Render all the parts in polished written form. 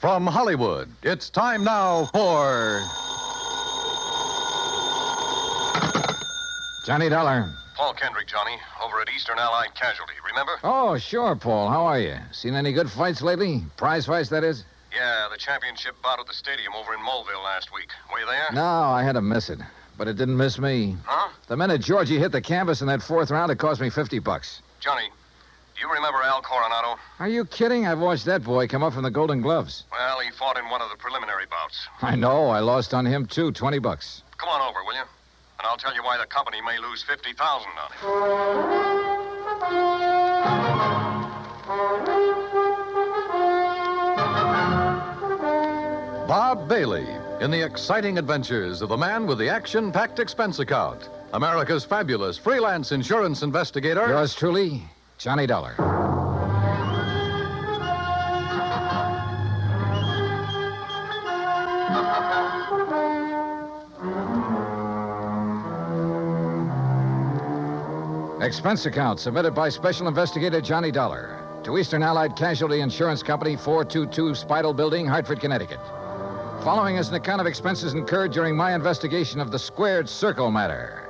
From Hollywood, it's time now for... Johnny Dollar. Paul Kendrick, Johnny, over at Eastern Allied Casualty, remember? Oh, sure, Paul. How are you? Seen any good fights lately? Prize fights, that is? Yeah, the championship bout at the stadium over in Mulville last week. Were you there? No, I had to miss it. But it didn't miss me. Huh? The minute Georgie hit the canvas in that fourth round, it cost me $50. Johnny, do you remember Al Coronado? Are you kidding? I've watched that boy come up from the Golden Gloves. Well, he fought in one of the preliminary bouts. I know. I lost on him, too. $20. Come on over, will you? And I'll tell you why the company may lose $50,000 on him. Bob Bailey in the exciting adventures of the man with the action-packed expense account. America's fabulous freelance insurance investigator. Yours truly, Johnny Dollar. Expense account submitted by Special Investigator Johnny Dollar to Eastern Allied Casualty Insurance Company, 422 Spidal Building, Hartford, Connecticut. Following is an account of expenses incurred during my investigation of the Squared Circle matter.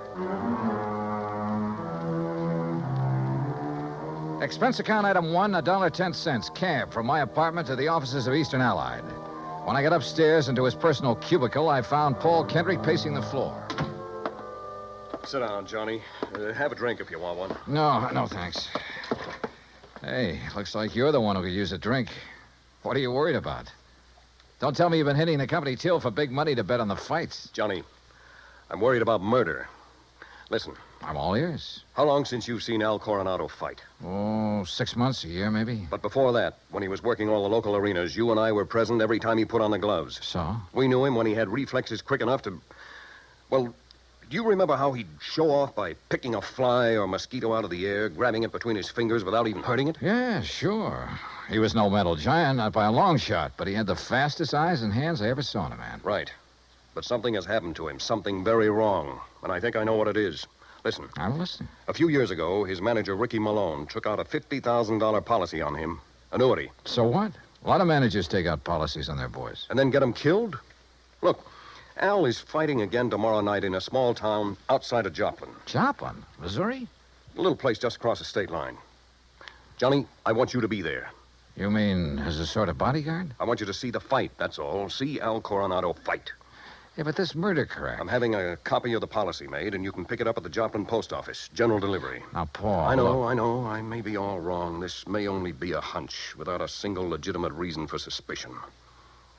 Expense account item 1, $1.10, cab from my apartment to the offices of Eastern Allied. When I got upstairs into his personal cubicle, I found Paul Kendrick pacing the floor. Sit down, Johnny. Have a drink if you want one. No, thanks. Hey, looks like you're the one who could use a drink. What are you worried about? Don't tell me you've been hitting the company till for big money to bet on the fights. Johnny, I'm worried about murder. Listen. I'm all ears. How long since you've seen Al Coronado fight? Oh, 6 months, a year, maybe. But before that, when he was working all the local arenas, you and I were present every time he put on the gloves. So? We knew him when he had reflexes quick enough to... Well, do you remember how he'd show off by picking a fly or mosquito out of the air, grabbing it between his fingers without even hurting it? Yeah, sure. He was no metal giant, not by a long shot, but he had the fastest eyes and hands I ever saw in a man. Right. But something has happened to him, something very wrong, and I think I know what it is. Listen. I'm listening. A few years ago, his manager, Ricky Malone, took out a $50,000 policy on him. Annuity. So what? A lot of managers take out policies on their boys. And then get him killed? Look, Al is fighting again tomorrow night in a small town outside of Joplin. Joplin? Missouri? A little place just across the state line. Johnny, I want you to be there. You mean as a sort of bodyguard? I want you to see the fight, that's all. See Al Coronado fight. Yeah, but this murder crack... I'm having a copy of the policy made, and you can pick it up at the Joplin post office. General delivery. Now, Paul... I know. I may be all wrong. This may only be a hunch, without a single legitimate reason for suspicion.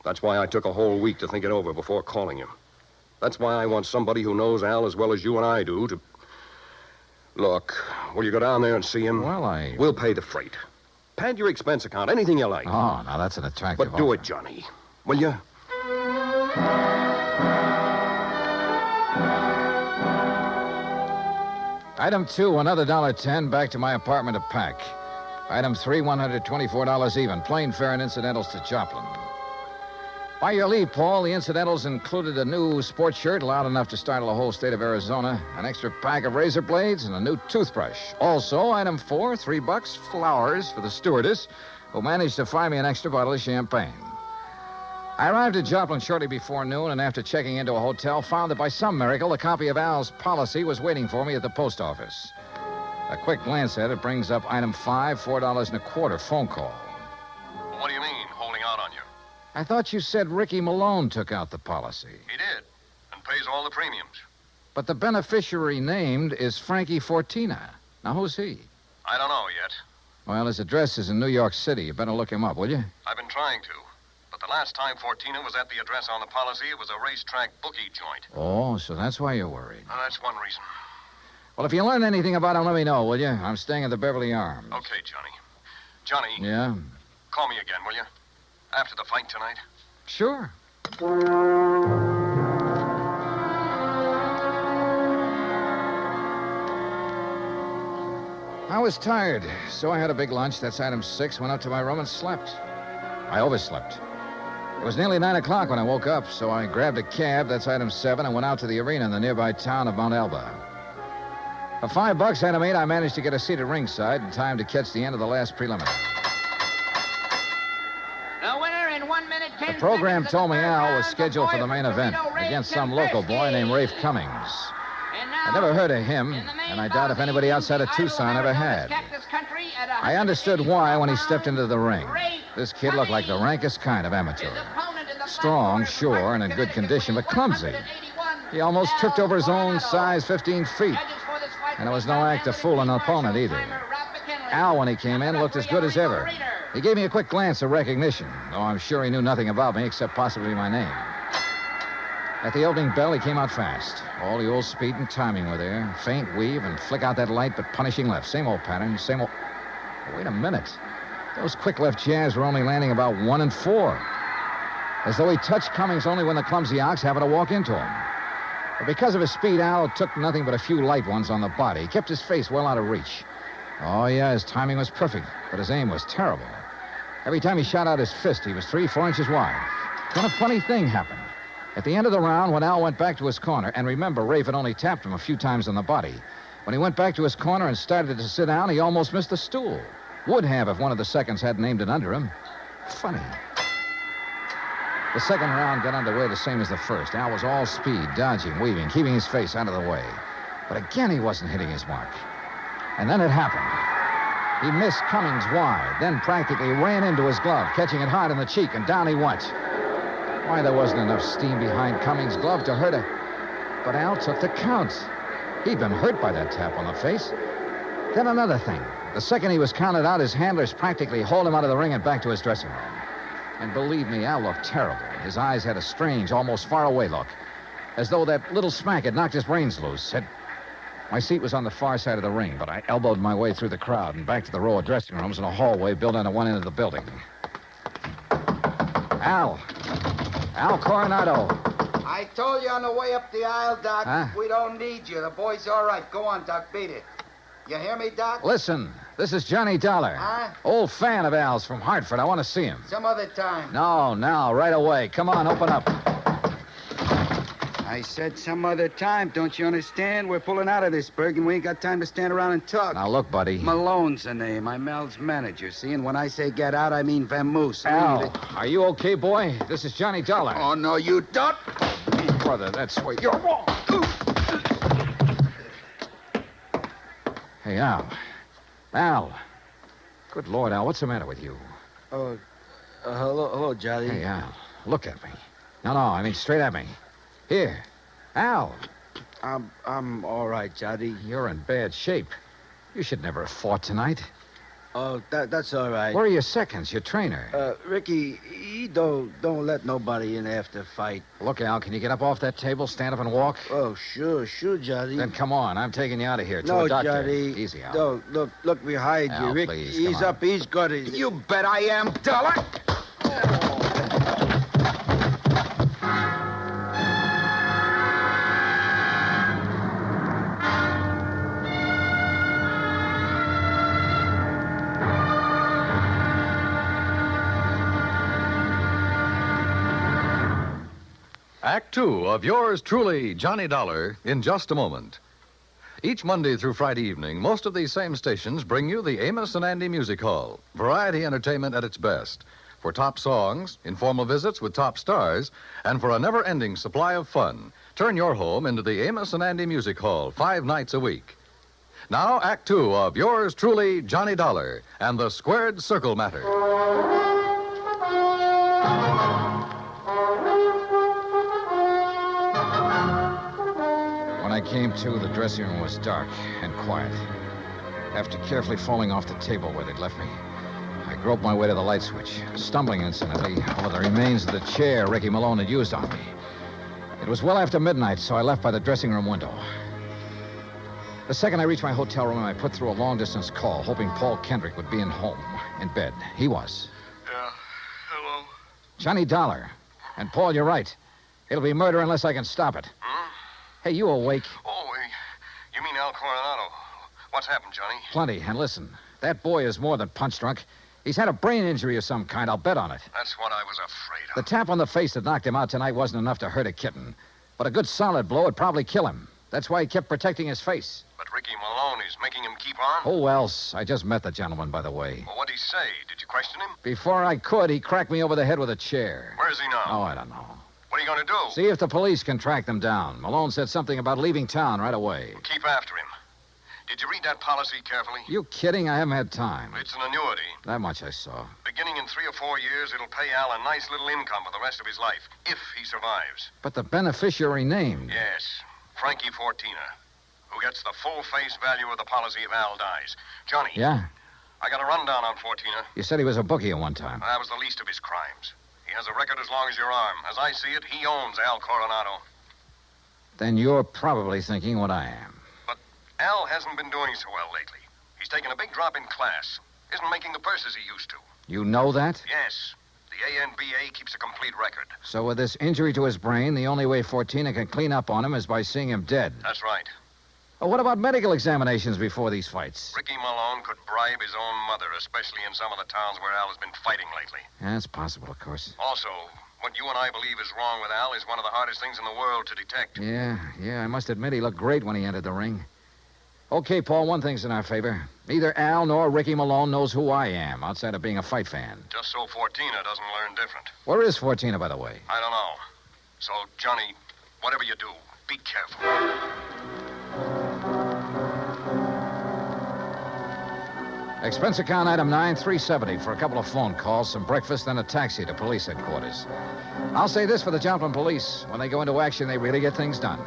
That's why I took a whole week to think it over before calling you. That's why I want somebody who knows Al as well as you and I do to... Look, will you go down there and see him? Well, We'll pay the freight. Pad your expense account, anything you like. Oh, now that's an attractive But do offer. it, Johnny. Will you? Item 2, another $1.10 back to my apartment to pack. Item 3, $124 even. Plane fare and incidentals to Joplin. By your leave, Paul, the incidentals included a new sports shirt loud enough to startle the whole state of Arizona, an extra pack of razor blades, and a new toothbrush. Also, item 4, $3, flowers for the stewardess, who managed to find me an extra bottle of champagne. I arrived at Joplin shortly before noon, and after checking into a hotel, found that by some miracle, a copy of Al's policy was waiting for me at the post office. A quick glance at it brings up item 5, $4.25 phone call. Well, what do you mean, holding out on you? I thought you said Ricky Malone took out the policy. He did, and pays all the premiums. But the beneficiary named is Frankie Fortina. Now, who's he? I don't know yet. Well, his address is in New York City. You better look him up, will you? I've been trying to. But the last time Fortina was at the address on the policy, it was a racetrack bookie joint. Oh, so that's why you're worried. Well, that's one reason. Well, if you learn anything about him, let me know, will you? I'm staying at the Beverly Arms. Okay, Johnny. Johnny. Yeah? Call me again, will you? After the fight tonight. Sure. I was tired, so I had a big lunch. That's item 6. Went up to my room and slept. I overslept. It was nearly 9 o'clock when I woke up, so I grabbed a cab, that's item 7, and went out to the arena in the nearby town of Mount Elba. For $5, item 8, I managed to get a seat at ringside in time to catch the end of the last preliminary. The winner in 1 minute, 10 The program seconds told me of the third Al round, was scheduled for the main event against some local boy named Rafe Cummings. I never heard of him, and I doubt if anybody outside of Tucson ever had. I understood why when he stepped into the ring. This kid looked like the rankest kind of amateur. Strong, sure, and in good condition, but clumsy. He almost tripped over his own size 15 feet. And it was no act of fooling an opponent either. Al, when he came in, looked as good as ever. He gave me a quick glance of recognition, though I'm sure he knew nothing about me except possibly my name. At the opening bell, he came out fast. All the old speed and timing were there. Faint weave and flick out that light, but punishing left. Same old pattern, same old... Wait a minute. Those quick left jabs were only landing about 1 and 4. As though he touched Cummings only when the clumsy ox happened to walk into him. But because of his speed, Al took nothing but a few light ones on the body. He kept his face well out of reach. Oh, yeah, his timing was perfect, but his aim was terrible. Every time he shot out his fist, he was 3-4 inches wide. Then a funny thing happened. At the end of the round, when Al went back to his corner, and remember, Rafe had only tapped him a few times on the body. When he went back to his corner and started to sit down, he almost missed the stool. Would have if one of the seconds hadn't aimed it under him. Funny. The second round got underway the same as the first. Al was all speed, dodging, weaving, keeping his face out of the way. But again, he wasn't hitting his mark. And then it happened. He missed Cummings wide, then practically ran into his glove, catching it hard in the cheek, and down he went. Why, there wasn't enough steam behind Cummings' glove to hurt him. But Al took the count. He'd been hurt by that tap on the face. Then another thing. The second he was counted out, his handlers practically hauled him out of the ring and back to his dressing room. And believe me, Al looked terrible. His eyes had a strange, almost far-away look, as though that little smack had knocked his brains loose. My seat was on the far side of the ring, but I elbowed my way through the crowd and back to the row of dressing rooms in a hallway built onto one end of the building. Al Coronado. I told you on the way up the aisle, Doc. Huh? We don't need you. The boy's all right. Go on, Doc. Beat it. You hear me, Doc? Listen, this is Johnny Dollar. Huh? Old fan of Al's from Hartford. I want to see him. Some other time. No, now, right away. Come on, open up. I said some other time. Don't you understand? We're pulling out of this, Berg, and we ain't got time to stand around and talk. Now, look, buddy. Malone's the name. I'm Al's manager, see? And when I say get out, I mean vamoose. Al, are you okay, boy? This is Johnny Dollar. Oh, no, you don't. Brother, that's where you're wrong. Hey, Al. Al. Good Lord, Al, what's the matter with you? Hello, Johnny. Hey, Al, look at me. No, I mean straight at me. Here. Al. I'm all right, Johnny. You're in bad shape. You should never have fought tonight. Oh, that's all right. Where are your seconds, your trainer? Ricky, he don't let nobody in after fight. Look, Al, can you get up off that table, stand up and walk? Oh, sure, Johnny. Then come on, I'm taking you out of here to No, a doctor. Johnny. Easy, Al. No, look behind Al, you, Rick. please, He's come on. up, he's got it. You bet I am, Dollar. Act Two of yours truly, Johnny Dollar, in just a moment. Each Monday through Friday evening, most of these same stations bring you the Amos and Andy Music Hall. Variety entertainment at its best. For top songs, informal visits with top stars, and for a never-ending supply of fun. Turn your home into the Amos and Andy Music Hall 5 nights a week. Now, Act Two of yours truly, Johnny Dollar, and the Squared Circle Matter. When I came to, the dressing room was dark and quiet. After carefully falling off the table where they'd left me, I groped my way to the light switch, stumbling incidentally over the remains of the chair Ricky Malone had used on me. It was well after midnight, so I left by the dressing room window. The second I reached my hotel room, I put through a long-distance call, hoping Paul Kendrick would be in bed. He was. Yeah. Hello? Johnny Dollar. And, Paul, you're right. It'll be murder unless I can stop it. Huh? Hey, you awake? Oh, you mean Al Coronado. What's happened, Johnny? Plenty. And listen, that boy is more than punch-drunk. He's had a brain injury of some kind. I'll bet on it. That's what I was afraid The of. tap on the face that knocked him out tonight wasn't enough to hurt a kitten. But a good solid blow would probably kill him. That's why he kept protecting his face. But Ricky Malone is making him keep on? Who else? I just met the gentleman, by the way. Well, what'd he say? Did you question him? Before I could, he cracked me over the head with a chair. Where is he now? Oh, I don't know. What are you going to do? See if the police can track them down. Malone said something about leaving town right away. Keep after him. Did you read that policy carefully? You kidding? I haven't had time. It's an annuity. That much I saw. Beginning in 3 or 4 years, it'll pay Al a nice little income for the rest of his life, if he survives. But the beneficiary named. Yes, Frankie Fortina, who gets the full face value of the policy if Al dies. Johnny. Yeah? I got a rundown on Fortina. You said he was a bookie at one time. That was the least of his crimes. He has a record as long as your arm. As I see it, he owns Al Coronado. Then you're probably thinking what I am. But Al hasn't been doing so well lately. He's taken a big drop in class. Isn't making the purses he used to. You know that? Yes. The ANBA keeps a complete record. So with this injury to his brain, the only way Fortina can clean up on him is by seeing him dead. That's right. Well, what about medical examinations before these fights? Ricky Malone could bribe his own mother, especially in some of the towns where Al has been fighting lately. Yeah, it's possible, of course. Also, what you and I believe is wrong with Al is one of the hardest things in the world to detect. Yeah, I must admit he looked great when he entered the ring. Okay, Paul, one thing's in our favor. Neither Al nor Ricky Malone knows who I am, outside of being a fight fan. Just so Fortina doesn't learn different. Where is Fortina, by the way? I don't know. So, Johnny, whatever you do, be careful. Expense account item 9, $370 for a couple of phone calls, some breakfast, and a taxi to police headquarters. I'll say this for the Joplin police. When they go into action, they really get things done.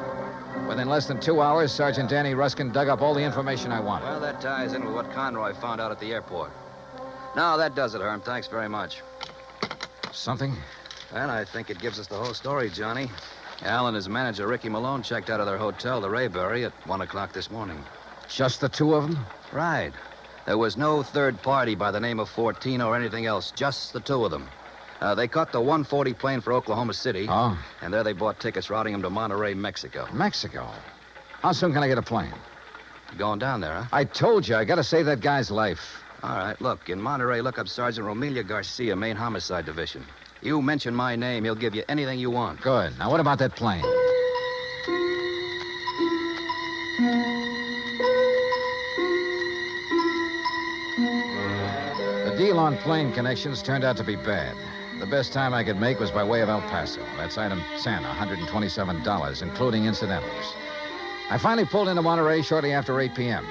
Within less than 2 hours, Sergeant Danny Ruskin dug up all the information I wanted. Well, that ties in with what Conroy found out at the airport. Now, that does it, Herm. Thanks very much. Something? And I think it gives us the whole story, Johnny. Al and his manager, Ricky Malone, checked out of their hotel, the Rayberry, at 1 o'clock this morning. Just the two of them? Right. There was no third party by the name of Fortina or anything else, just the two of them. They caught the 140 plane for Oklahoma City. Oh? And there they bought tickets routing them to Monterey, Mexico. Mexico? How soon can I get a plane? Going down there, huh? I told you, I gotta save that guy's life. All right, look, in Monterey, look up Sergeant Romelia Garcia, Main Homicide Division. You mention my name, he'll give you anything you want. Good. Now, what about that plane? The deal on plane connections turned out to be bad. The best time I could make was by way of El Paso. That's item 10, $127, including incidentals. I finally pulled into Monterey shortly after 8 p.m.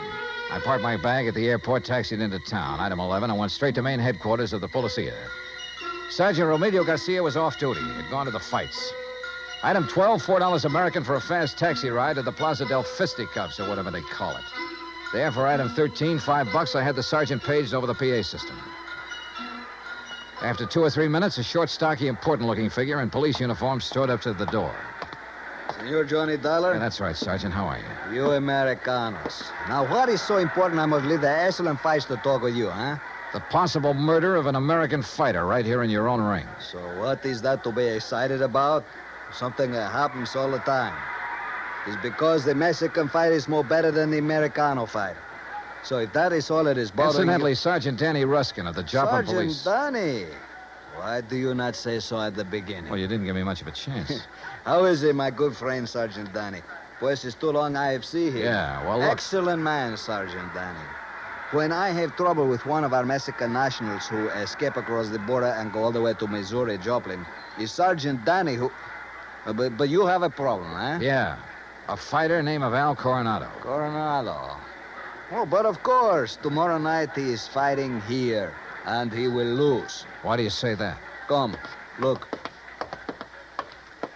I parked my bag at the airport, taxied into town. Item 11, I went straight to main headquarters of the Policia. Sergeant Romelio Garcia was off duty. He'd gone to the fights. Item 12, $4 American for a fast taxi ride to the Plaza del Fisticuffs, or whatever they call it. There, for item 13, $5, I had the sergeant paged over the PA system. After 2 or 3 minutes, a short, stocky, important-looking figure in police uniform strode up to the door. Senor Johnny Dollar? Yeah, that's right, Sergeant. How are you? You Americanos. Now, what is so important I must leave the excellent fights to talk with you, huh? The possible murder of an American fighter right here in your own ring. So what is that to be excited about? Something that happens all the time. It's because the Mexican fight is more better than the Americano fight. So if that is all that is bothering Incidentally, you... Sergeant Danny Ruskin of the Joplin Police. Sergeant Danny. Why do you not say so at the beginning? Well, you didn't give me much of a chance. How is it, my good friend, Sergeant Danny? Pues it's too long I have seen him. Yeah, well, look. Excellent man, Sergeant Danny. When I have trouble with one of our Mexican nationals who escape across the border and go all the way to Missouri, Joplin, it's Sergeant Danny who... But you have a problem, huh? Yeah. A fighter named Al Coronado. Coronado. Oh, but of course, tomorrow night he is fighting here, and he will lose. Why do you say that? Come, look.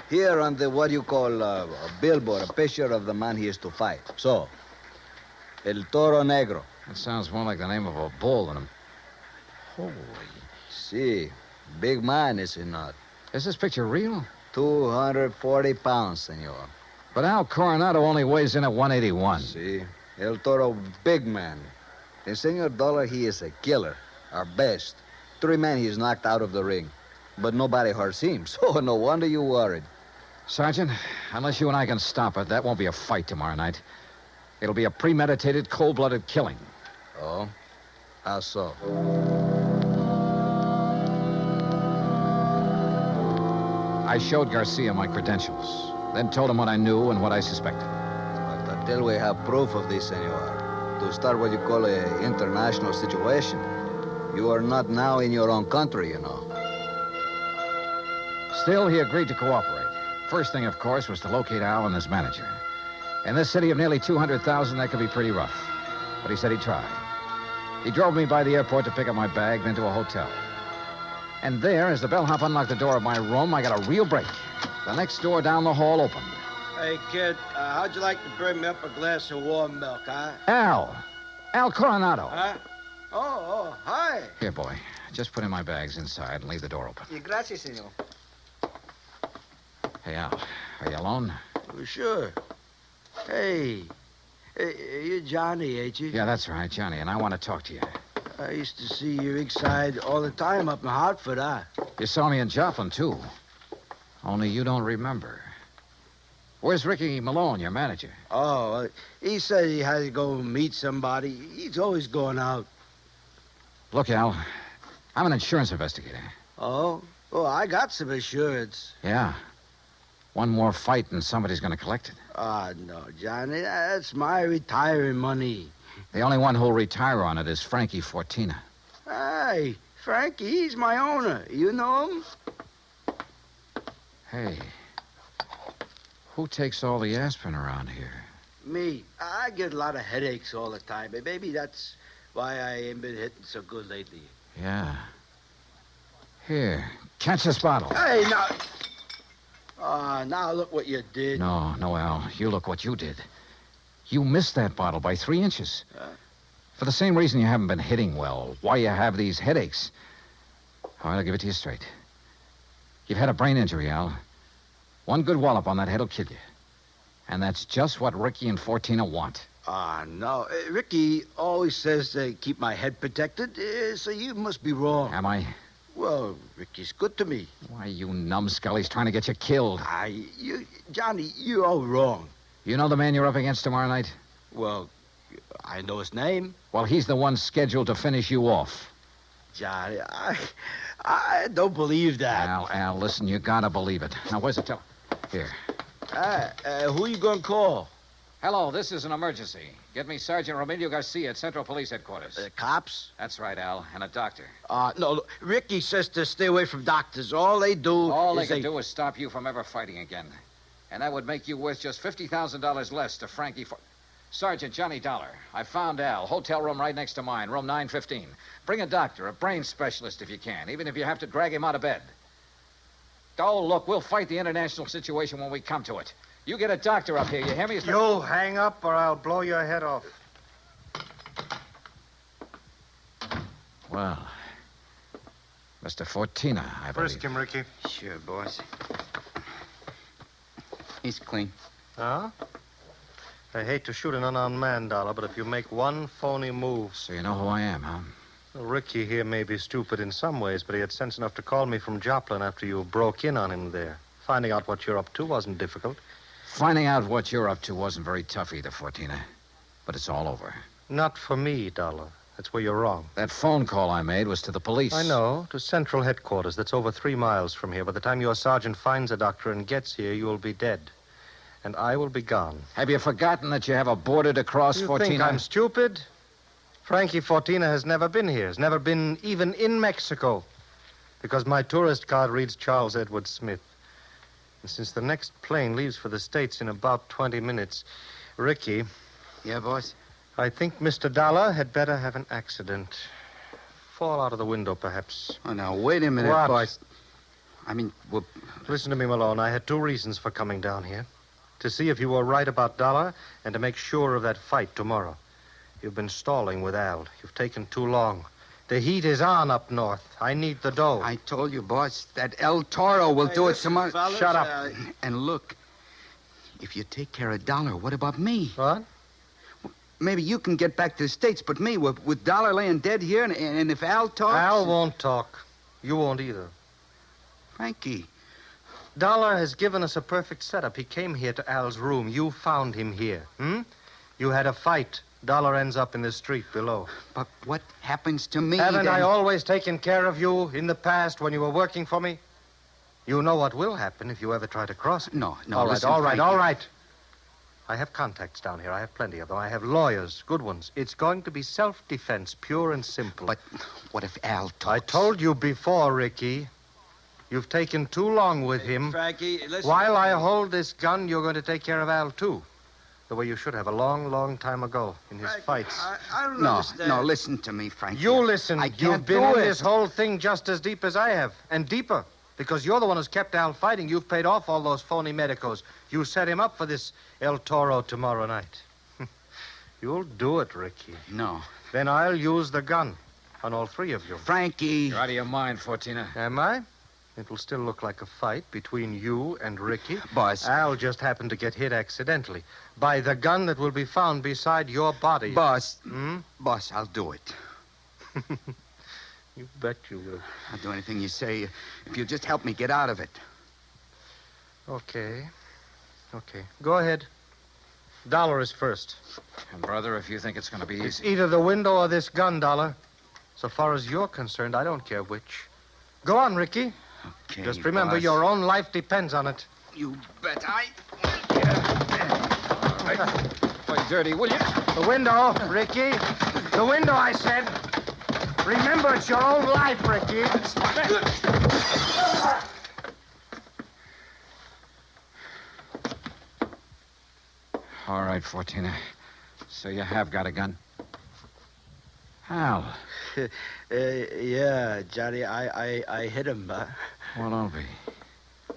Here on the, what you call, a billboard, a picture of the man he is to fight. So, El Toro Negro. That sounds more like the name of a bull than a... Holy... See, big man, is he not? Is this picture real? 240 pounds, senor. But Al Coronado only weighs in at 181. See, El Toro, big man. And Senor Dollar, he is a killer. Our best. 3 men he's knocked out of the ring. But nobody hurts him, so no wonder you worried. Sergeant, unless you and I can stop it, that won't be a fight tomorrow night. It'll be a premeditated, cold-blooded killing. Oh? How so? I showed Garcia my credentials, then told him what I knew and what I suspected. But Until we have proof of this, senor. To start what you call an international situation. You are not now in your own country, you know. Still, he agreed to cooperate. First thing, of course, was to locate Al and his manager. In this city of nearly 200,000, that could be pretty rough. But he said he'd try. He drove me by the airport to pick up my bag, then to a hotel. And there, as the bellhop unlocked the door of my room, I got a real break. The next door down the hall opened. Hey, kid, how'd you like to bring me up a glass of warm milk, huh? Al Coronado. Huh? Oh, hi. Here, boy. Just put in my bags inside and leave the door open. Gracias, senor. Hey, Al, are you alone? Oh, sure. Hey, you're Johnny, ain't you? Yeah, that's right, Johnny, and I want to talk to you. I used to see your rig side all the time up in Hartford, huh? You saw me in Joplin, too. Only you don't remember. Where's Ricky Malone, your manager? Oh, he said he had to go meet somebody. He's always going out. Look, Al, I'm an insurance investigator. Oh? Oh, I got some insurance. Yeah. One more fight and somebody's going to collect it. Ah, no, Johnny, that's my retiring money. The only one who'll retire on it is Frankie Fortina. Hey, Frankie, he's my owner. You know him? Hey, who takes all the aspirin around here? Me. I get a lot of headaches all the time. Maybe that's why I ain't been hitting so good lately. Yeah. Here, catch this bottle. Hey, now... now look what you did. No, Al, you look what you did. You missed that bottle by 3 inches. For the same reason you haven't been hitting well, why you have these headaches. All right, I'll give it to you straight. You've had a brain injury, Al. One good wallop on that head will kill you. And that's just what Ricky and Fortina want. No. Ricky always says to keep my head protected, so you must be wrong. Am I? Well, Ricky's good to me. Why, you numbskull, he's trying to get you killed. Johnny, you're all wrong. You know the man you're up against tomorrow night? Well, I know his name. Well, he's the one scheduled to finish you off. Johnny, I don't believe that. Al, listen, you gotta believe it. Now, where's the Here. Who you gonna call? Hello, this is an emergency. Get me Sergeant Romilio Garcia at Central Police Headquarters. Cops? That's right, Al, and a doctor. No, look, Ricky says to stay away from doctors. All they can do is stop you from ever fighting again. And that would make you worth just $50,000 less to Frankie Sergeant Johnny Dollar. I found Al. Hotel room right next to mine, room 915. Bring a doctor, a brain specialist if you can, even if you have to drag him out of bed. Oh, look, we'll fight the international situation when we come to it. You get a doctor up here, you hear me? You hang up or I'll blow your head off. Well, Mr. Fortina, I believe. Frisk him, Ricky. Sure, boss. He's clean. Huh? I hate to shoot an unarmed man, Dollar, but if you make one phony move... So you know who I am, huh? Well, Ricky here may be stupid in some ways, but he had sense enough to call me from Joplin after you broke in on him there. Finding out what you're up to wasn't difficult. Finding out what you're up to wasn't very tough either, Fortina. But it's all over. Not for me, Dollar. That's where you're wrong. That phone call I made was to the police. I know, to Central Headquarters. That's over 3 miles from here. By the time your sergeant finds a doctor and gets here, you'll be dead. And I will be gone. Have you forgotten that you have a border to cross, you Fortina? Think I'm stupid? Frankie Fortina has never been here. Has never been even in Mexico. Because my tourist card reads Charles Edward Smith. And since the next plane leaves for the States in about 20 minutes, Ricky... Yeah, boss? I think Mr. Dollar had better have an accident. Fall out of the window, perhaps. Oh, now, wait a minute, What? boss. I mean, well... Listen to me, Malone. I had 2 reasons for coming down here. To see if you were right about Dollar and to make sure of that fight tomorrow. You've been stalling with Al. You've taken too long. The heat is on up north. I need the dough. I told you, boss, that El Toro will do it tomorrow. Fellas, Shut up. And look, if you take care of Dollar, what about me? What? Maybe you can get back to the States, but me, with Dollar laying dead here, and if Al talks... Al won't talk. You won't either. Frankie. Dollar has given us a perfect setup. He came here to Al's room. You found him here. You had a fight. Dollar ends up in the street below. But what happens to me Haven't then? I always taken care of you in the past when you were working for me? You know what will happen if you ever try to cross me. No, All right, listen, all right, Frankie. all right. I have contacts down here. I have plenty of them. I have lawyers, good ones. It's going to be self-defense, pure and simple. But what if Al talks? I told you before, Ricky. You've taken too long with him. Frankie, listen. While I hold this gun, you're going to take care of Al, too. The way you should have a long, long time ago in his fights. I don't understand. No, listen to me, Frankie. You listen. I can't You've been do in it. this whole thing just as deep as I have, and deeper. Because you're the one who's kept Al fighting. You've paid off all those phony medicos. You set him up for this El Toro tomorrow night. You'll do it, Ricky. No. Then I'll use the gun on all three of you. Frankie. You're out of your mind, Fortina. Am I? It'll still look like a fight between you and Ricky. Boss. Al just happened to get hit accidentally by the gun that will be found beside your body. Boss. Hmm? Boss, I'll do it. You bet you will. I'll do anything you say if you just help me get out of it. Okay. Go ahead. Dollar is first. And, brother, if you think it's going to be It's easy... either the window or this gun, Dollar. So far as you're concerned, I don't care which. Go on, Ricky. Okay, Just remember, boss. your own life depends on it. You bet I... Play dirty, will you? The window, Ricky. The window, I said. Remember, it's your own life, Ricky. All right, Fortina. So you have got a gun? Al. Yeah, Johnny, I hit him. Well, don't be.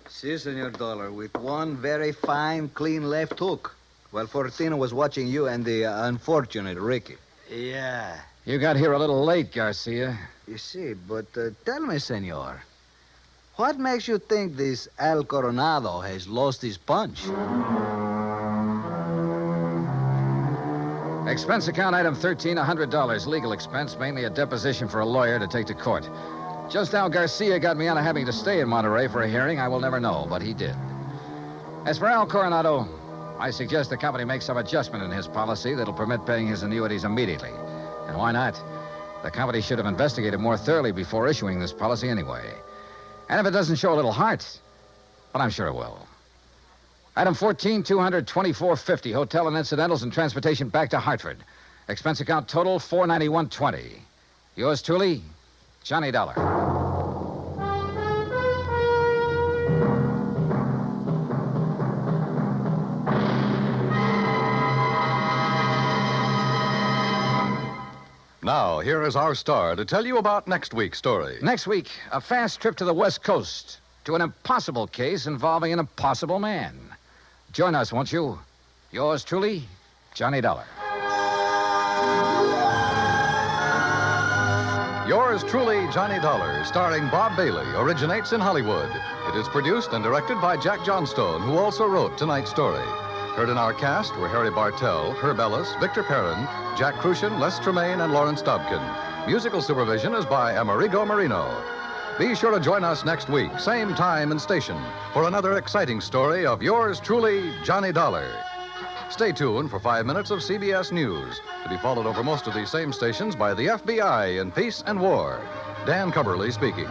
Si, Senor Dollar, with one very fine, clean left hook. While Fortino was watching you and the unfortunate Ricky. Yeah. You got here a little late, Garcia. You see, but tell me, Senor, what makes you think this Al Coronado has lost his punch? Expense account item 13, $100. Legal expense, mainly a deposition for a lawyer to take to court. Just how Garcia got me out of having to stay in Monterey for a hearing, I will never know, but he did. As for Al Coronado, I suggest the company make some adjustment in his policy that'll permit paying his annuities immediately. And why not? The company should have investigated more thoroughly before issuing this policy anyway. And if it doesn't show a little heart, well, I'm sure it will. Item 14, $224.50, hotel and incidentals and transportation back to Hartford. Expense account total, $491.20. Yours truly, Johnny Dollar. Now, here is our star to tell you about next week's story. Next week, a fast trip to the West Coast to an impossible case involving an impossible man. Join us, won't you? Yours truly, Johnny Dollar. Yours truly, Johnny Dollar, starring Bob Bailey, originates in Hollywood. It is produced and directed by Jack Johnstone, who also wrote tonight's story. Heard in our cast were Harry Bartell, Herb Ellis, Victor Perrin, Jack Crucian, Les Tremaine, and Lawrence Dobkin. Musical supervision is by Amerigo Marino. Be sure to join us next week, same time and station, for another exciting story of yours truly, Johnny Dollar. Stay tuned for 5 minutes of CBS News, to be followed over most of these same stations by the FBI in Peace and War. Dan Cubberly speaking.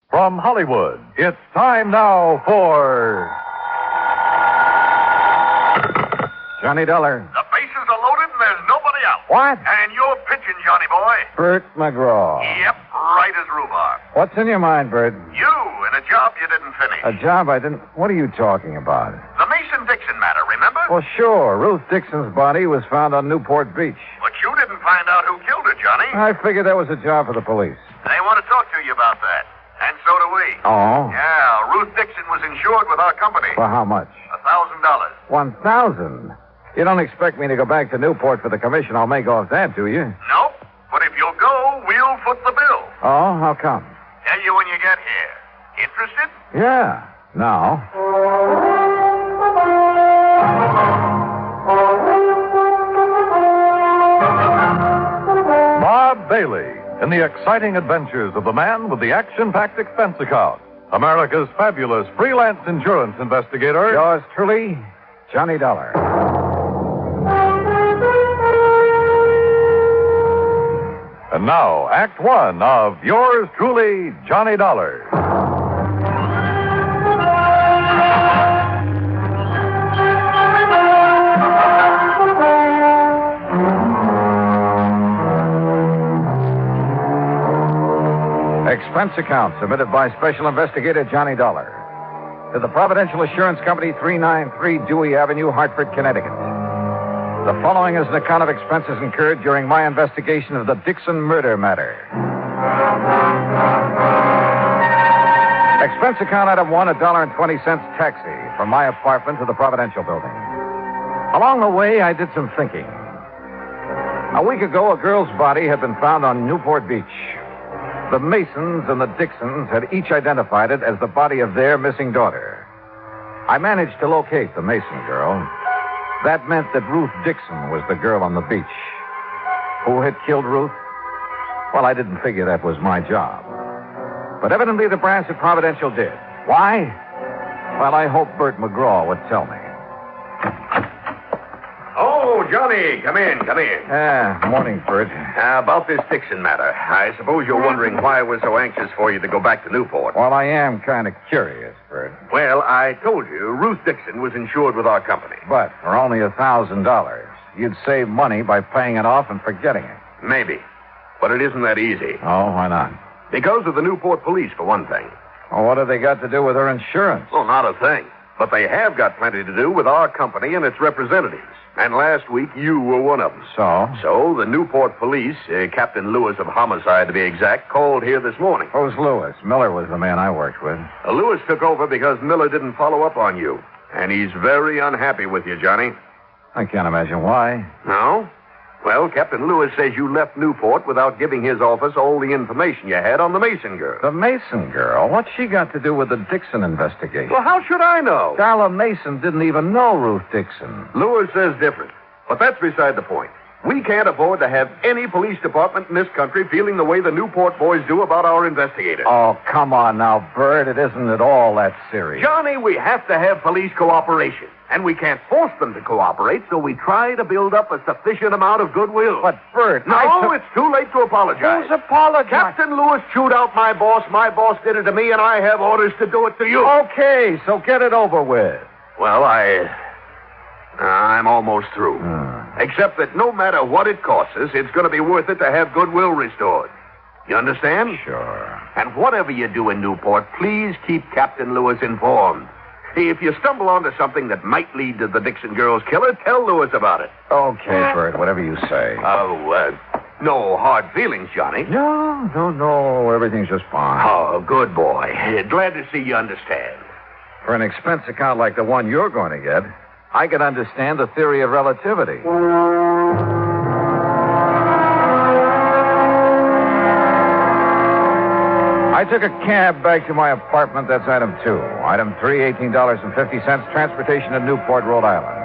From Hollywood, it's time now for Johnny Dollar. The bases are loaded and there's nobody What? And you're pitching, Johnny boy. Bert McGraw. Yep, right as rhubarb. What's in your mind, Bert? You and a job you didn't finish. A job I didn't... What are you talking about? The Mason-Dixon matter, remember? Well, sure. Ruth Dixon's body was found on Newport Beach. But you didn't find out who killed her, Johnny. I figured that was a job for the police. They want to talk to you about that. And so do we. Oh? Yeah, Ruth Dixon was insured with our company. For how much? $1,000. 1,000? You don't expect me to go back to Newport for the commission I'll make off that, do you? Nope. But if you'll go, we'll foot the bill. Oh, how come? Tell you when you get here. Interested? Yeah. Now. Bob Bailey in the exciting adventures of the man with the action-packed expense account. America's fabulous freelance insurance investigator. Yours truly, Johnny Dollar. And now, Act One of yours truly, Johnny Dollar. Expense account submitted by Special Investigator Johnny Dollar to the Providential Assurance Company, 393 Dewey Avenue, Hartford, Connecticut. The following is an account of expenses incurred during my investigation of the Dixon murder matter. Expense account item 1, $1.20 taxi from my apartment to the Providential building. Along the way, I did some thinking. A week ago, a girl's body had been found on Newport Beach. The Masons and the Dixons had each identified it as the body of their missing daughter. I managed to locate the Mason girl. That meant that Ruth Dixon was the girl on the beach. Who had killed Ruth? Well, I didn't figure that was my job. But evidently the brass at Providential did. Why? Well, I hope Bert McGraw would tell me. Oh, Johnny, come in. Morning, Bert. About this Dixon matter. I suppose you're wondering why I was so anxious for you to go back to Newport. Well, I am kind of curious, Bert. Well, I told you, Ruth Dixon was insured with our company. But for only $1,000, you'd save money by paying it off and forgetting it. Maybe. But it isn't that easy. Oh, why not? Because of the Newport police, for one thing. Well, what have they got to do with her insurance? Well, not a thing. But they have got plenty to do with our company and its representatives. And last week, you were one of them. So? So, the Newport police, Captain Lewis of Homicide to be exact, called here this morning. Who's Lewis? Miller was the man I worked with. Lewis took over because Miller didn't follow up on you. And he's very unhappy with you, Johnny. I can't imagine why. No? Well, Captain Lewis says you left Newport without giving his office all the information you had on the Mason girl. The Mason girl? What's she got to do with the Dixon investigation? Well, how should I know? Darla Mason didn't even know Ruth Dixon. Lewis says different. But that's beside the point. We can't afford to have any police department in this country feeling the way the Newport boys do about our investigator. Oh, come on now, Bert. It isn't at all that serious. Johnny, we have to have police cooperation. And we can't force them to cooperate, so we try to build up a sufficient amount of goodwill. But, Bert, No, it's too late to apologize. Who's apologizing? Captain Lewis chewed out my boss. My boss did it to me, and I have orders to do it to you. Okay, so get it over with. Well, I'm almost through. Except that no matter what it costs us, it's going to be worth it to have goodwill restored. You understand? Sure. And whatever you do in Newport, please keep Captain Lewis informed. If you stumble onto something that might lead to the Dixon girl's killer, tell Lewis about it. Okay, Bert, whatever you say. No hard feelings, Johnny. No, everything's just fine. Oh, good boy. Glad to see you understand. For an expense account like the one you're going to get, I can understand the theory of relativity. I took a cab back to my apartment. That's item 2. Item 3, $18.50, transportation to Newport, Rhode Island.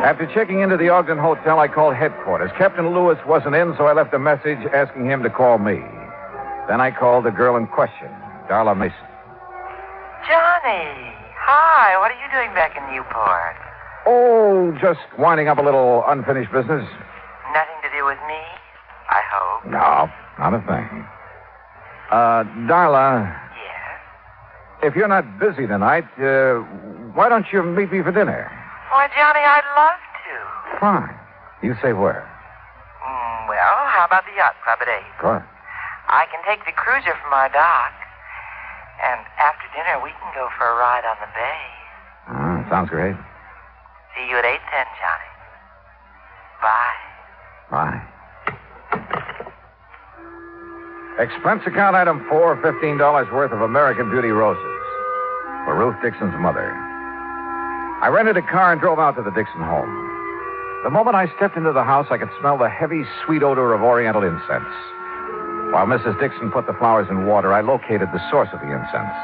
After checking into the Ogden Hotel, I called headquarters. Captain Lewis wasn't in, so I left a message asking him to call me. Then I called the girl in question, Darla Mason. Johnny, hi. What are you doing back in Newport? Oh, just winding up a little unfinished business. Nothing to do with me, I hope. No, not a thing. Darla. Yes? If you're not busy tonight, why don't you meet me for dinner? Why, Johnny, I'd love to. Fine. You say where? about the yacht club at 8? Good. I can take the cruiser from our dock. And after dinner, we can go for a ride on the bay. Sounds great. See you at 8:10, Johnny. Bye. Bye. Expense account item 4, $15 worth of American Beauty roses for Ruth Dixon's mother. I rented a car and drove out to the Dixon home. The moment I stepped into the house, I could smell the heavy, sweet odor of Oriental incense. While Mrs. Dixon put the flowers in water, I located the source of the incense.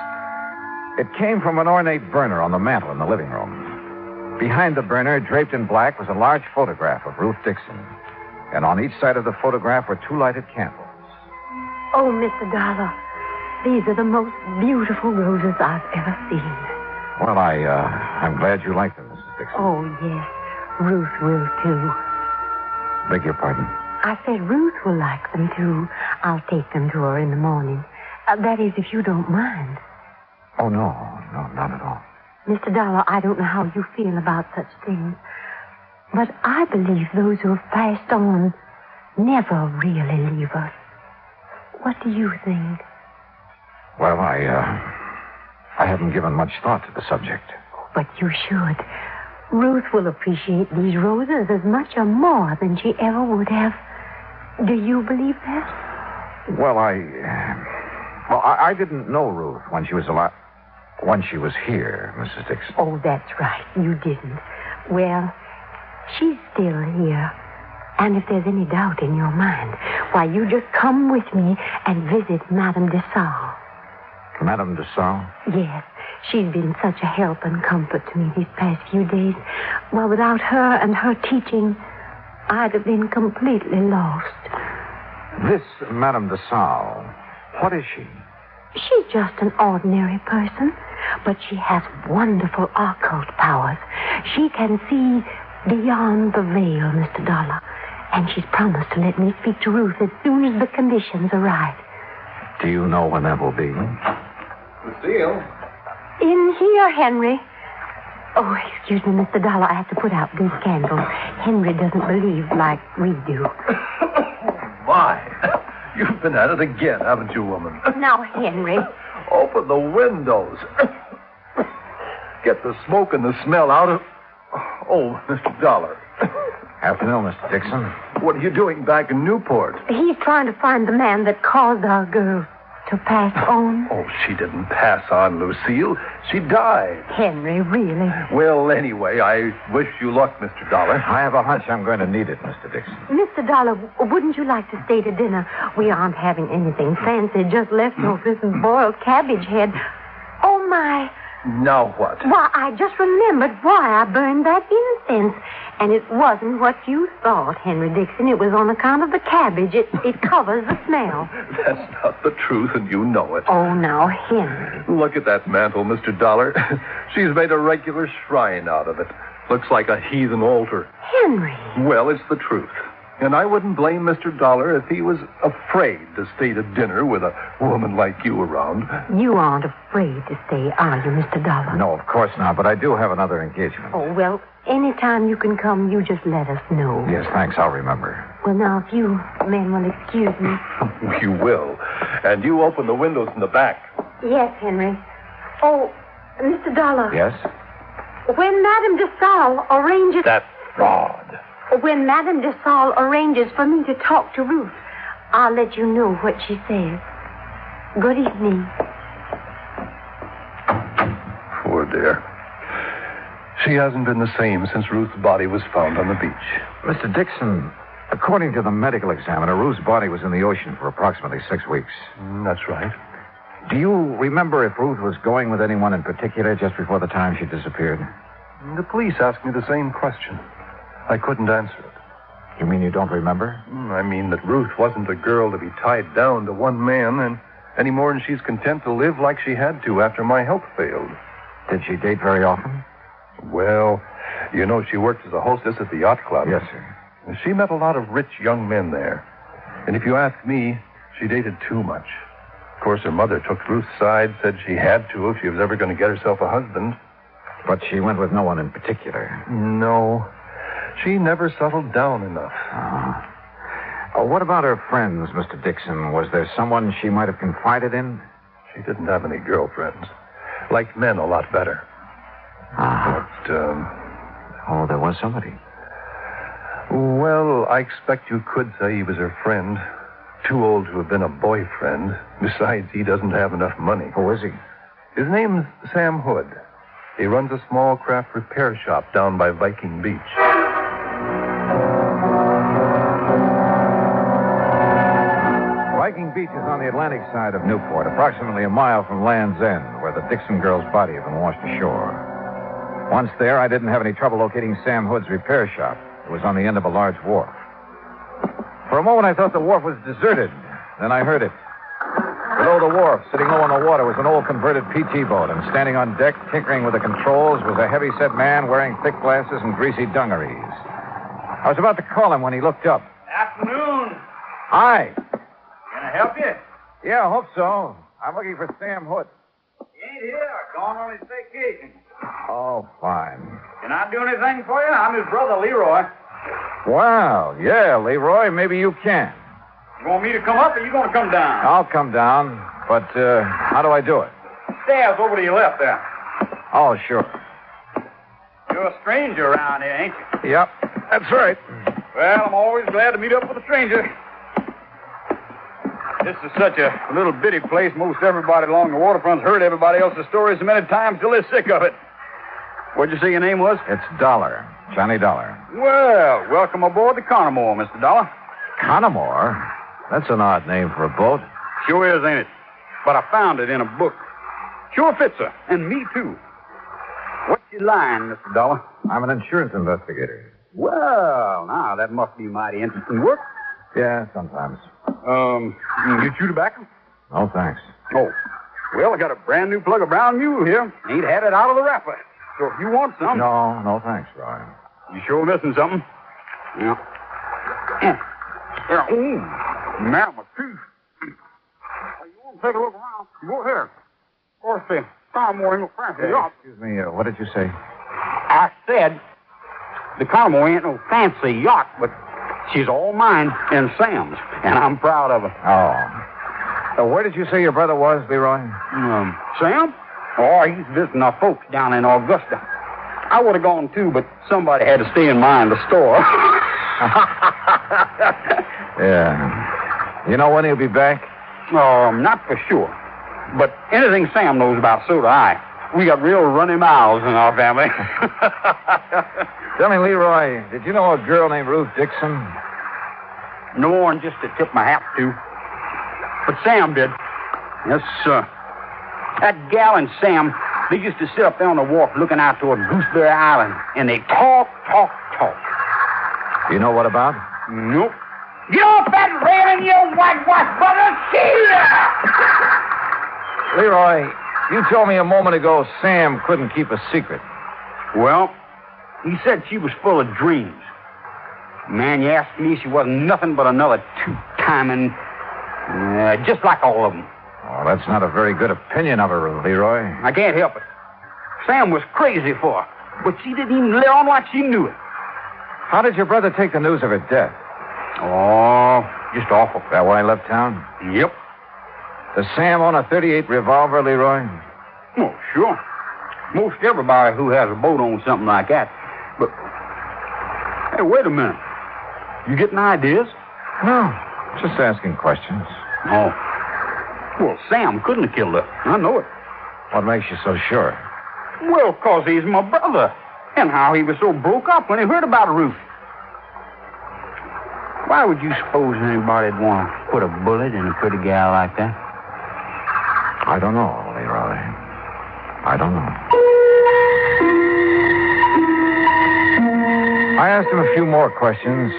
It came from an ornate burner on the mantel in the living room. Behind the burner, draped in black, was a large photograph of Ruth Dixon. And on each side of the photograph were 2 lighted candles. Oh, Mr. Dollar, these are the most beautiful roses I've ever seen. Well, I'm glad you like them, Mrs. Dixon. Oh, yes. Ruth will, too. Beg your pardon? I said Ruth will like them, too. I'll take them to her in the morning. That is, if you don't mind. Oh, no, not at all. Mr. Dollar, I don't know how you feel about such things, but I believe those who have passed on never really leave us. What do you think? Well, I haven't given much thought to the subject. But you should. Ruth will appreciate these roses as much or more than she ever would have. Do you believe that? Well, I didn't know Ruth when she was alive. When she was here, Mrs. Dixon. Oh, that's right. You didn't. Well, she's still here. And if there's any doubt in your mind, why, you just come with me and visit Madame de Salle. Madame de Salle? Yes. She's been such a help and comfort to me these past few days. Well, without her and her teaching, I'd have been completely lost. This Madame de Salle, what is she? She's just an ordinary person, but she has wonderful occult powers. She can see beyond the veil, Mr. Dollar, and she's promised to let me speak to Ruth as soon as the conditions are right. Do you know when that will be? Lucille? In here, Henry. Oh, excuse me, Mr. Dollar. I have to put out these candles. Henry doesn't believe like we do. My, you've been at it again, haven't you, woman? Now, Henry. Open the windows. Get the smoke and the smell out of... Oh, Mr. Dollar. Afternoon, Mr. Dixon. What are you doing back in Newport? He's trying to find the man that caused our girl to pass on. Oh, she didn't pass on, Lucille. She died. Henry, really? Well, anyway, I wish you luck, Mr. Dollar. I have a hunch I'm going to need it, Mr. Dixon. Mr. Dollar, wouldn't you like to stay to dinner? We aren't having anything fancy, just leftovers and boiled cabbage head. Oh, my. Now what? Why, I just remembered why I burned that incense. And it wasn't what you thought, Henry Dixon. It was on account of the cabbage. It covers the smell. That's not the truth, and you know it. Oh, now, Henry. Look at that mantle, Mr. Dollar. She's made a regular shrine out of it. Looks like a heathen altar. Henry. Well, it's the truth. And I wouldn't blame Mr. Dollar if he was afraid to stay to dinner with a woman like you around. You aren't afraid to stay, are you, Mr. Dollar? No, of course not, but I do have another engagement. Oh, well, anytime you can come, you just let us know. Yes, thanks. I'll remember. Well, now, if you men will excuse me. You will. And you open the windows in the back. Yes, Henry. Oh, Mr. Dollar. Yes? When Madame de Salle arranges... That fraud. When Madame de Salle arranges for me to talk to Ruth, I'll let you know what she says. Good evening. Poor dear. She hasn't been the same since Ruth's body was found on the beach. Mr. Dixon, according to the medical examiner, Ruth's body was in the ocean for approximately 6 weeks. That's right. Do you remember if Ruth was going with anyone in particular just before the time she disappeared? The police asked me the same question. I couldn't answer it. You mean you don't remember? I mean that Ruth wasn't a girl to be tied down to one man, and any more than she's content to live like she had to after my health failed. Did she date very often? Well, you know, she worked as a hostess at the yacht club. Yes, sir. She met a lot of rich young men there. And if you ask me, she dated too much. Of course, her mother took Ruth's side, said she had to if she was ever going to get herself a husband. But she went with no one in particular. No. She never settled down enough. Oh, what about her friends, Mr. Dixon? Was there someone she might have confided in? She didn't have any girlfriends. Liked men a lot better. But, Oh, there was somebody. well, I expect you could say he was her friend. Too old to have been a boyfriend. Besides, he doesn't have enough money. Who is he? His name's Sam Hood. He runs a small craft repair shop down by Viking Beach. Viking Beach is on the Atlantic side of Newport, approximately a mile from Land's End, where the Dixon girl's body had been washed ashore. Once there, I didn't have any trouble locating Sam Hood's repair shop. It was on the end of a large wharf. For a moment, I thought the wharf was deserted. Then I heard it. Below the wharf, sitting low on the water, was an old converted PT boat, and standing on deck, tinkering with the controls, was a heavy-set man wearing thick glasses and greasy dungarees. I was about to call him when he looked up. Afternoon. Hi. Can I help you? Yeah, I hope so. I'm looking for Sam Hood. He ain't here. Gone on his vacation. Oh, fine. Can I do anything for you? I'm his brother, Leroy. Well, yeah, Leroy, maybe you can. You want me to come up or you going to come down? I'll come down, but how do I do it? Stairs over to your left there. Oh, sure. You're a stranger around here, ain't you? Yep, that's right. Well, I'm always glad to meet up with a stranger. This is such a little bitty place. Most everybody along the waterfront's heard everybody else's stories so many times till they're sick of it. What'd you say your name was? It's Dollar. Johnny Dollar. Well, welcome aboard the Connemore, Mr. Dollar. Connemore? That's an odd name for a boat. Sure is, ain't it? But I found it in a book. Sure fits her, and me too. What's your line, Mr. Dollar? I'm an insurance investigator. Well, now, that must be mighty interesting work. Yeah, sometimes. You chew tobacco? No, thanks. Oh. Well, I got a brand new plug of brown mule here. Ain't had it out of the wrapper. So if you want some... No, thanks, Roy. You sure missing something? Yeah. Yeah. Ooh. Man, my tooth. You want to take a look around? Go ahead. Of course, the Connemore ain't no fancy yacht. Excuse me, what did you say? I said the Connemore ain't no fancy yacht, but she's all mine and Sam's, and I'm proud of her. Oh. Where did you say your brother was, Leroy? Sam? Oh, he's visiting our folks down in Augusta. I would have gone too, but somebody had to stay in mind the store. Yeah. You know when he'll be back? Not for sure. But anything Sam knows about, so do I. We got real runny mouths in our family. Tell me, Leroy, did you know a girl named Ruth Dixon? No one just to tip my hat to. But Sam did. Yes, sir. That gal and Sam, they used to sit up there on the wharf looking out toward Gooseberry Island, and they talk. You know what about? Nope. Get off that railing, you whitewash brother! Leroy, you told me a moment ago Sam couldn't keep a secret. Well, he said she was full of dreams. Man, you asked me, she wasn't nothing but another two-timing, just like all of them. Oh, that's not a very good opinion of her, Leroy. I can't help it. Sam was crazy for her, but she didn't even let on like she knew it. How did your brother take the news of her death? Oh, just awful. That why he left town? Yep. Does Sam own a .38 revolver, Leroy? Oh, sure. Most everybody who has a boat owns something like that. But, hey, wait a minute. You getting ideas? No, just asking questions. Oh. Well, Sam couldn't have killed her. I know it. What makes you so sure? Well, 'cause he's my brother. And how he was so broke up when he heard about Ruth. Why would you suppose anybody'd want to put a bullet in a pretty gal like that? I don't know, Leroy. I don't know. I asked him a few more questions,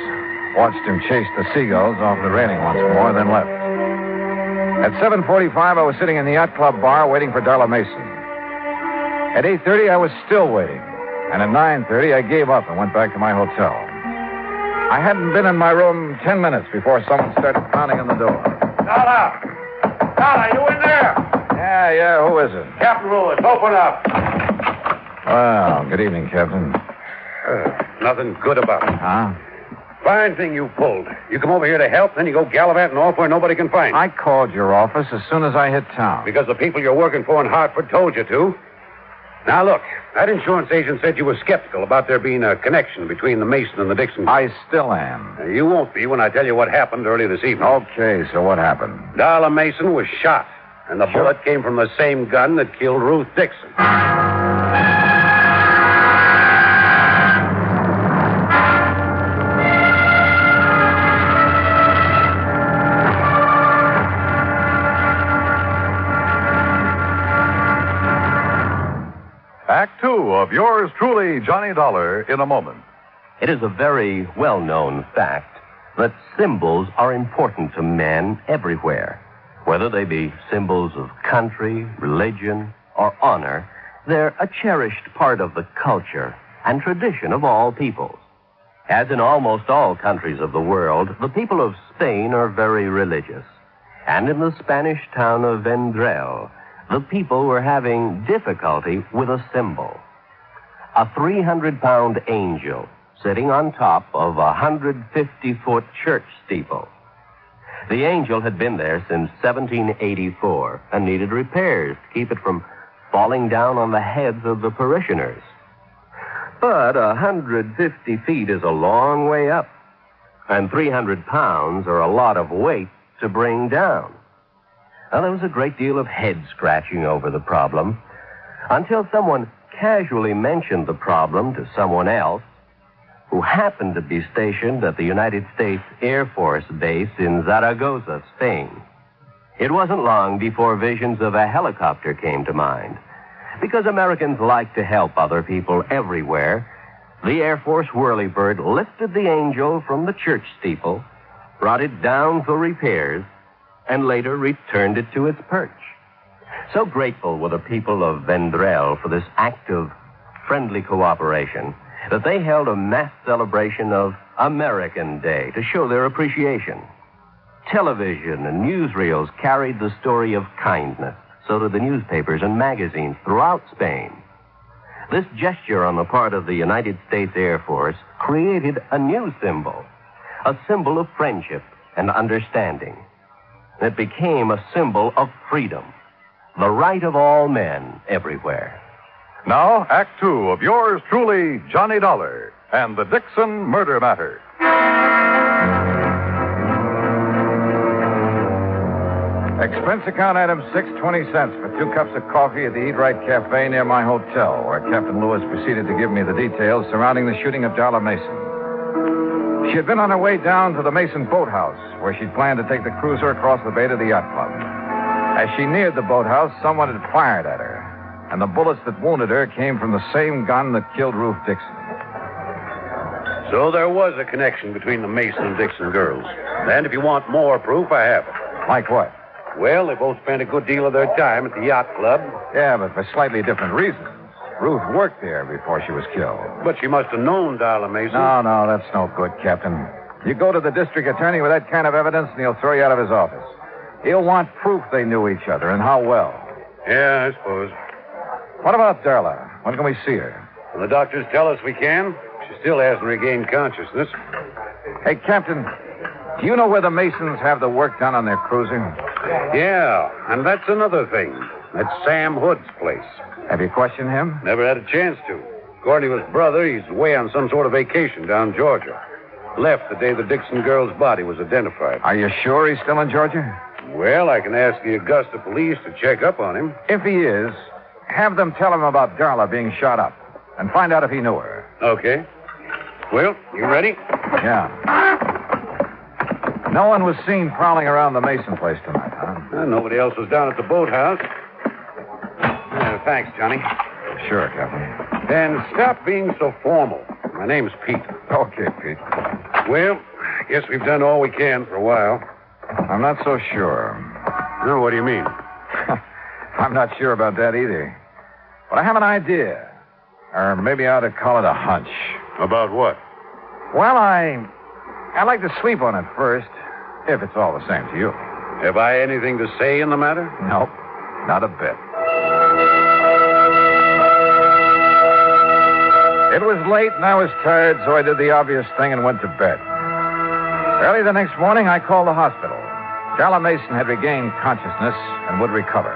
watched him chase the seagulls off the railing once more, then left. At 7:45, I was sitting in the yacht club bar waiting for Darla Mason. At 8:30, I was still waiting. And at 9:30, I gave up and went back to my hotel. I hadn't been in my room 10 minutes before someone started pounding on the door. Dollar, you in there? Yeah, who is it? Captain Lewis, open up. Well, good evening, Captain. Nothing good about it. Huh? Fine thing you pulled. You come over here to help, then you go gallivanting off where nobody can find you. I called your office as soon as I hit town. Because the people you're working for in Hartford told you to. Now, look, that insurance agent said you were skeptical about there being a connection between the Mason and the Dixon. I still am. Now, you won't be when I tell you what happened early this evening. Okay, so what happened? Darla Mason was shot, and the bullet came from the same gun that killed Ruth Dixon. Act two of yours truly, Johnny Dollar, in a moment. It is a very well-known fact that symbols are important to men everywhere. Whether they be symbols of country, religion, or honor, they're a cherished part of the culture and tradition of all peoples. As in almost all countries of the world, the people of Spain are very religious. And in the Spanish town of Vendrell, the people were having difficulty with a symbol. A 300-pound angel sitting on top of a 150-foot church steeple. The angel had been there since 1784 and needed repairs to keep it from falling down on the heads of the parishioners. But 150 feet is a long way up, and 300 pounds are a lot of weight to bring down. Now, there was a great deal of head-scratching over the problem until someone casually mentioned the problem to someone else who happened to be stationed at the United States Air Force Base in Zaragoza, Spain. It wasn't long before visions of a helicopter came to mind. Because Americans like to help other people everywhere, the Air Force whirlybird lifted the angel from the church steeple, brought it down for repairs, and later returned it to its perch. So grateful were the people of Vendrell for this act of friendly cooperation that they held a mass celebration of American Day to show their appreciation. Television and newsreels carried the story of kindness. So did the newspapers and magazines throughout Spain. This gesture on the part of the United States Air Force created a new symbol, a symbol of friendship and understanding. It became a symbol of freedom, the right of all men everywhere. Now, Act two of yours truly, Johnny Dollar, and the Dixon Murder Matter. Expense account item 6.20 for 2 cups of coffee at the Eat Right Cafe near my hotel, where Captain Lewis proceeded to give me the details surrounding the shooting of Darla Mason. She had been on her way down to the Mason boathouse, where she'd planned to take the cruiser across the bay to the yacht club. As she neared the boathouse, someone had fired at her, and the bullets that wounded her came from the same gun that killed Ruth Dixon. So there was a connection between the Mason and Dixon girls. And if you want more proof, I have it. Like what? Well, they both spent a good deal of their time at the yacht club. Yeah, but for slightly different reasons. Ruth worked there before she was killed. But she must have known Darla Mason. No, that's no good, Captain. You go to the district attorney with that kind of evidence, and he'll throw you out of his office. He'll want proof they knew each other, and how well. Yeah, I suppose. What about Darla? When can we see her? Well, the doctors tell us we can. She still hasn't regained consciousness. Hey, Captain, do you know where the Masons have the work done on their cruiser? Yeah, and that's another thing. That's Sam Hood's place. Have you questioned him? Never had a chance to. According to his brother, he's away on some sort of vacation down Georgia. Left the day the Dixon girl's body was identified. Are you sure he's still in Georgia? Well, I can ask the Augusta police to check up on him. If he is, have them tell him about Darla being shot up and find out if he knew her. Okay. Well, you ready? Yeah. No one was seen prowling around the Mason place tonight, huh? Nobody else was down at the boathouse. Thanks, Johnny. Sure, Captain. And stop being so formal. My name's Pete. Okay, Pete. Well, I guess we've done all we can for a while. I'm not so sure. No, what do you mean? I'm not sure about that either. But I have an idea. Or maybe I ought to call it a hunch. About what? Well, I'd like to sleep on it first, if it's all the same to you. Have I anything to say in the matter? Nope, not a bit. It was late and I was tired, so I did the obvious thing and went to bed. Early the next morning, I called the hospital. Darla Mason had regained consciousness and would recover.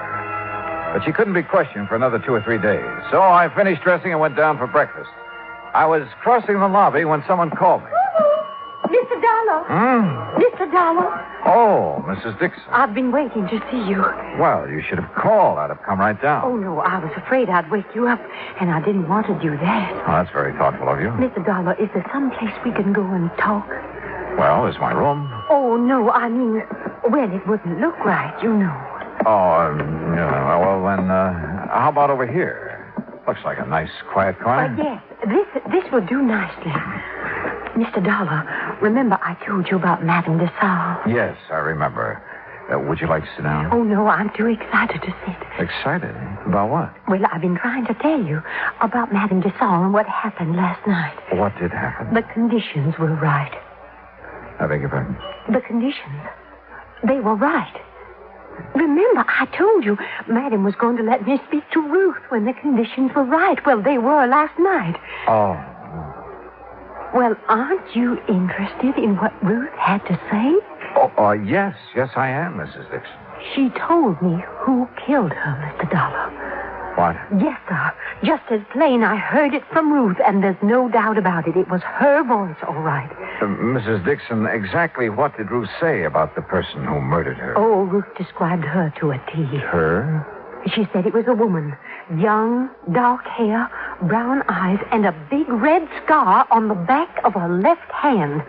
But she couldn't be questioned for another 2 or 3 days. So I finished dressing and went down for breakfast. I was crossing the lobby when someone called me. Mr. Dollar. Mr. Dollar. Oh, Mrs. Dixon. I've been waiting to see you. Well, you should have called. I'd have come right down. Oh, no, I was afraid I'd wake you up, and I didn't want to do that. Oh, that's very thoughtful of you. Mr. Dollar, is there some place we can go and talk? Well, there's my room. Oh, no, I mean, well, it wouldn't look right, you know. Oh, yeah, well, then, how about over here? Looks like a nice, quiet corner. Yes, this will do nicely. Mr. Dollar, remember I told you about Madame de Salle? Yes, I remember. Would you like to sit down? Oh, no, I'm too excited to sit. Excited? About what? Well, I've been trying to tell you about Madame de Salle and what happened last night. What did happen? The conditions were right. I beg your pardon? The conditions. They were right. Remember, I told you Madame was going to let me speak to Ruth when the conditions were right. Well, they were last night. Oh. Well, aren't you interested in what Ruth had to say? Oh, yes. Yes, I am, Mrs. Dixon. She told me who killed her, Mr. Dollar. What? Yes, sir. Just as plain, I heard it from Ruth, and there's no doubt about it. It was her voice, all right. Mrs. Dixon, exactly what did Ruth say about the person who murdered her? Oh, Ruth described her to a T. Her? She said it was a woman. Young, dark hair, brown eyes, and a big red scar on the back of her left hand.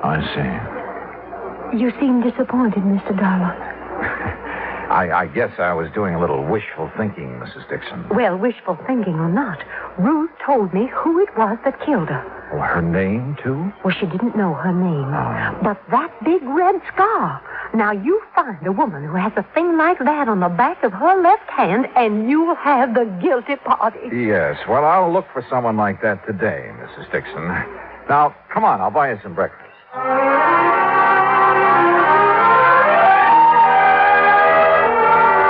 I see. You seem disappointed, Mr. Dollar. I guess I was doing a little wishful thinking, Mrs. Dixon. Well, wishful thinking or not, Ruth told me who it was that killed her. Oh, her name, too? Well, she didn't know her name. But that big red scar. Now, you find a woman who has a thing like that on the back of her left hand, and you'll have the guilty party. Yes, well, I'll look for someone like that today, Mrs. Dixon. Now, come on, I'll buy you some breakfast.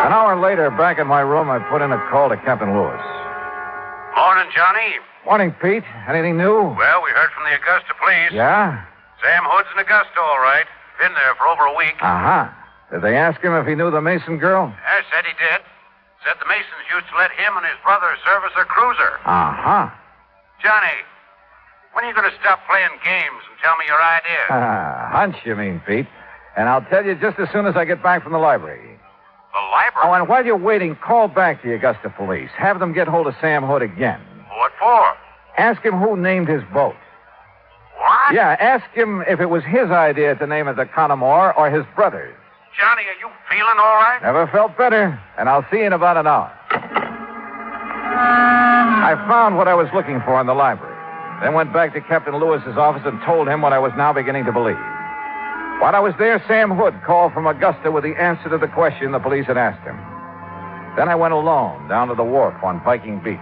An hour later, back in my room, I put in a call to Captain Lewis. Morning, Johnny. Morning, Pete. Anything new? Well, we heard from the Augusta police. Yeah? Sam Hood's in Augusta, all right. Been there for over a week. Uh-huh. Did they ask him if he knew the Mason girl? Yeah, said he did. Said the Masons used to let him and his brother service a cruiser. Uh-huh. Johnny, when are you going to stop playing games and tell me your ideas? Hunch, you mean, Pete. And I'll tell you just as soon as I get back from the library. The library? Oh, and while you're waiting, call back the Augusta police. Have them get hold of Sam Hood again. What for? Ask him who named his boat. What? Yeah, ask him if it was his idea to name it the Connemore or his brother's. Johnny, are you feeling all right? Never felt better, and I'll see you in about an hour. I found what I was looking for in the library, then went back to Captain Lewis's office and told him what I was now beginning to believe. While I was there, Sam Hood called from Augusta with the answer to the question the police had asked him. Then I went alone down to the wharf on Viking Beach.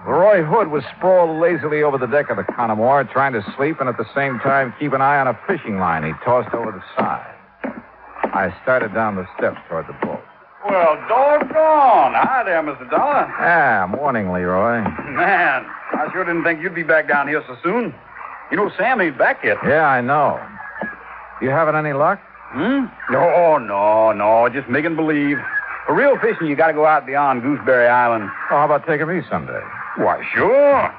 Roy Hood was sprawled lazily over the deck of the Connemore, trying to sleep and at the same time keep an eye on a fishing line he tossed over the side. I started down the steps toward the boat. Well, doggone. Hi there, Mr. Dollar. Morning, Leroy. Man, I sure didn't think you'd be back down here so soon. You know, Sam ain't back yet. Yeah, I know. You having any luck? No, just making believe. For real fishing, you got to go out beyond Gooseberry Island. Oh, how about taking me someday? Why, sure.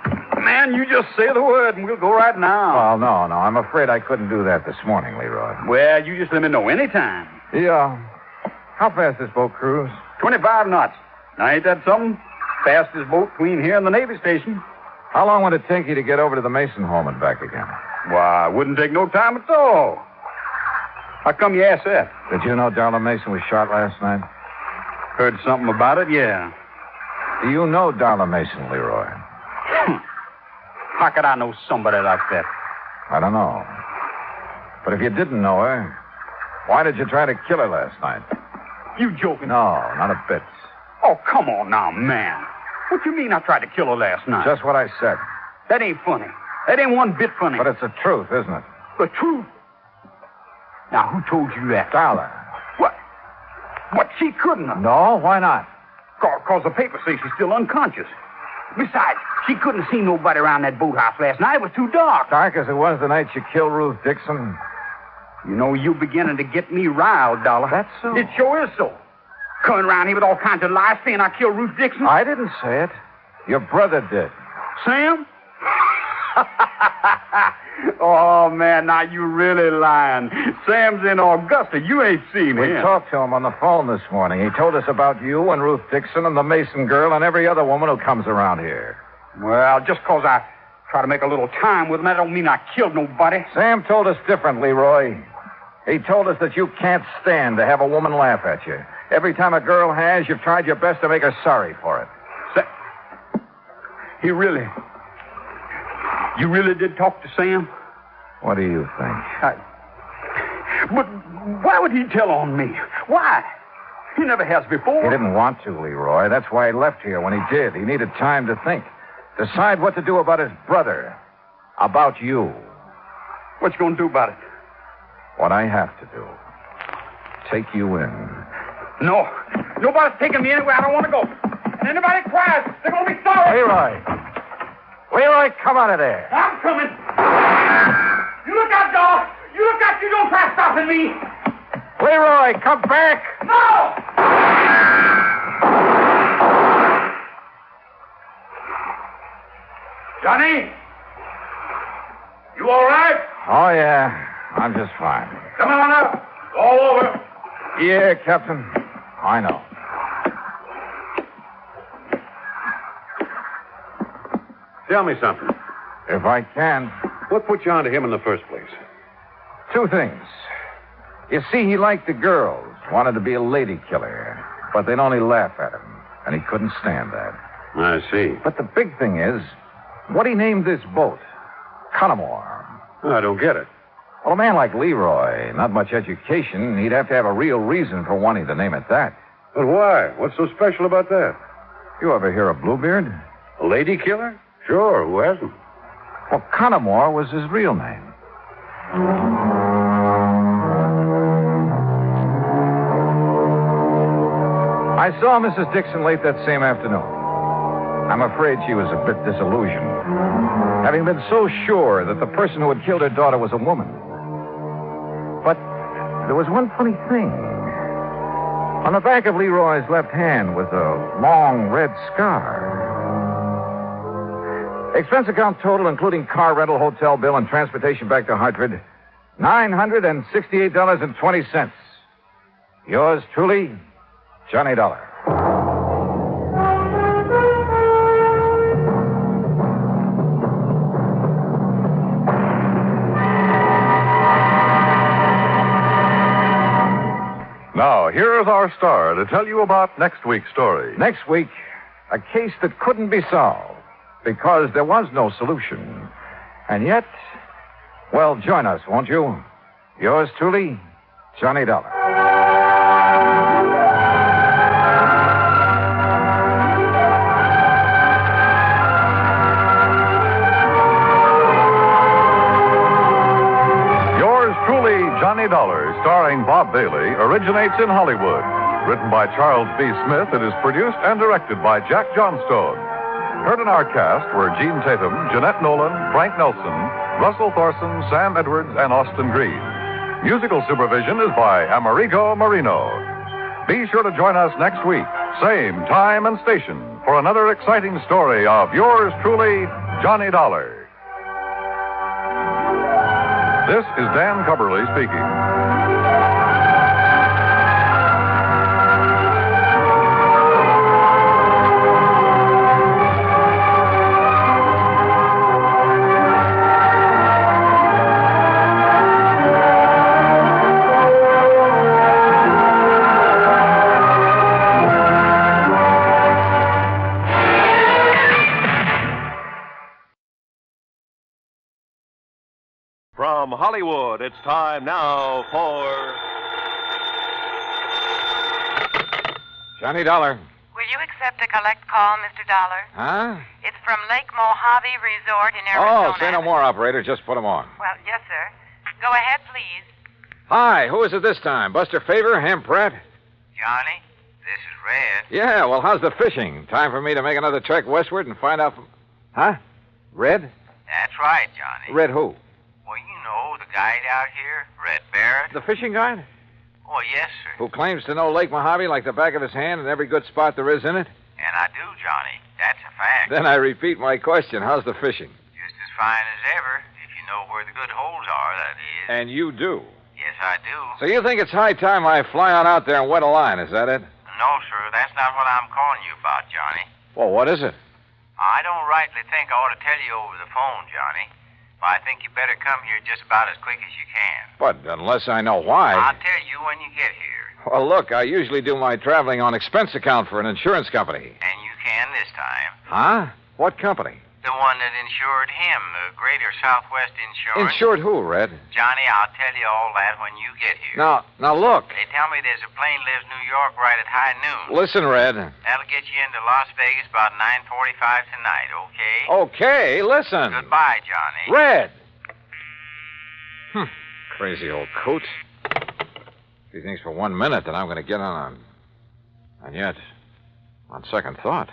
Man, you just say the word and we'll go right now. Well, no. I'm afraid I couldn't do that this morning, Leroy. Well, you just let me know anytime. Yeah. How fast this boat cruise? 25 knots. Now, ain't that something? Fastest boat between here and the Navy station. How long would it take you to get over to the Mason home and back again? Why, it wouldn't take no time at all. How come you asked that? Did you know Darla Mason was shot last night? Heard something about it, yeah. Do you know Darla Mason, Leroy? How could I know somebody like that? I don't know. But if you didn't know her, why did you try to kill her last night? You joking? No, not a bit. Oh, come on now, man. What you mean I tried to kill her last night? Just what I said. That ain't funny. That ain't one bit funny. But it's the truth, isn't it? The truth? Now, who told you that? Darla. What? What, she couldn't have? No, why not? Because the papers say she's still unconscious. Besides, she couldn't see nobody around that boathouse last night. It was too dark. Dark as it was the night you killed Ruth Dixon. You know, you beginning to get me riled, Dollar. That's so. It sure is so. Coming around here with all kinds of lies saying I killed Ruth Dixon. I didn't say it. Your brother did. Sam? Oh, man, now you really lying. Sam's in Augusta. You ain't seen him. We talked to him on the phone this morning. He told us about you and Ruth Dixon and the Mason girl and every other woman who comes around here. Well, just because I try to make a little time with him, that don't mean I killed nobody. Sam told us different, Leroy. He told us that you can't stand to have a woman laugh at you. Every time a girl has, you've tried your best to make her sorry for it. You really did talk to Sam? What do you think? But why would he tell on me? Why? He never has before. He didn't want to, Leroy. That's why he left here when he did. He needed time to think. Decide what to do about his brother. About you. What you gonna do about it? What I have to do. Take you in. No. Nobody's taking me anywhere I don't want to go. And anybody cries, they're gonna be sorry. Leroy, come out of there. I'm coming. You look out, dog. You look out. You don't try stopping me. Leroy, come back. No! Johnny? You all right? Oh, yeah. I'm just fine. Come on up. All over. Yeah, Captain. I know. Tell me something. If I can. What put you onto him in the first place? Two things. You see, he liked the girls, wanted to be a lady killer, but they'd only laugh at him, and he couldn't stand that. I see. But the big thing is, what he named this boat, Connemore. I don't get it. Well, a man like Leroy, not much education, he'd have to have a real reason for wanting to name it that. But why? What's so special about that? You ever hear of Bluebeard? A lady killer? Sure, who hasn't? Well, Connemore was his real name. I saw Mrs. Dixon late that same afternoon. I'm afraid she was a bit disillusioned, having been so sure that the person who had killed her daughter was a woman. But there was one funny thing. On the back of Leroy's left hand was a long red scar. Expense account total, including car rental, hotel bill, and transportation back to Hartford, $968.20. Yours truly, Johnny Dollar. Now, here's our star to tell you about next week's story. Next week, a case that couldn't be solved because there was no solution. And yet, well, join us, won't you? Yours truly, Johnny Dollar. Yours truly, Johnny Dollar, starring Bob Bailey, originates in Hollywood. Written by Charles B. Smith, it is produced and directed by Jack Johnstone. Heard in our cast were Gene Tatum, Jeanette Nolan, Frank Nelson, Russell Thorson, Sam Edwards, and Austin Green. Musical supervision is by Amerigo Marino. Be sure to join us next week, same time and station, for another exciting story of yours truly, Johnny Dollar. This is Dan Cubberly speaking. From Hollywood, it's time now for... Johnny Dollar. Will you accept a collect call, Mr. Dollar? Huh? It's from Lake Mojave Resort in Arizona. Oh, say no more, operator. Just put him on. Well, yes, sir. Go ahead, please. Hi, who is it this time? Buster Favor, Ham Pratt? Johnny, this is Red. Yeah, well, how's the fishing? Time for me to make another trek westward and find out from... Huh? Red? That's right, Johnny. Red who? Well, you know, the guide out here, Red Barrett. The fishing guide? Oh, yes, sir. Who claims to know Lake Mojave like the back of his hand and every good spot there is in it? And I do, Johnny. That's a fact. Then I repeat my question. How's the fishing? Just as fine as ever, if you know where the good holes are, that is. And you do? Yes, I do. So you think it's high time I fly on out there and wet a line, is that it? No, sir, that's not what I'm calling you about, Johnny. Well, what is it? I don't rightly think I ought to tell you over the phone, Johnny. But I think you better come here just about as quick as you can. But unless I know why... I'll tell you when you get here. Well, look, I usually do my traveling on expense account for an insurance company. And you can this time. Huh? What company? The one that insured him, the Greater Southwest Insurance. Insured who, Red? Johnny, I'll tell you all that when you get here. Now look. They tell me there's a plane leaves New York right at high noon. Listen, Red. That'll get you into Las Vegas about 9:45 tonight, okay? Okay, listen. Goodbye, Johnny. Red! Crazy old coot. He thinks for 1 minute that I'm going to get on a... And yet, on second thought...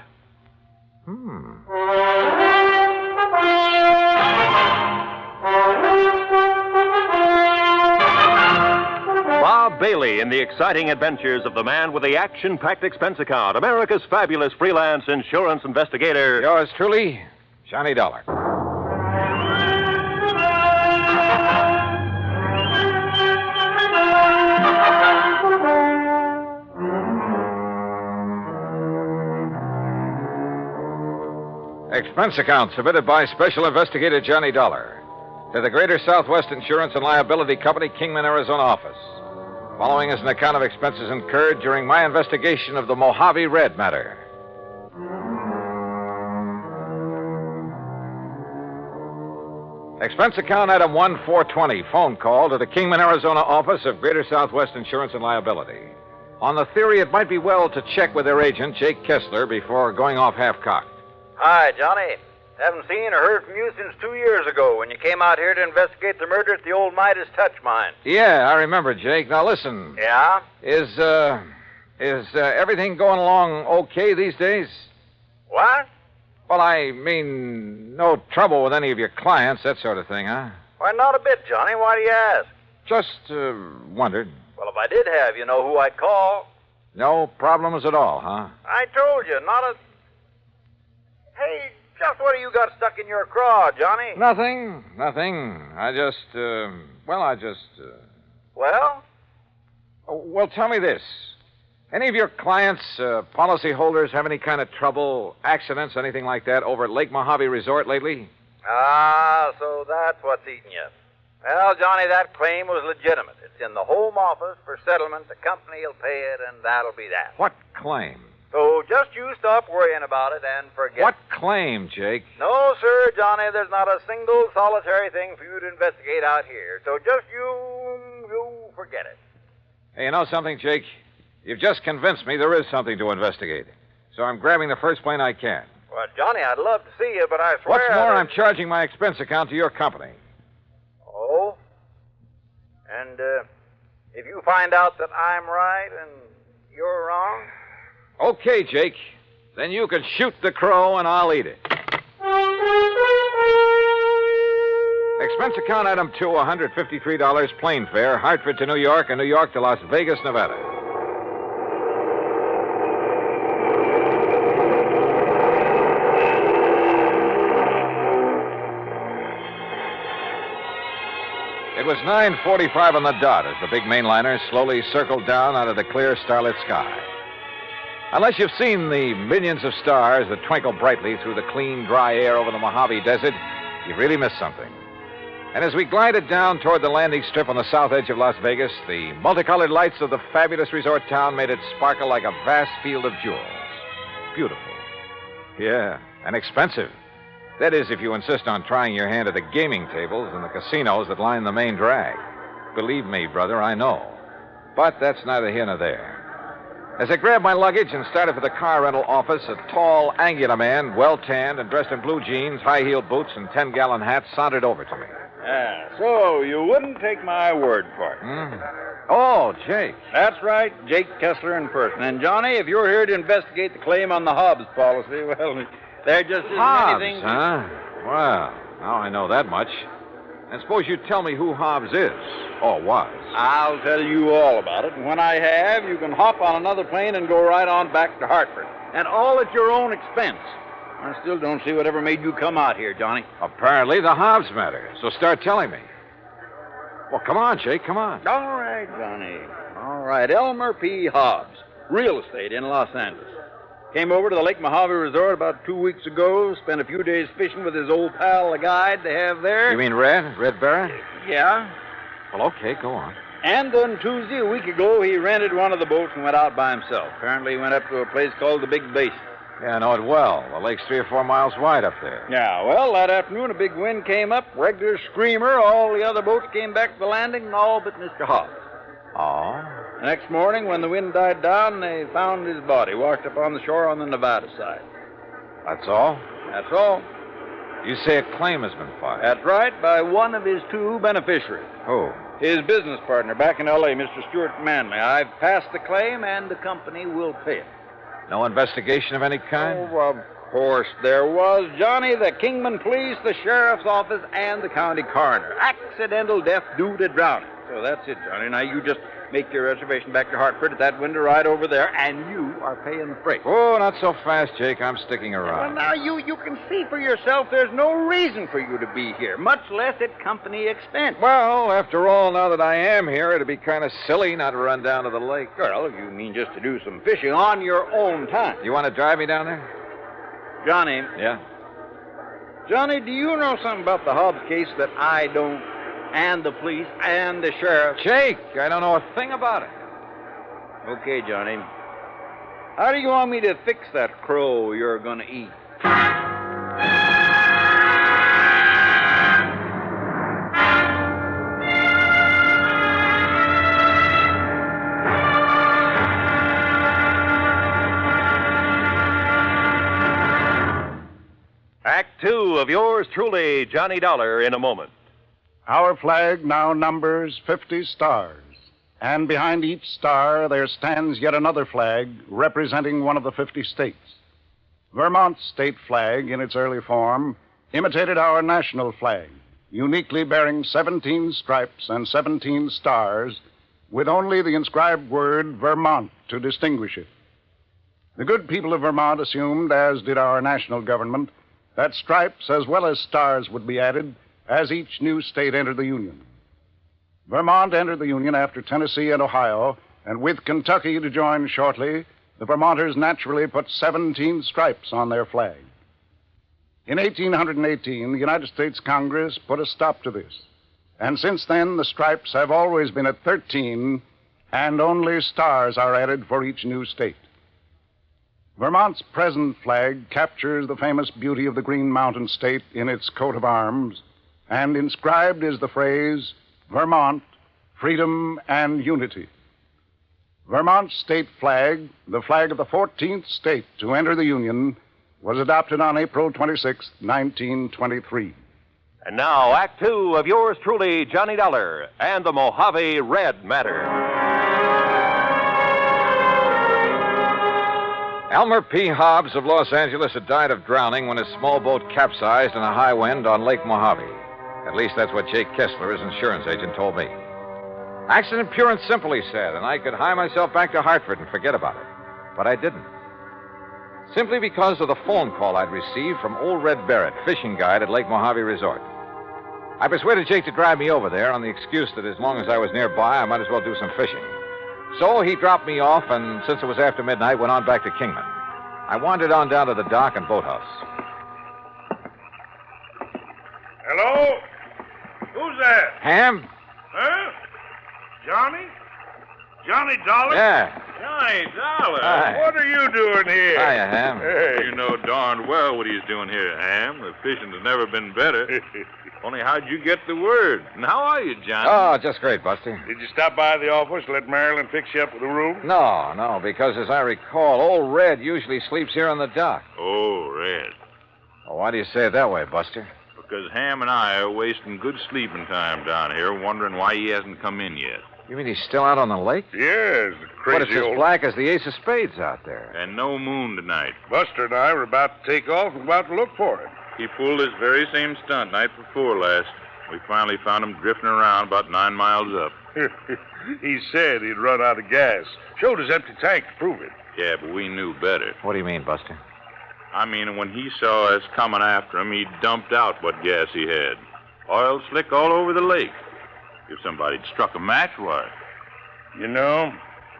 Bob Bailey in the exciting adventures of the man with the action-packed expense account, America's fabulous freelance insurance investigator. Yours truly, Johnny Dollar. Expense account submitted by Special Investigator Johnny Dollar to the Greater Southwest Insurance and Liability Company, Kingman, Arizona office. Following is an account of expenses incurred during my investigation of the Mojave Red Matter. Expense account item 1420, phone call to the Kingman, Arizona office of Greater Southwest Insurance and Liability. On the theory it might be well to check with their agent, Jake Kessler, before going off half-cocked. Hi, Johnny. Haven't seen or heard from you since 2 years ago when you came out here to investigate the murder at the old Midas Touch mine. Yeah, I remember, Jake. Now listen. Yeah? Is everything going along okay these days? What? Well, I mean, no trouble with any of your clients, that sort of thing, huh? Why, not a bit, Johnny. Why do you ask? Just wondered. Well, if I did have, you know who I'd call. No problems at all, huh? I told you, not a... Hey, just what do you got stuck in your craw, Johnny? Nothing. I just... Well? Well, tell me this. Any of your clients, policyholders, have any kind of trouble, accidents, anything like that, over at Lake Mojave Resort lately? Ah, so that's what's eating you. Well, Johnny, that claim was legitimate. It's in the home office for settlement. The company will pay it, and that'll be that. What claim? So just you stop worrying about it and forget. What claim, Jake? No, sir, Johnny, there's not a single solitary thing for you to investigate out here. So just you forget it. Hey, you know something, Jake? You've just convinced me there is something to investigate. So I'm grabbing the first plane I can. Well, Johnny, I'd love to see you, but I swear... What's more, I'm charging my expense account to your company. Oh? And, if you find out that I'm right and you're wrong... Okay, Jake. Then you can shoot the crow and I'll eat it. Expense account item 2, $153 plane fare, Hartford to New York and New York to Las Vegas, Nevada. It was 9:45 on the dot as the big mainliner slowly circled down out of the clear starlit sky. Unless you've seen the millions of stars that twinkle brightly through the clean, dry air over the Mojave Desert, you've really missed something. And as we glided down toward the landing strip on the south edge of Las Vegas, the multicolored lights of the fabulous resort town made it sparkle like a vast field of jewels. Beautiful. Yeah, and expensive. That is, if you insist on trying your hand at the gaming tables and the casinos that line the main drag. Believe me, brother, I know. But that's neither here nor there. As I grabbed my luggage and started for the car rental office, a tall, angular man, well-tanned and dressed in blue jeans, high-heeled boots, and 10-gallon hat sauntered over to me. So you wouldn't take my word for it. Oh, Jake. That's right, Jake Kessler in person. And, Johnny, if you're here to investigate the claim on the Hobbs policy, well, there just isn't Hobbs, anything... huh? Well, now I know that much. And suppose you tell me who Hobbs is, or was. I'll tell you all about it, and when I have, you can hop on another plane and go right on back to Hartford. And all at your own expense. I still don't see whatever made you come out here, Johnny. Apparently the Hobbs matter, so start telling me. Well, come on, Jake, come on. All right, Johnny. All right, Elmer P. Hobbs, real estate in Los Angeles. Came over to the Lake Mojave Resort about 2 weeks ago, spent a few days fishing with his old pal, the guide they have there. You mean Red Barrett? Yeah. Well, okay, go on. And on Tuesday, a week ago, he rented one of the boats and went out by himself. Apparently, he went up to a place called the Big Basin. Yeah, I know it well. The lake's 3 or 4 miles wide up there. Yeah, well, that afternoon, a big wind came up, regular screamer. All the other boats came back to the landing, all but Mr. Hobbs. Oh? The next morning, when the wind died down, they found his body washed up on the shore on the Nevada side. That's all? That's all. You say a claim has been filed? That's right, by one of his 2 beneficiaries. Who? His business partner back in L.A., Mr. Stuart Manley. I've passed the claim, and the company will pay it. No investigation of any kind? Oh, of course there was, Johnny. The Kingman Police, the Sheriff's Office, and the County Coroner. Accidental death due to drowning. So that's it, Johnny. Now you just make your reservation back to Hartford at that window right over there, and you are paying the freight. Oh, not so fast, Jake. I'm sticking Well, around. now you can see for yourself there's no reason for you to be here, much less at company expense. Well, after all, now that I am here, it'd be kind of silly not to run down to the lake. Well, you mean just to do some fishing on your own time. You want to drive me down there? Johnny. Yeah? Johnny, do you know something about the Hobbs case that I don't? And the police and the sheriff. Jake, I don't know a thing about it. Okay, Johnny. How do you want me to fix that crow you're going to eat? Act 2 of yours truly, Johnny Dollar, in a moment. Our flag now numbers 50 stars, and behind each star there stands yet another flag representing one of the 50 states. Vermont's state flag, in its early form, imitated our national flag, uniquely bearing 17 stripes and 17 stars, with only the inscribed word Vermont to distinguish it. The good people of Vermont assumed, as did our national government, that stripes as well as stars would be added as each new state entered the Union. Vermont entered the Union after Tennessee and Ohio, and with Kentucky to join shortly, the Vermonters naturally put 17 stripes on their flag. In 1818, the United States Congress put a stop to this, and since then the stripes have always been at 13, and only stars are added for each new state. Vermont's present flag captures the famous beauty of the Green Mountain State in its coat of arms, and inscribed is the phrase, Vermont, freedom and unity. Vermont's state flag, the flag of the 14th state to enter the Union, was adopted on April 26, 1923. And now, Act 2 of yours truly, Johnny Dollar, and the Mojave Red Matter. Elmer P. Hobbs of Los Angeles had died of drowning when his small boat capsized in a high wind on Lake Mojave. At least that's what Jake Kessler, his insurance agent, told me. Accident pure and simple, he said, and I could hie myself back to Hartford and forget about it. But I didn't. Simply because of the phone call I'd received from old Red Barrett, fishing guide at Lake Mojave Resort. I persuaded Jake to drive me over there on the excuse that as long as I was nearby, I might as well do some fishing. So he dropped me off, and since it was after midnight, went on back to Kingman. I wandered on down to the dock and boathouse. Hello? Who's that? Ham? Huh? Johnny? Johnny Dollar? Yeah. Johnny Dollar? Hi. What are you doing here? Hiya, Ham. Hey. You know darn well what he's doing here, Ham. The fishing has never been better. Only how'd you get the word? And how are you, Johnny? Oh, just great, Buster. Did you stop by the office, let Marilyn fix you up with a room? No, because as I recall, old Red usually sleeps here on the dock. Oh, Red. Well, why do you say it that way, Buster? Because Ham and I are wasting good sleeping time down here wondering why he hasn't come in yet. You mean he's still out on the lake? Yes, the crazy But it's as black as the ace of spades out there. And no moon tonight. Buster and I were about to take off and about to look for him. He pulled this very same stunt night before last. We finally found him drifting around about 9 miles up. He said he'd run out of gas. Showed his empty tank to prove it. Yeah, but we knew better. What do you mean, Buster? I mean, when he saw us coming after him, he dumped out what gas he had. Oil slick all over the lake. If somebody'd struck a match, why? You know,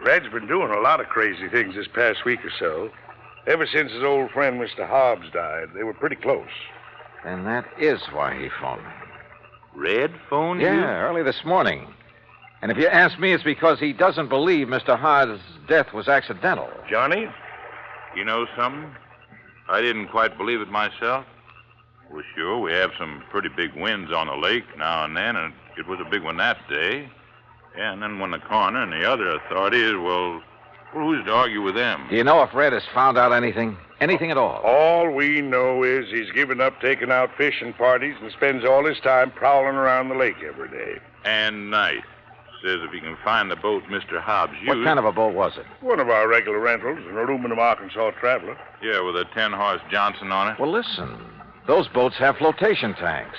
Red's been doing a lot of crazy things this past week or so. Ever since his old friend, Mr. Hobbs, died, they were pretty close. And that is why he phoned me. Red phoned you? Yeah, early this morning. And if you ask me, it's because he doesn't believe Mr. Hobbs' death was accidental. Johnny, you know something? I didn't quite believe it myself. Well, sure, we have some pretty big winds on the lake now and then, and it was a big one that day. Yeah, and then when the coroner and the other authorities, well, who's to argue with them? Do you know if Red has found out anything? Anything at all? All we know is he's given up taking out fishing parties and spends all his time prowling around the lake every day. And night. Says if he can find the boat Mr. Hobbs used... What kind of a boat was it? One of our regular rentals, an aluminum Arkansas Traveler. Yeah, with a 10-horse Johnson on it. Well, listen. Those boats have flotation tanks.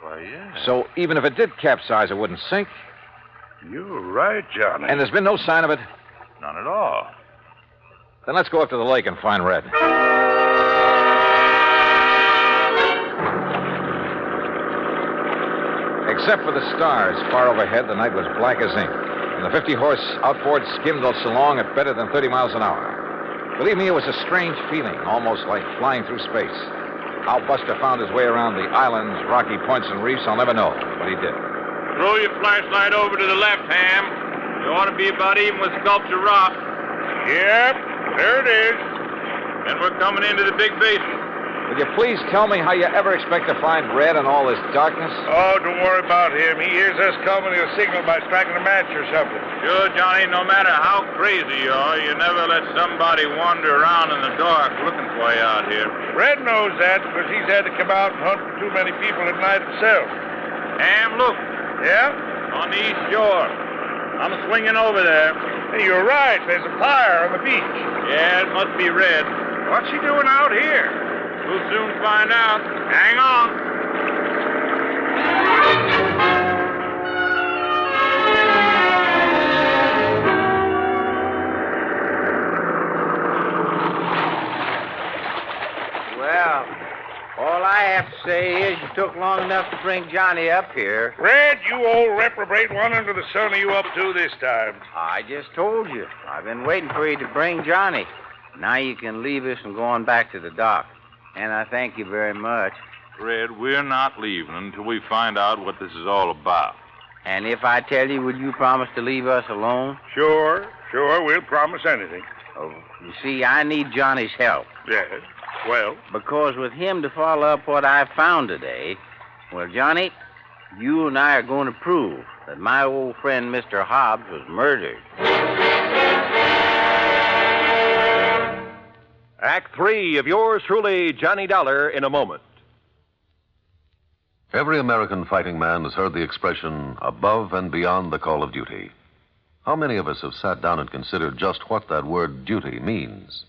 Why, yeah. So even if it did capsize, it wouldn't sink. You're right, Johnny. And there's been no sign of it? None at all. Then let's go up to the lake and find Red. Except for the stars far overhead, the night was black as ink. And the 50-horse outboard skimmed us along at better than 30 miles an hour. Believe me, it was a strange feeling, almost like flying through space. How Buster found his way around the islands, rocky points, and reefs, I'll never know, but he did. Throw your flashlight over to the left, Ham. You ought to be about even with Sculpture Rock. Yep, there it is. And we're coming into the big basin. Will you please tell me how you ever expect to find Red in all this darkness? Oh, don't worry about him. He hears us coming. He'll signal by striking a match or something. Sure, Johnny, no matter how crazy you are, you never let somebody wander around in the dark looking for you out here. Red knows that because he's had to come out and hunt for too many people at night himself. Ham, look. Yeah? On the east shore. I'm swinging over there. Hey, you're right. There's a fire on the beach. Yeah, it must be Red. What's he doing out here? We'll soon find out. Hang on. Well, all I have to say is you took long enough to bring Johnny up here. Red, you old reprobate, what under the sun are you up to this time? I just told you. I've been waiting for you to bring Johnny. Now you can leave us and go on back to the dock. And I thank you very much. Red, we're not leaving until we find out what this is all about. And if I tell you, will you promise to leave us alone? Sure, we'll promise anything. Oh, you see, I need Johnny's help. Yes, well? Because with him to follow up what I found today, well, Johnny, you and I are going to prove that my old friend Mr. Hobbs was murdered. Act 3 of yours truly, Johnny Dollar, in a moment. Every American fighting man has heard the expression, above and beyond the call of duty. How many of us have sat down and considered just what that word duty means?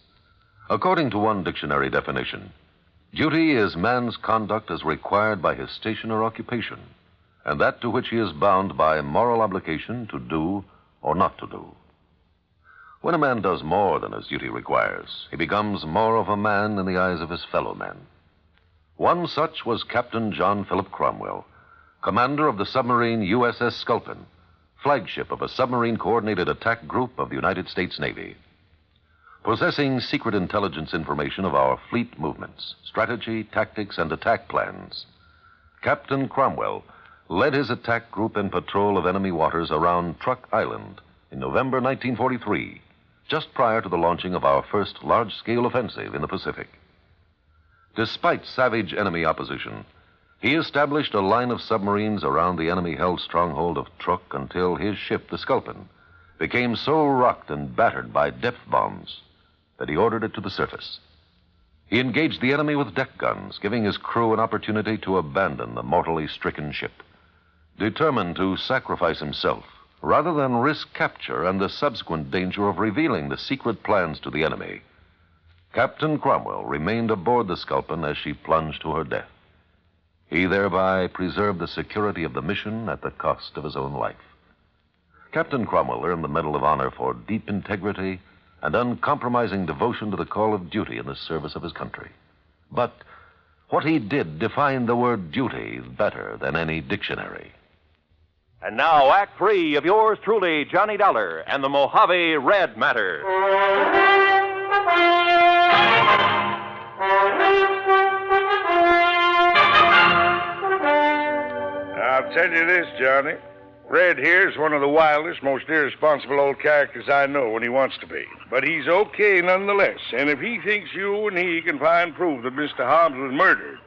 According to one dictionary definition, duty is man's conduct as required by his station or occupation, and that to which he is bound by moral obligation to do or not to do. When a man does more than his duty requires, he becomes more of a man in the eyes of his fellow men. One such was Captain John Philip Cromwell, commander of the submarine USS Sculpin, flagship of a submarine coordinated attack group of the United States Navy. Possessing secret intelligence information of our fleet movements, strategy, tactics, and attack plans, Captain Cromwell led his attack group in patrol of enemy waters around Truck Island in November 1943, just prior to the launching of our first large-scale offensive in the Pacific. Despite savage enemy opposition, he established a line of submarines around the enemy-held stronghold of Truk until his ship, the Sculpin, became so rocked and battered by depth bombs that he ordered it to the surface. He engaged the enemy with deck guns, giving his crew an opportunity to abandon the mortally stricken ship. Determined to sacrifice himself rather than risk capture and the subsequent danger of revealing the secret plans to the enemy. Captain Cromwell remained aboard the Sculpin as she plunged to her death. He thereby preserved the security of the mission at the cost of his own life. Captain Cromwell earned the Medal of Honor for deep integrity and uncompromising devotion to the call of duty in the service of his country. But what he did defined the word duty better than any dictionary. And now, Act 3 of yours truly, Johnny Dollar and the Mojave Red Matter. I'll tell you this, Johnny. Red here's one of the wildest, most irresponsible old characters I know when he wants to be. But he's okay nonetheless. And if he thinks you and he can find proof that Mr. Hobbs was murdered,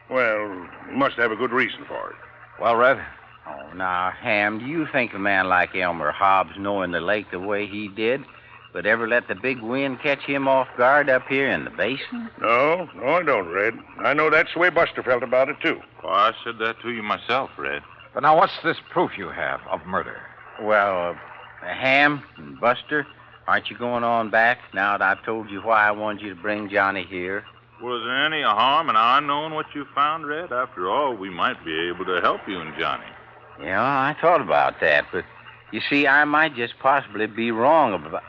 well, he must have a good reason for it. Well, Red? Oh, now, Ham, do you think a man like Elmer Hobbs, knowing the lake the way he did, would ever let the big wind catch him off guard up here in the basin? No, I don't, Red. I know that's the way Buster felt about it, too. Well, I said that to you myself, Red. But now, what's this proof you have of murder? Well, Ham and Buster, aren't you going on back now that I've told you why I wanted you to bring Johnny here? Was there any harm in our knowing what you found, Red? After all, we might be able to help you and Johnny. Yeah, I thought about that, but you see, I might just possibly be wrong about...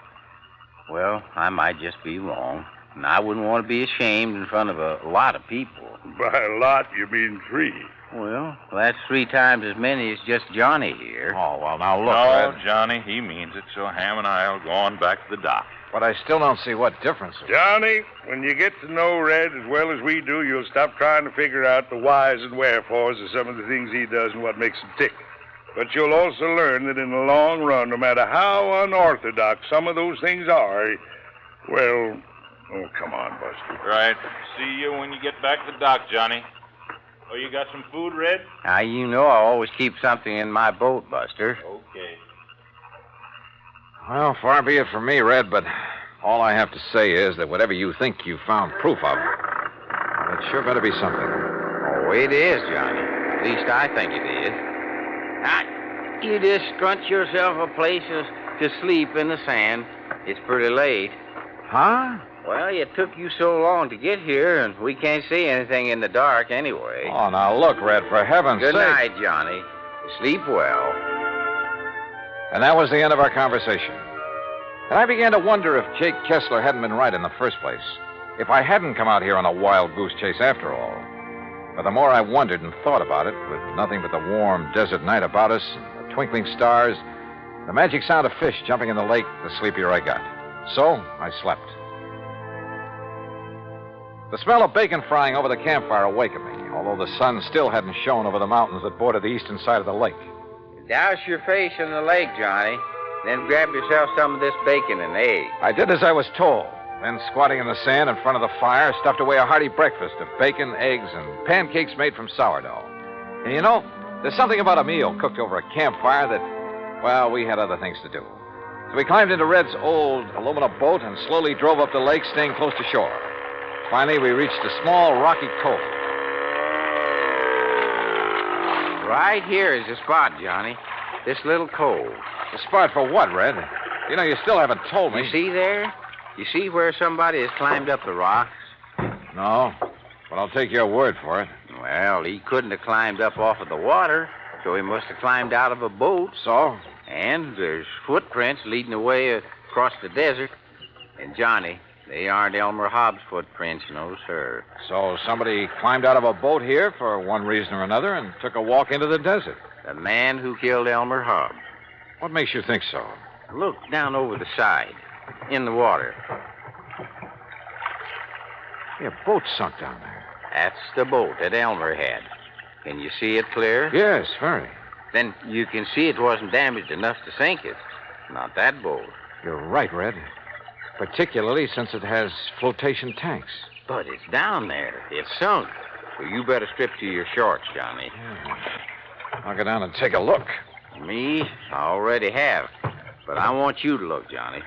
Well, I might just be wrong, and I wouldn't want to be ashamed in front of a lot of people. By a lot, you mean 3. Well, that's 3 times as many as just Johnny here. Oh, well, now look, No, Red. Johnny, he means it, so Ham and I'll go on back to the dock. But I still don't see what difference it Johnny, when you get to know Red as well as we do, you'll stop trying to figure out the whys and wherefores of some of the things he does and what makes him tick. But you'll also learn that in the long run, no matter how unorthodox some of those things are, well, oh, come on, Buster. Right. See you when you get back to the dock, Johnny. Oh, you got some food, Red? Now, you know I always keep something in my boat, Buster. Okay. Well, far be it from me, Red, but all I have to say is that whatever you think you found proof of, it sure better be something. Oh, it is, Johnny. At least I think it is. Now, you just scrunch yourself a place to sleep in the sand. It's pretty late. Huh? Well, it took you so long to get here, and we can't see anything in the dark anyway. Oh, now look, Red, for heaven's sake. Good night, Johnny. Sleep well. And that was the end of our conversation. And I began to wonder if Jake Kessler hadn't been right in the first place. If I hadn't come out here on a wild goose chase after all. But the more I wondered and thought about it, with nothing but the warm desert night about us, and the twinkling stars, the magic sound of fish jumping in the lake, the sleepier I got. So I slept. The smell of bacon frying over the campfire awakened me, although the sun still hadn't shone over the mountains that border the eastern side of the lake. Douse your face in the lake, Johnny. Then grab yourself some of this bacon and egg. I did as I was told. Then, squatting in the sand in front of the fire, stuffed away a hearty breakfast of bacon, eggs, and pancakes made from sourdough. And you know, there's something about a meal cooked over a campfire that, well, we had other things to do. So we climbed into Red's old aluminum boat and slowly drove up the lake, staying close to shore. Finally, we reached a small rocky cove. Right here is the spot, Johnny. This little cove. The spot for what, Red? You know, you still haven't told me. You see there? You see where somebody has climbed up the rocks? No, but I'll take your word for it. Well, he couldn't have climbed up off of the water, so he must have climbed out of a boat. So? And there's footprints leading away across the desert. And, Johnny, they aren't Elmer Hobbs' footprints, no, sir. So somebody climbed out of a boat here for one reason or another and took a walk into the desert. The man who killed Elmer Hobbs. What makes you think so? Look down over the side, in the water. Yeah, a boat sunk down there. That's the boat that Elmer had. Can you see it clear? Yes, very. Then you can see it wasn't damaged enough to sink it. Not that boat. You're right, Red. Particularly since it has flotation tanks. But it's down there. It's sunk. So you better strip to your shorts, Johnny. Yeah. I'll go down and take a look. Me? I already have. But I want you to look, Johnny.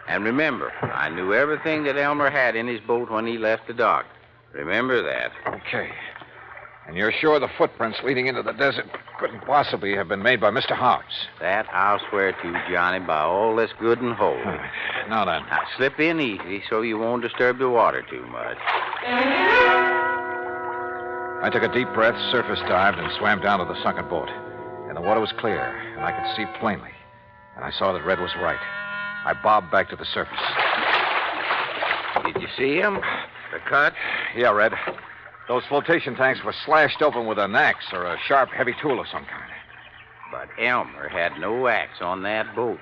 And remember, I knew everything that Elmer had in his boat when he left the dock. Remember that. Okay. And you're sure the footprints leading into the desert couldn't possibly have been made by Mr. Hobbs? That I'll swear to, Johnny, by all that's good and holy. Now then. Now, slip in easy so you won't disturb the water too much. I took a deep breath, surface dived, and swam down to the sunken boat. And the water was clear, and I could see plainly. And I saw that Red was right. I bobbed back to the surface. Did you see him? The cut? Yeah, Red. Those flotation tanks were slashed open with an axe or a sharp, heavy tool of some kind. But Elmer had no axe on that boat.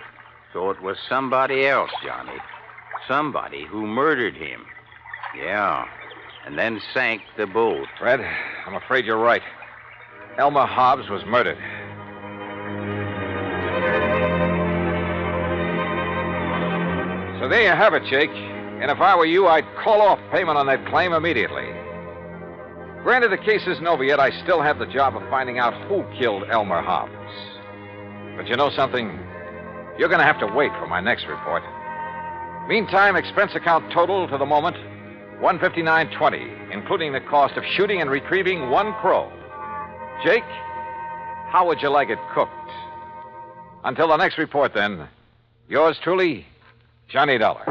So it was somebody else, Johnny. Somebody who murdered him. Yeah. And then sank the boat. Red, I'm afraid you're right. Elmer Hobbs was murdered. So there you have it, Jake. And if I were you, I'd call off payment on that claim immediately. Granted, the case isn't over yet. I still have the job of finding out who killed Elmer Hobbs. But you know something? You're going to have to wait for my next report. Meantime, expense account total to the moment, $159.20, including the cost of shooting and retrieving one crow. Jake, how would you like it cooked? Until the next report, then, yours truly, Johnny Dollar.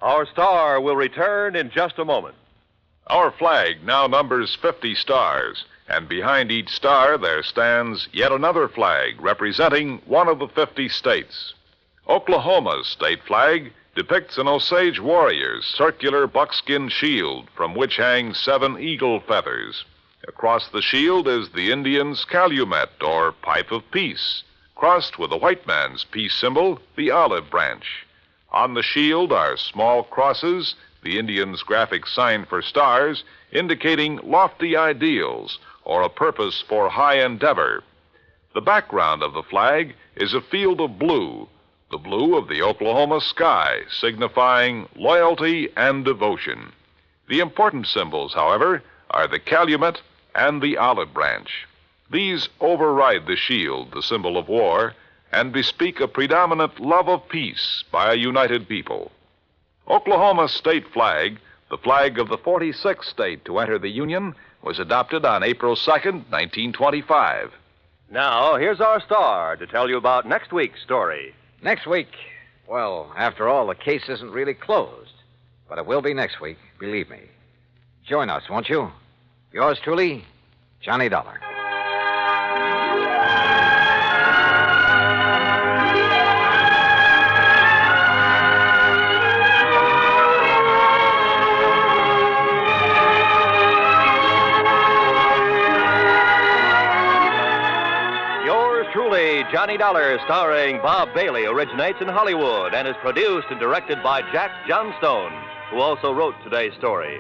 Our star will return in just a moment. Our flag now numbers 50 stars, and behind each star there stands yet another flag representing one of the 50 states. Oklahoma's state flag depicts an Osage warrior's circular buckskin shield from which hang 7 eagle feathers. Across the shield is the Indian's calumet, or pipe of peace, crossed with the white man's peace symbol, the olive branch. On the shield are small crosses, the Indian's graphic sign for stars, indicating lofty ideals or a purpose for high endeavor. The background of the flag is a field of blue, the blue of the Oklahoma sky, signifying loyalty and devotion. The important symbols, however, are the calumet and the olive branch. These override the shield, the symbol of war, and bespeak a predominant love of peace by a united people. Oklahoma's state flag, the flag of the 46th state to enter the Union, was adopted on April 2nd, 1925. Now, here's our star to tell you about next week's story. Next week? Well, after all, the case isn't really closed. But it will be next week, believe me. Join us, won't you? Yours truly, Johnny Dollar. Truly, Johnny Dollar, starring Bob Bailey, originates in Hollywood and is produced and directed by Jack Johnstone, who also wrote today's story.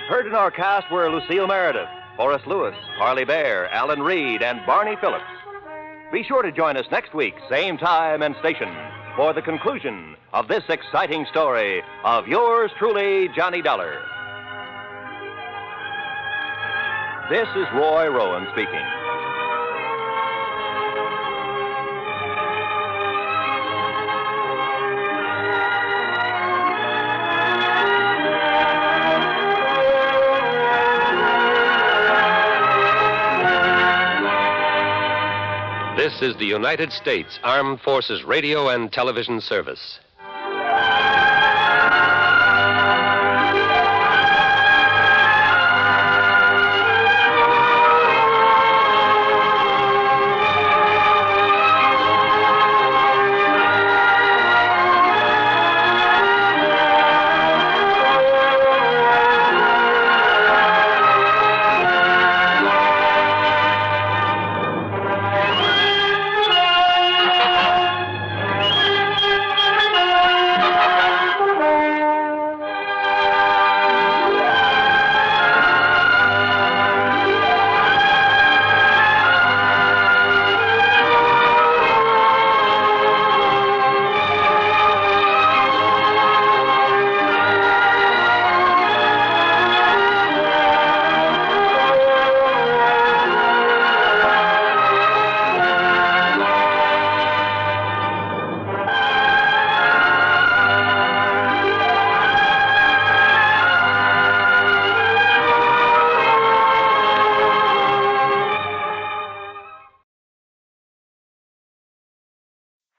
Heard in our cast were Lucille Meredith, Forrest Lewis, Harley Bear, Alan Reed, and Barney Phillips. Be sure to join us next week, same time and station, for the conclusion of this exciting story of yours truly, Johnny Dollar. This is Roy Rowan speaking. This is the United States Armed Forces Radio and Television Service.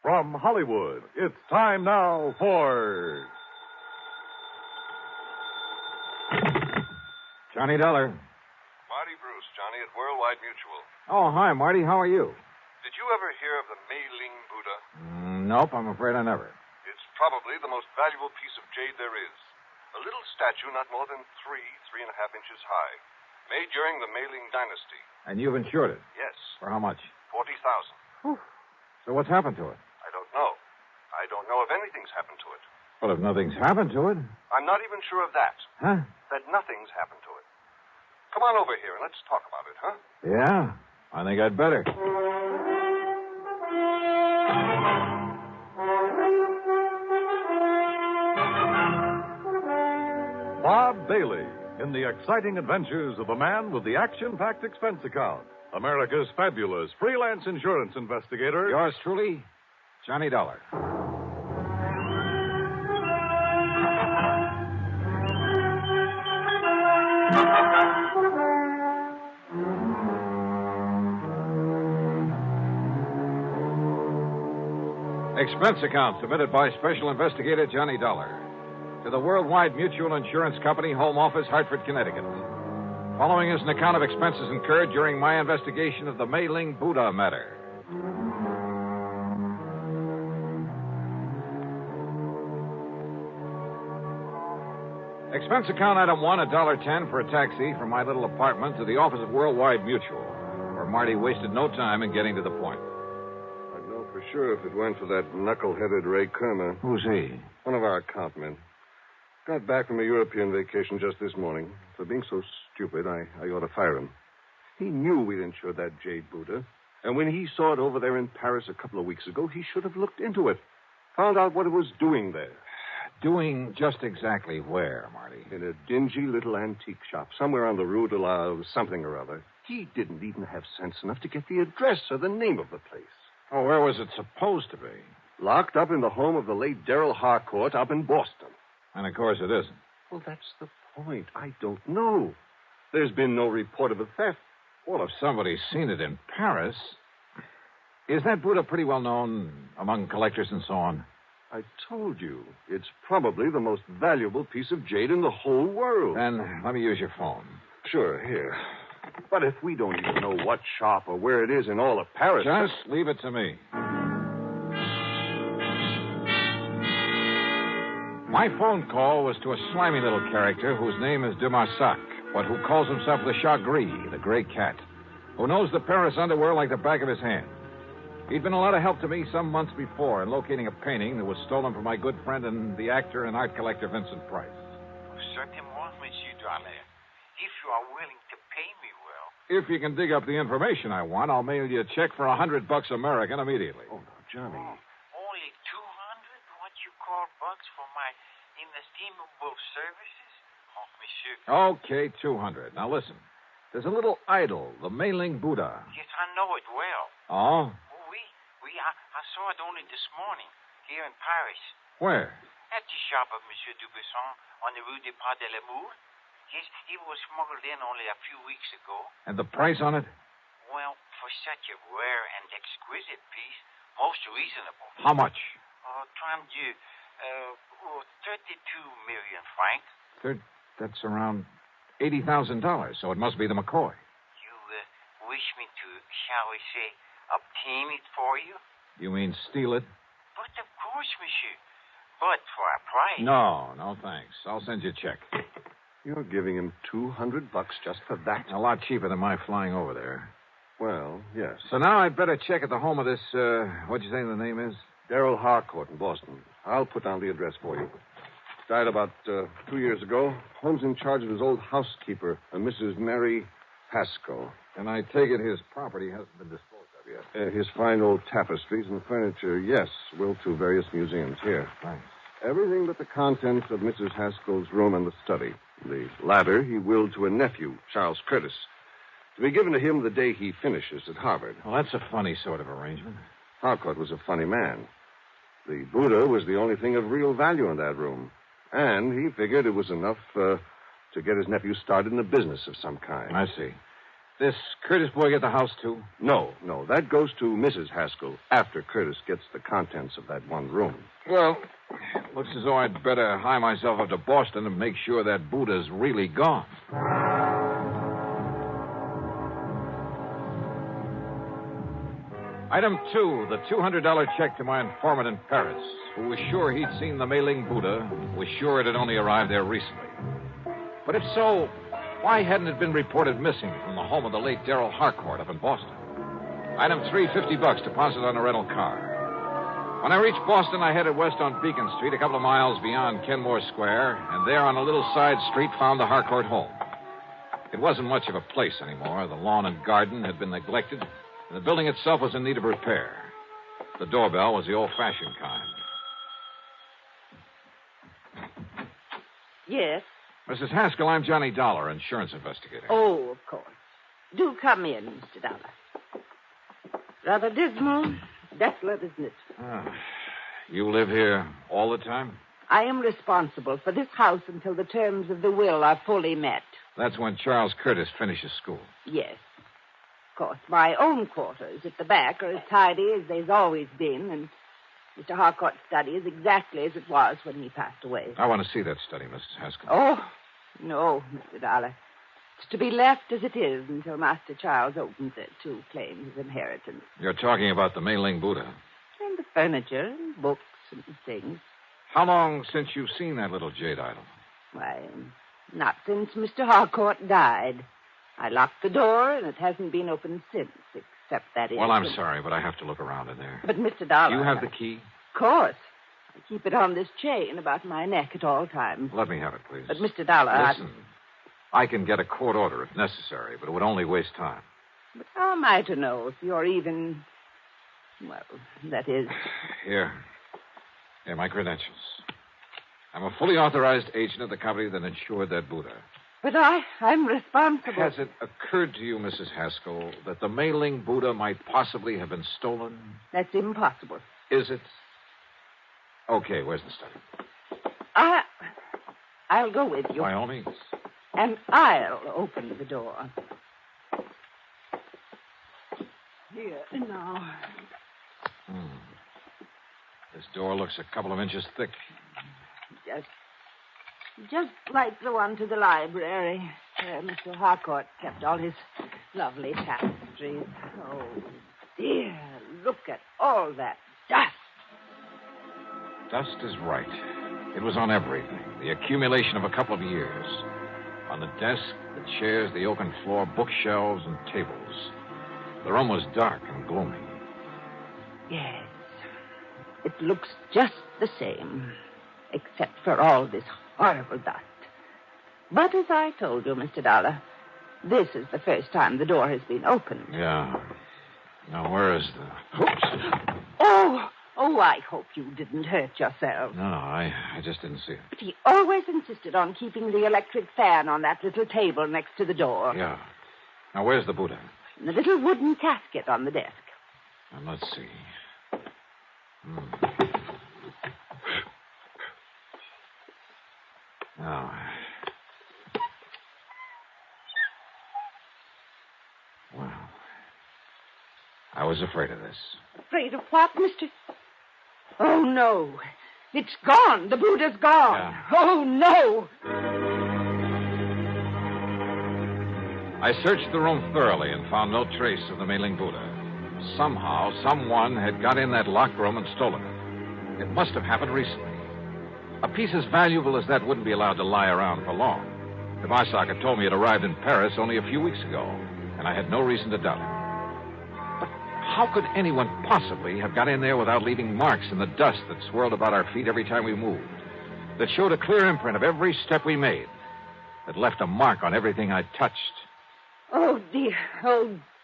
From Hollywood, it's time now for Johnny Dollar. Marty Bruce, Johnny, at Worldwide Mutual. Oh, hi, Marty. How are you? Did you ever hear of the Mei-Ling Buddha? Nope, I'm afraid I never. It's probably the most valuable piece of jade there is. A little statue not more than 3.5 inches high. Made during the Mei-Ling dynasty. And you've insured it? Yes. For how much? $40,000. So what's happened to it? I don't know. I don't know if anything's happened to it. Well, if nothing's happened to it. I'm not even sure of that. Huh? That nothing's happened to it. Come on over here and let's talk about it, huh? Yeah, I think I'd better. Bob Bailey in the exciting adventures of the man with the action-packed expense account. America's fabulous freelance insurance investigator. Yours truly, Johnny Dollar. Expense account submitted by Special Investigator Johnny Dollar to the Worldwide Mutual Insurance Company, Home Office, Hartford, Connecticut. Following is an account of expenses incurred during my investigation of the Mei-Ling Buddha matter. Expense account item 1, $1.10 for a taxi from my little apartment to the office of Worldwide Mutual, where Marty wasted no time in getting to the point. I'd know for sure if it weren't for that knuckle-headed Ray Kermer. Who's he? One of our account men. Got back from a European vacation just this morning. For being so stupid, I ought to fire him. He knew we'd insured that jade Buddha. And when he saw it over there in Paris a couple of weeks ago, he should have looked into it. Found out what it was doing there. Doing just exactly where, Marty? In a dingy little antique shop, somewhere on the Rue de la something or other. He didn't even have sense enough to get the address or the name of the place. Oh, where was it supposed to be? Locked up in the home of the late Darrell Harcourt up in Boston. And of course it isn't. Well, that's the point. I don't know. There's been no report of a theft. Well, if somebody's seen it in Paris... Is that Buddha pretty well known among collectors and so on? I told you. It's probably the most valuable piece of jade in the whole world. Then let me use your phone. Sure, here. But if we don't even know what shop or where it is in all of Paris... Just leave it to me. My phone call was to a slimy little character whose name is de Marsac, but who calls himself the Chagris, the gray cat, who knows the Paris underworld like the back of his hand. He'd been a lot of help to me some months before in locating a painting that was stolen from my good friend and the actor and art collector Vincent Price. Certainement, Monsieur Dollar. If you are willing to pay me well. If you can dig up the information I want, I'll mail you a check for $100 American immediately. Oh, no, Johnny. Only 200? What you call bucks for my inestimable services? Oh, Monsieur. Okay, 200. Now listen. There's a little idol, the Mei-Ling Buddha. Yes, I know it well. Oh? I saw it only this morning, here in Paris. Where? At the shop of Monsieur Dubuisson on the Rue des Pas de l'Amour. Yes, it was smuggled in only a few weeks ago. And the price on it? Well, for such a rare and exquisite piece, most reasonable. How much? 32 million francs. That's around $80,000, so it must be the McCoy. You wish me to, shall we say, obtain it for you? You mean steal it? But of course, monsieur. But for a price. No, thanks. I'll send you a check. You're giving him $200 just for that? A lot cheaper than my flying over there. Well, yes. So now I'd better check at the home of this, what'd you say the name is? Darrell Harcourt in Boston. I'll put down the address for you. Died about 2 years ago. Home's in charge of his old housekeeper, a Mrs. Mary Haskell. And I take it his property hasn't been disposed of yet. His fine old tapestries and furniture, yes, will to various museums here. Thanks. Everything but the contents of Mrs. Haskell's room and the study. The latter he willed to a nephew, Charles Curtis, to be given to him the day he finishes at Harvard. Well, that's a funny sort of arrangement. Harcourt was a funny man. The Buddha was the only thing of real value in that room. And he figured it was enough to get his nephew started in a business of some kind. I see. This Curtis boy get the house, too? No. That goes to Mrs. Haskell after Curtis gets the contents of that one room. Well, looks as though I'd better hie myself up to Boston and make sure that Buddha's really gone. Item 2, the $200 check to my informant in Paris, who was sure he'd seen the Mei-Ling Buddha, was sure it had only arrived there recently. But if so, why hadn't it been reported missing from the home of the late Darrell Harcourt up in Boston? Item 3, $50 deposit on a rental car. When I reached Boston, I headed west on Beacon Street, a couple of miles beyond Kenmore Square, and there on a little side street found the Harcourt home. It wasn't much of a place anymore. The lawn and garden had been neglected, and the building itself was in need of repair. The doorbell was the old-fashioned kind. Yes? Mrs. Haskell, I'm Johnny Dollar, insurance investigator. Oh, of course. Do come in, Mr. Dollar. Rather dismal, desolate, isn't it? You live here all the time? I am responsible for this house until the terms of the will are fully met. That's when Charles Curtis finishes school. Yes. Of course, my own quarters at the back are as tidy as they've always been, and Mr. Harcourt's study is exactly as it was when he passed away. I want to see that study, Mrs. Haskell. Oh, no, Mr. Dollar. It's to be left as it is until Master Charles opens it to claim his inheritance. You're talking about the Mei-Ling Buddha. And the furniture and books and things. How long since you've seen that little jade idol? Why, not since Mr. Harcourt died. I locked the door, and it hasn't been opened since, except that Well, I'm sorry, but I have to look around in there. But, Mr. Dollar... You have the key? Of course. I keep it on this chain about my neck at all times. Let me have it, please. But, Mr. Dollar... Listen, I can get a court order if necessary, but it would only waste time. But how am I to know if you're even... Well, that is... Here, my credentials. I'm a fully authorized agent of the company that insured that Buddha. But I'm responsible. Has it occurred to you, Mrs. Haskell, that the Mei-Ling Buddha might possibly have been stolen? That's impossible. Is it? Okay, where's the study? I'll go with you. By all means. And I'll open the door. Here, now. This door looks a couple of inches thick. Just like the one to the library, where Mr. Harcourt kept all his lovely tapestries. Oh, dear, look at all that dust. Dust is right. It was on everything, the accumulation of a couple of years. On the desk, the chairs, the oaken floor, bookshelves, and tables. The room was dark and gloomy. Yes, it looks just the same, except for all this horrible dust. But as I told you, Mr. Dollar, this is the first time the door has been opened. Yeah. Now, where is the... Oops. Oh, I hope you didn't hurt yourself. No, I just didn't see it. But he always insisted on keeping the electric fan on that little table next to the door. Yeah. Now, where's the Buddha? In the little wooden casket on the desk. Now, let's see. Now... Well, I was afraid of this. Afraid of what, Mr... Oh, no. It's gone. The Buddha's gone. Yeah. Oh, no. I searched the room thoroughly and found no trace of the Mei-Ling Buddha. Somehow, someone had got in that locked room and stolen it. It must have happened recently. A piece as valuable as that wouldn't be allowed to lie around for long. The Marsoc had told me it arrived in Paris only a few weeks ago, and I had no reason to doubt it. But how could anyone possibly have got in there without leaving marks in the dust that swirled about our feet every time we moved? That showed a clear imprint of every step we made. That left a mark on everything I touched. Oh, dear,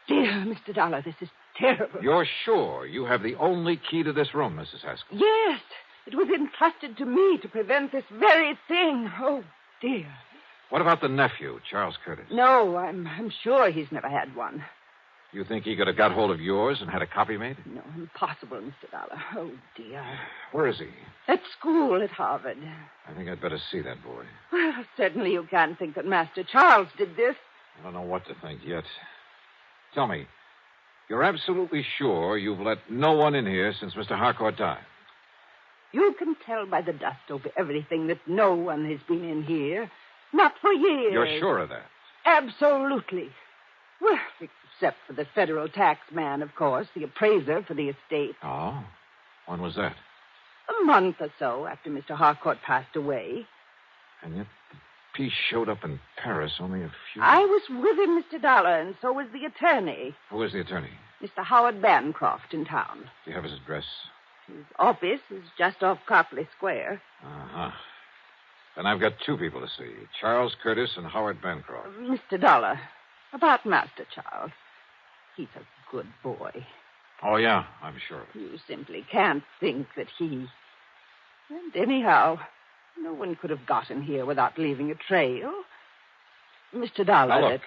Mr. Dollar, this is terrible. You're sure you have the only key to this room, Mrs. Haskell? Yes, it was entrusted to me to prevent this very thing. Oh, dear. What about the nephew, Charles Curtis? No, I'm sure he's never had one. You think he could have got hold of yours and had a copy made? No, impossible, Mr. Dollar. Oh, dear. Where is he? At school at Harvard. I think I'd better see that boy. Well, certainly you can't think that Master Charles did this. I don't know what to think yet. Tell me, you're absolutely sure you've let no one in here since Mr. Harcourt died? You can tell by the dust over everything that no one has been in here. Not for years. You're sure of that? Absolutely. Well, except for the federal tax man, of course, the appraiser for the estate. Oh? When was that? A month or so after Mr. Harcourt passed away. And yet the piece showed up in Paris only a few... I was with him, Mr. Dollar, and so was the attorney. Who is the attorney? Mr. Howard Bancroft in town. Do you have his address? His office is just off Copley Square. Uh-huh. Then I've got two people to see, Charles Curtis and Howard Bancroft. Mr. Dollar, about Master Charles. He's a good boy. Oh, yeah, I'm sure. You simply can't think that he... And anyhow, no one could have gotten here without leaving a trail. Mr. Dollar... Now, look,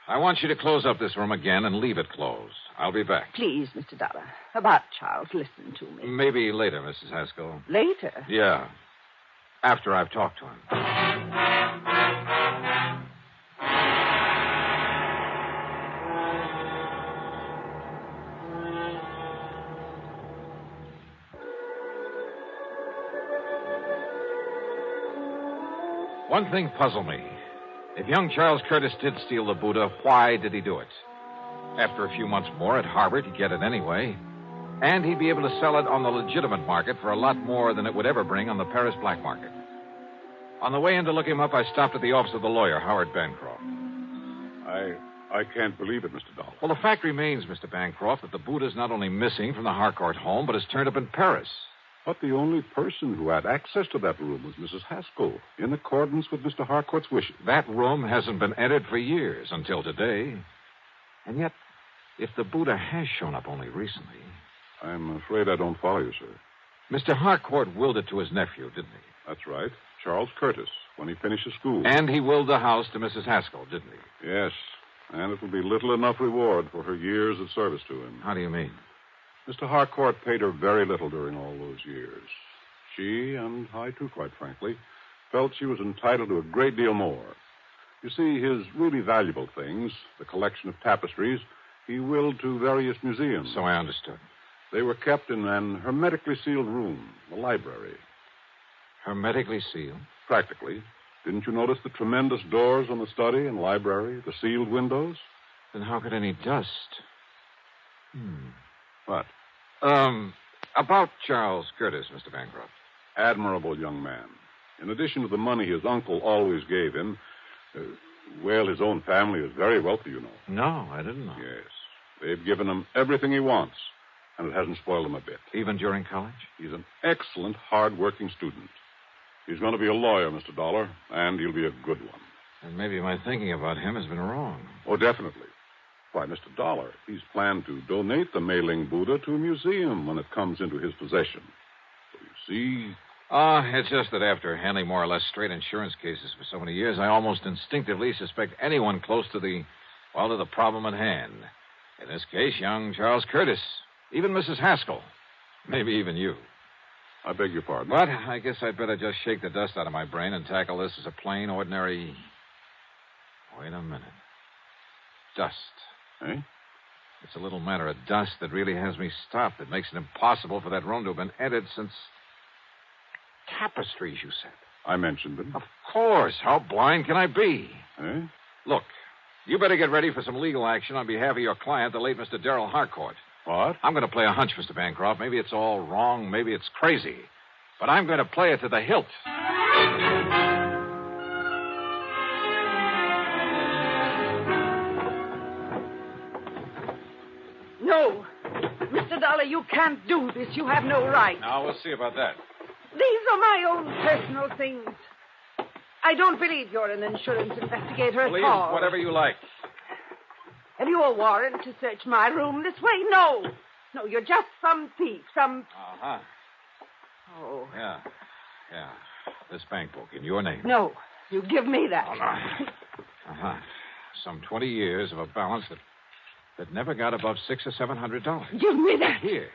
I want you to close up this room again and leave it closed. I'll be back. Please, Mr. Dollar. About Charles, listen to me. Maybe later, Mrs. Haskell. Later? Yeah. After I've talked to him. One thing puzzled me. If young Charles Curtis did steal the Buddha, why did he do it? After a few months more at Harvard, he'd get it anyway. And he'd be able to sell it on the legitimate market for a lot more than it would ever bring on the Paris black market. On the way in to look him up, I stopped at the office of the lawyer, Howard Bancroft. I can't believe it, Mr. Dollar. Well, the fact remains, Mr. Bancroft, that the Buddha's not only missing from the Harcourt home, but has turned up in Paris. But the only person who had access to that room was Mrs. Haskell, in accordance with Mr. Harcourt's wishes. That room hasn't been entered for years, until today. And yet, if the Buddha has shown up only recently... I'm afraid I don't follow you, sir. Mr. Harcourt willed it to his nephew, didn't he? That's right. Charles Curtis, when he finishes school. And he willed the house to Mrs. Haskell, didn't he? Yes. And it will be little enough reward for her years of service to him. How do you mean? Mr. Harcourt paid her very little during all those years. She, and I too, quite frankly, felt she was entitled to a great deal more. You see, his really valuable things, the collection of tapestries, he willed to various museums. So I understood. They were kept in an hermetically sealed room, the library. Hermetically sealed? Practically. Didn't you notice the tremendous doors on the study and library, the sealed windows? Then how could any dust... What? About Charles Curtis, Mr. Bancroft. Admirable young man. In addition to the money his uncle always gave him, his own family is very wealthy, you know. No, I didn't know. Yes. They've given him everything he wants, and it hasn't spoiled him a bit. Even during college? He's an excellent, hard-working student. He's going to be a lawyer, Mr. Dollar, and he'll be a good one. And maybe my thinking about him has been wrong. Oh, definitely. Why, Mr. Dollar, he's planned to donate the Mei-Ling Buddha to a museum when it comes into his possession. So you see... It's just that after handling more or less straight insurance cases for so many years, I almost instinctively suspect anyone close to the problem at hand. In this case, young Charles Curtis. Even Mrs. Haskell. Maybe even you. I beg your pardon. But I guess I'd better just shake the dust out of my brain and tackle this as a plain, ordinary... Wait a minute. Dust. Eh? It's a little matter of dust that really has me stopped. It makes it impossible for that room to have been entered since... Tapestries, you said. I mentioned them. Of course. How blind can I be? Eh? Look, you better get ready for some legal action on behalf of your client, the late Mr. Darrell Harcourt. What? I'm going to play a hunch, Mr. Bancroft. Maybe it's all wrong. Maybe it's crazy. But I'm going to play it to the hilt. No. Mr. Dollar, you can't do this. You have no right. Now, we'll see about that. These are my own personal things. I don't believe you're an insurance investigator at Please, all. whatever you like. Have you a warrant to search my room this way? No. No, you're just some thief, some... Uh-huh. Oh. Yeah. This bank book in your name. No, you give me that. Oh, no. Uh-huh. Some 20 years of a balance that... that never got above $600 or $700. Give me that. Here.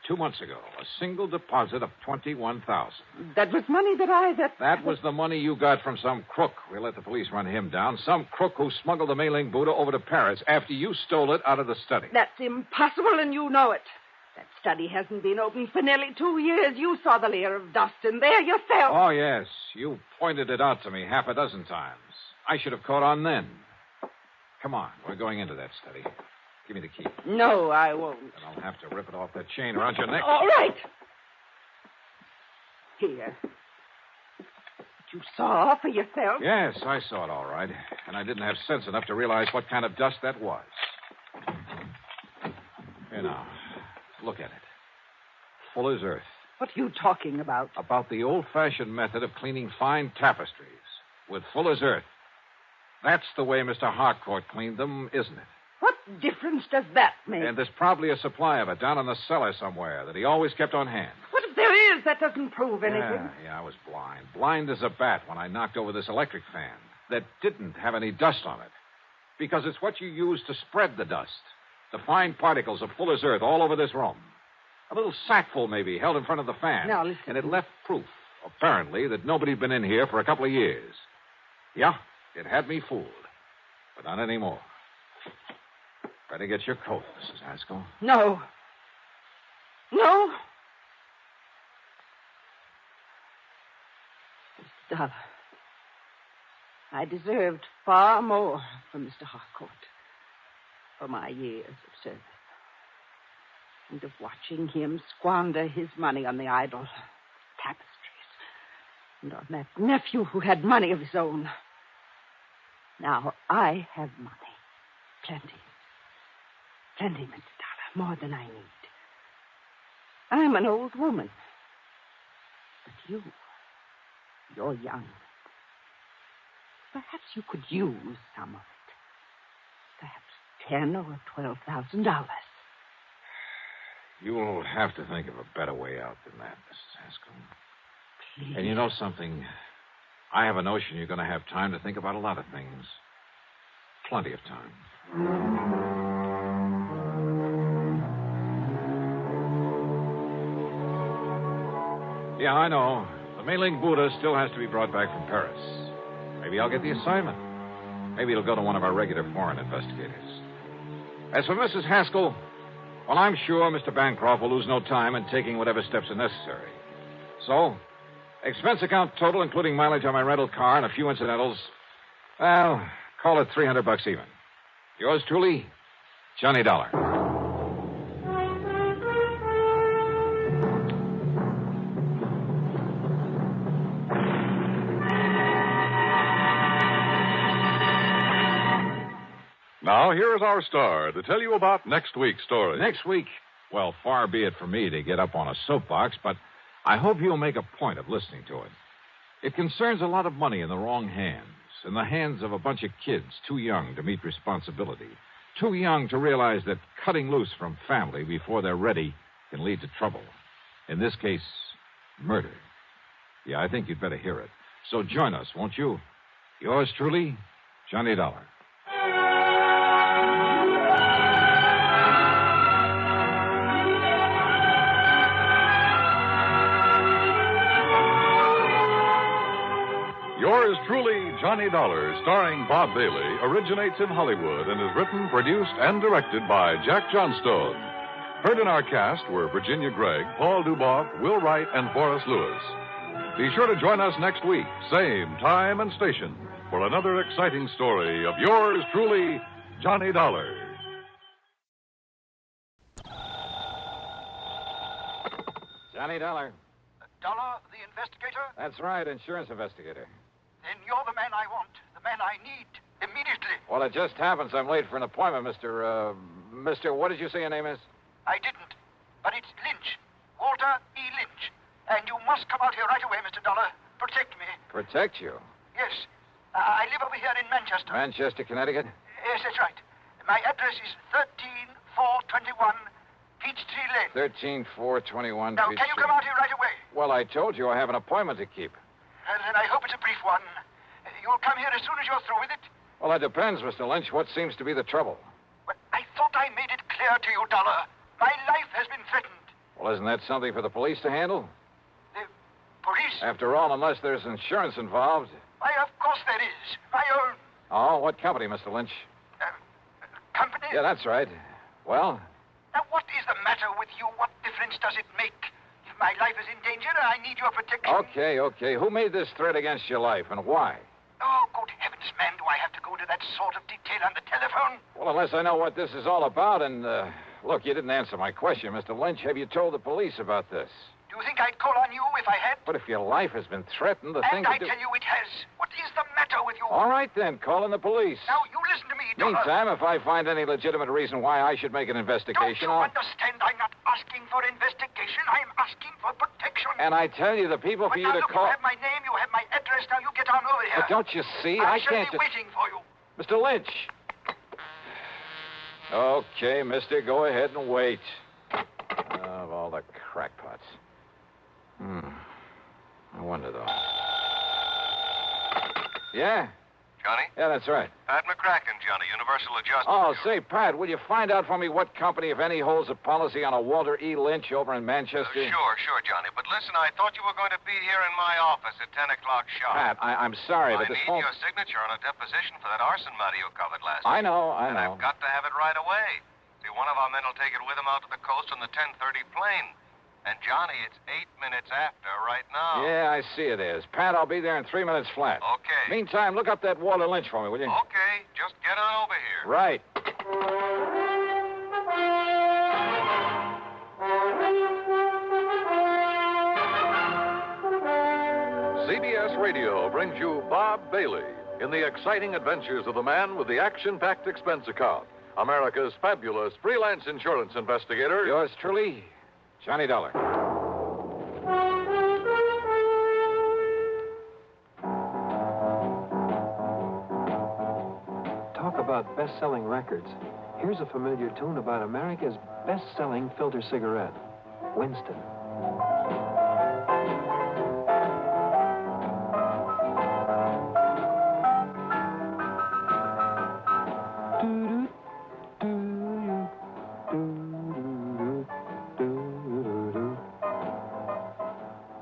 2 months ago, a single deposit of $21,000. That was money That was the money you got from some crook. We let the police run him down. Some crook who smuggled the Mei-Ling Buddha over to Paris after you stole it out of the study. That's impossible, and you know it. That study hasn't been open for nearly 2 years. You saw the layer of dust in there yourself. Oh, yes. You pointed it out to me half a dozen times. I should have caught on then. Come on. We're going into that study. Give me the key. No, I won't. Then I'll have to rip it off that chain around your neck. All right. Here. You saw for yourself? Yes, I saw it all right. And I didn't have sense enough to realize what kind of dust that was. Here now. Look at it. Full as earth. What are you talking about? About the old-fashioned method of cleaning fine tapestries with full as earth. That's the way Mr. Harcourt cleaned them, isn't it? What difference does that make? And there's probably a supply of it down in the cellar somewhere that he always kept on hand. What if there is? That doesn't prove anything. Yeah, I was blind. Blind as a bat when I knocked over this electric fan that didn't have any dust on it. Because it's what you use to spread the dust. The fine particles of full as earth all over this room. A little sackful, maybe, held in front of the fan. Now, listen. And it left proof, apparently, that nobody'd been in here for a couple of years. Yeah, it had me fooled. But not anymore. Better get your coat, Mrs. Haskell. No. Mr. Dollar, I deserved far more from Mr. Harcourt for my years of service. And of watching him squander his money on the idle tapestries. And on that nephew who had money of his own. Now I have money. Plenty, Mr. Dollar. More than I need. I'm an old woman. But you're young. Perhaps you could use some of it. Perhaps $10,000 or $12,000. You'll have to think of a better way out than that, Mrs. Haskell. Please. And you know something? I have a notion you're going to have time to think about a lot of things. Plenty of time. Yeah, I know. The Mei-Ling Buddha still has to be brought back from Paris. Maybe I'll get the assignment. Maybe it'll go to one of our regular foreign investigators. As for Mrs. Haskell, well, I'm sure Mr. Bancroft will lose no time in taking whatever steps are necessary. So, expense account total, including mileage on my rental car and a few incidentals, well, call it $300 even. Yours truly, Johnny Dollar. Now, here is our star to tell you about next week's story. Next week? Well, far be it from me to get up on a soapbox, but I hope you'll make a point of listening to it. It concerns a lot of money in the wrong hands, in the hands of a bunch of kids too young to meet responsibility, too young to realize that cutting loose from family before they're ready can lead to trouble. In this case, murder. Yeah, I think you'd better hear it. So join us, won't you? Yours truly, Johnny Dollar. Yours truly, Johnny Dollar, starring Bob Bailey, originates in Hollywood and is written, produced, and directed by Jack Johnstone. Heard in our cast were Virginia Gregg, Paul Duboff, Will Wright, and Forrest Lewis. Be sure to join us next week, same time and station, for another exciting story of yours truly, Johnny Dollar. Johnny Dollar. Dollar, the investigator? That's right, insurance investigator. Then you're the man I want, the man I need, immediately. Well, it just happens I'm late for an appointment, Mr. What did you say your name is? I didn't, but it's Lynch. Walter E. Lynch. And you must come out here right away, Mr. Dollar. Protect me. Protect you? Yes. I live over here in Manchester. Manchester, Connecticut? Yes, that's right. My address is 13421 Peachtree Lane. 13421 Now, can you come out here right away? Well, I told you I have an appointment to keep. And then I hope it's a brief one. You'll come here as soon as you're through with it? Well, that depends, Mr. Lynch. What seems to be the trouble? Well, I thought I clear to you, Dollar. My life has been threatened. Well, isn't that something for the police to handle? The police? After all, unless there's insurance involved. Why, of course there is. My own Oh, what company, Mr. Lynch? company. Yeah, that's right. Well? Now, what is the matter with you? What difference does it make? If my life is in danger, I need your protection. Okay. Who made this threat against your life and why? Oh, good heavens, man, do I have to go into that sort of detail on the telephone? Well, unless I know what this is all about and, look, you didn't answer my question, Mr. Lynch. Have you told the police about this? Do you think I'd call on you if I had? But if your life has been threatened, the thing And I to do... tell you it has. What is the matter with you? All right, then. Call in the police. Now, you listen to me, Dollar. Meantime, if I find any legitimate reason why I should make an investigation, Don't you understand? I'm not asking for investigation. I'm asking for protection. And I tell you, the people for But you now, to look, call... you have my name, you have my address. Now, you get on over here. But don't you see? I can't shall be waiting for you. Mr. Lynch. Okay, mister, go ahead and wait. Of all the crackpots. I wonder, though. Yeah? Johnny? Yeah, that's right. Pat McCracken, Johnny, Universal Adjustment. Oh, say, Pat, will you find out for me what company, if any, holds a policy on a Walter E. Lynch over in Manchester? Sure, Johnny. But listen, I thought you were going to be here in my office at 10 o'clock sharp. Pat, I'm sorry, but this I need phone... your signature on a deposition for that arson matter you covered last I week. know. And I've got to have it right away. See, one of our men will take it with him out to the coast on the 10:30 plane. And, Johnny, it's 8 minutes after right now. Yeah, I see it is. Pat, I'll be there in 3 minutes flat. Okay. Meantime, look up that Walter Lynch for me, will you? Okay, just get on over here. Right. CBS Radio brings you Bob Bailey in the exciting adventures of the man with the action-packed expense account, America's fabulous freelance insurance investigator. Yours truly, Johnny Dollar. Talk about best-selling records. Here's a familiar tune about America's best-selling filter cigarette, Winston.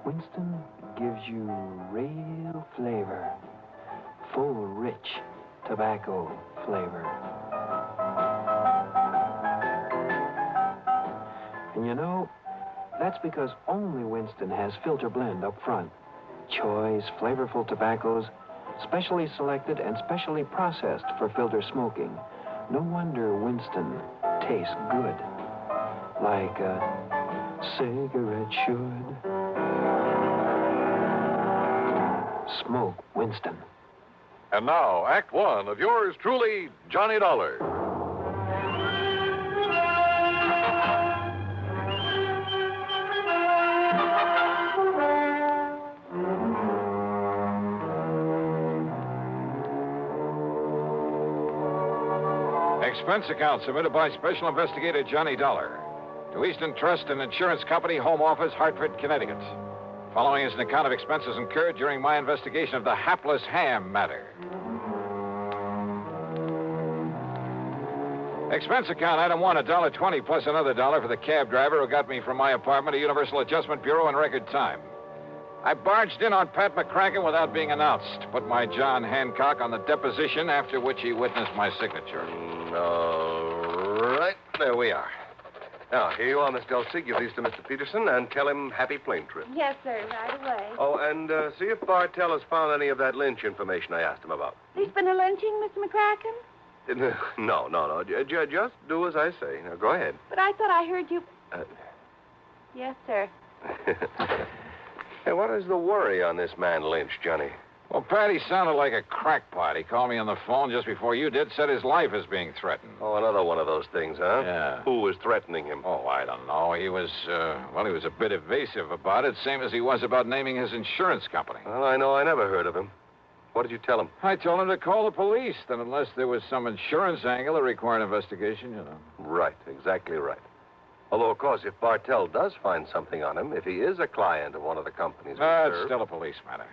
Winston gives you real flavor, full, rich tobacco flavor. And you know, that's because only Winston has filter blend up front. Choice, flavorful tobaccos, specially selected and specially processed for filter smoking. No wonder Winston tastes good, like a cigarette should. Smoke Winston. And now, Act One of yours truly, Johnny Dollar. Expense account submitted by Special Investigator Johnny Dollar to Eastern Trust and Insurance Company, Home Office, Hartford, Connecticut. Following is an account of expenses incurred during my investigation of the Hapless Ham Matter. Expense account item one, $1.20 plus another $1 for the cab driver who got me from my apartment to Universal Adjustment Bureau in record time. I barged in on Pat McCracken without being announced. Put my John Hancock on the deposition, after which he witnessed my signature. All right, there we are. Now, here you are, Miss Dulcie. Give these to Mr. Peterson and tell him happy plane trip. Yes, sir, right away. Oh, and see if Bartell has found any of that lynch information I asked him about. There's been a lynching, Mr. McCracken? No. Just do as I say. Now, go ahead. But I thought I heard you... Yes, sir. Hey, what is the worry on this man Lynch, Johnny? Well, Patty sounded like a crackpot. He called me on the phone just before you did, said his life is being threatened. Oh, another one of those things, huh? Yeah. Who was threatening him? Oh, I don't know. He was a bit evasive about it, same as he was about naming his insurance company. Well, I know I never heard of him. What did you tell him? I told him to call the police, that unless there was some insurance angle that required investigation, you know. Right, exactly right. Although, of course, if Bartell does find something on him, if he is a client of one of the companies we serve... It's still a police matter.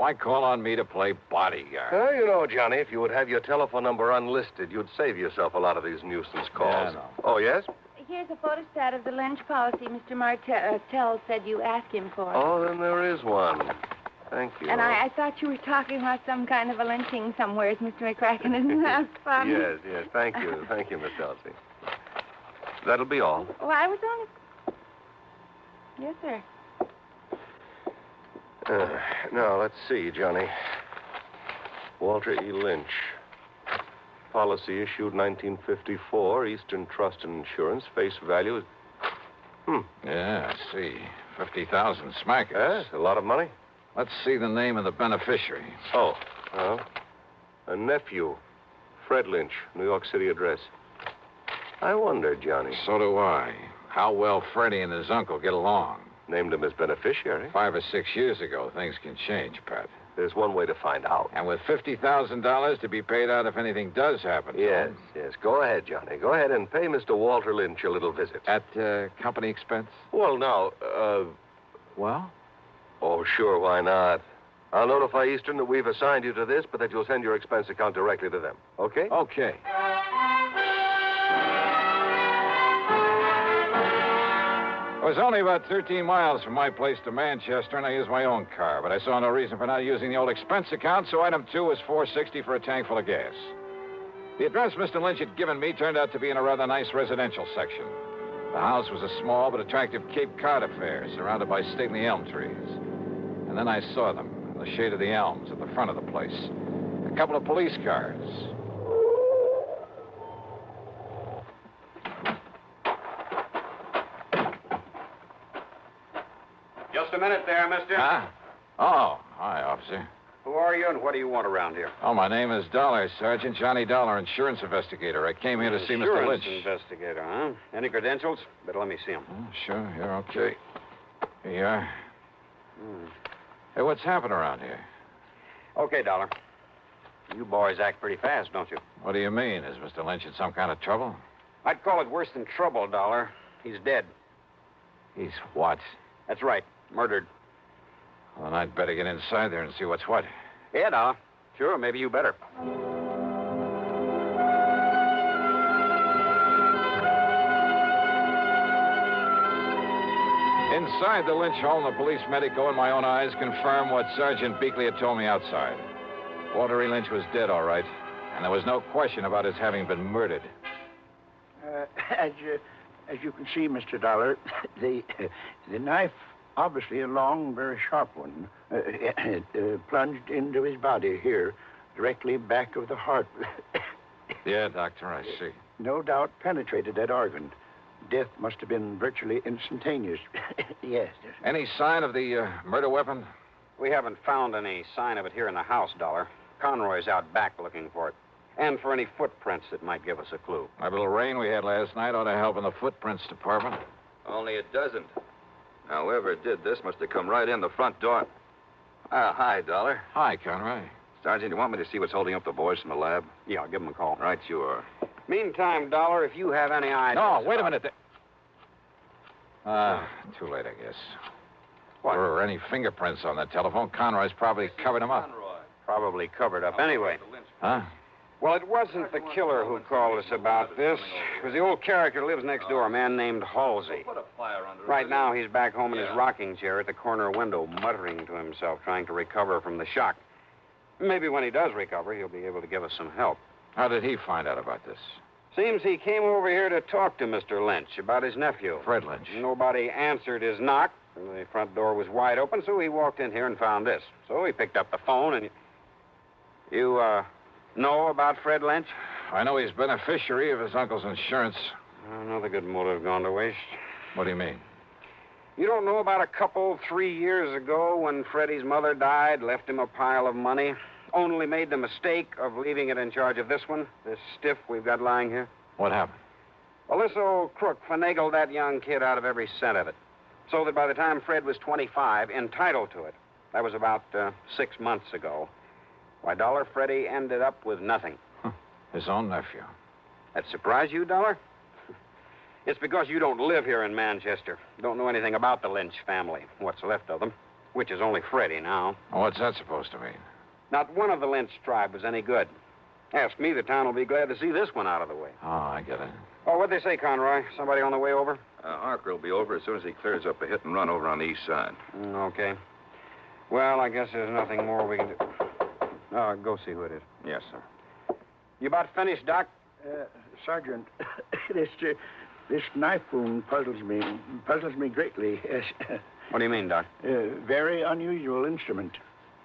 Why call on me to play bodyguard? Well, you know, Johnny, if you would have your telephone number unlisted, you'd save yourself a lot of these nuisance calls. Yeah, I know. Oh, yes? Here's a photostat of the Lynch policy Mr. Martell said you asked him for. Oh, then there is one. Thank you. And I thought you were talking about some kind of a lynching somewhere, Mr. McCracken. Isn't that fun? Yes. Thank you. Thank you, Miss Elsie. That'll be all. Well, I was on it. Yes, sir. Now, let's see, Johnny. Walter E. Lynch. Policy issued 1954, Eastern Trust and Insurance. Face value. Yeah, I see. 50,000 smackers. A lot of money. Let's see the name of the beneficiary. Oh, well, a nephew, Fred Lynch, New York City address. I wonder, Johnny. So do I. How well Freddie and his uncle get along. Named him as beneficiary. 5 or 6 years ago, things can change, Pat. There's one way to find out. And with $50,000 to be paid out if anything does happen. Yes. Go ahead, Johnny. Go ahead and pay Mr. Walter Lynch a little visit. At company expense? Well, now, Well? Oh, sure, why not? I'll notify Eastern that we've assigned you to this, but that you'll send your expense account directly to them. Okay? Okay. It was only about 13 miles from my place to Manchester, and I used my own car, but I saw no reason for not using the old expense account, so item 2 was $4.60 for a tank full of gas. The address Mr. Lynch had given me turned out to be in a rather nice residential section. The house was a small but attractive Cape Cod affair, surrounded by stately elm trees. And then I saw them, in the shade of the elms at the front of the place. A couple of police cars. Just a minute there, mister. Huh? Oh, hi, officer. Who are you and what do you want around here? Oh, my name is Dollar, Sergeant Johnny Dollar, insurance investigator. I came here to see Mr. Lynch. Insurance investigator, huh? Any credentials? Better let me see them. Oh, sure, you're okay. Here you are. Hey, what's happened around here? Okay, Dollar. You boys act pretty fast, don't you? What do you mean? Is Mr. Lynch in some kind of trouble? I'd call it worse than trouble, Dollar. He's dead. He's what? That's right. Murdered. Well, then I'd better get inside there and see what's what. Yeah, Dollar. Sure, maybe you better. Inside the Lynch home, the police medico and my own eyes confirmed what Sergeant Beakley had told me outside. Walter E. Lynch was dead, all right, and there was no question about his having been murdered. As you can see, Mr. Dollar, the knife, obviously a long, very sharp one, plunged into his body here, directly back of the heart. Yeah, Doctor, I see. No doubt penetrated that organ. Death must have been virtually instantaneous. Yes. Any sign of the murder weapon? We haven't found any sign of it here in the house, Dollar. Conroy's out back looking for it. And for any footprints that might give us a clue. That little rain we had last night ought to help in the footprints department. Only it doesn't. However it did, this must have come right in the front door. Hi, Dollar. Hi, Conroy. Sergeant, you want me to see what's holding up the boys from the lab? Yeah, I'll give them a call. Right, you are. Meantime, Dollar, if you have any ideas... No, wait a minute. Too late, I guess. What? If there were any fingerprints on that telephone, Conroy's probably covered them up. Probably covered up anyway. Huh? Well, it wasn't the killer who called us about this. It was the old character who lives next door, a man named Halsey. Right now, he's back home in his rocking chair at the corner window, muttering to himself, trying to recover from the shock. Maybe when he does recover, he'll be able to give us some help. How did he find out about this? Seems he came over here to talk to Mr. Lynch about his nephew. Fred Lynch. Nobody answered his knock. The front door was wide open, so he walked in here and found this. So he picked up the phone and... You, know about Fred Lynch? I know he's beneficiary of his uncle's insurance. Another good motive gone to waste. What do you mean? You don't know about a couple 3 years ago when Freddie's mother died, left him a pile of money, only made the mistake of leaving it in charge of this one, this stiff we've got lying here? What happened? Well, this old crook finagled that young kid out of every cent of it, so that by the time Fred was 25, entitled to it. That was about 6 months ago. Why, Dollar, Freddie ended up with nothing. His own nephew. That surprise you, Dollar? It's because you don't live here in Manchester. Don't know anything about the Lynch family, what's left of them. which is only Freddie now. What's that supposed to mean? Not one of the Lynch tribe was any good. Ask me, the town will be glad to see this one out of the way. Oh, I get it. Oh, what'd they say, Conroy? Somebody on the way over? Harker will be over as soon as he clears up a hit and run over on the east side. Okay. Well, I guess there's nothing more we can do. Oh, go see who it is. Yes, sir. You about finished, Doc? Sergeant, this knife wound puzzles me greatly. Yes. What do you mean, Doc? Very unusual instrument.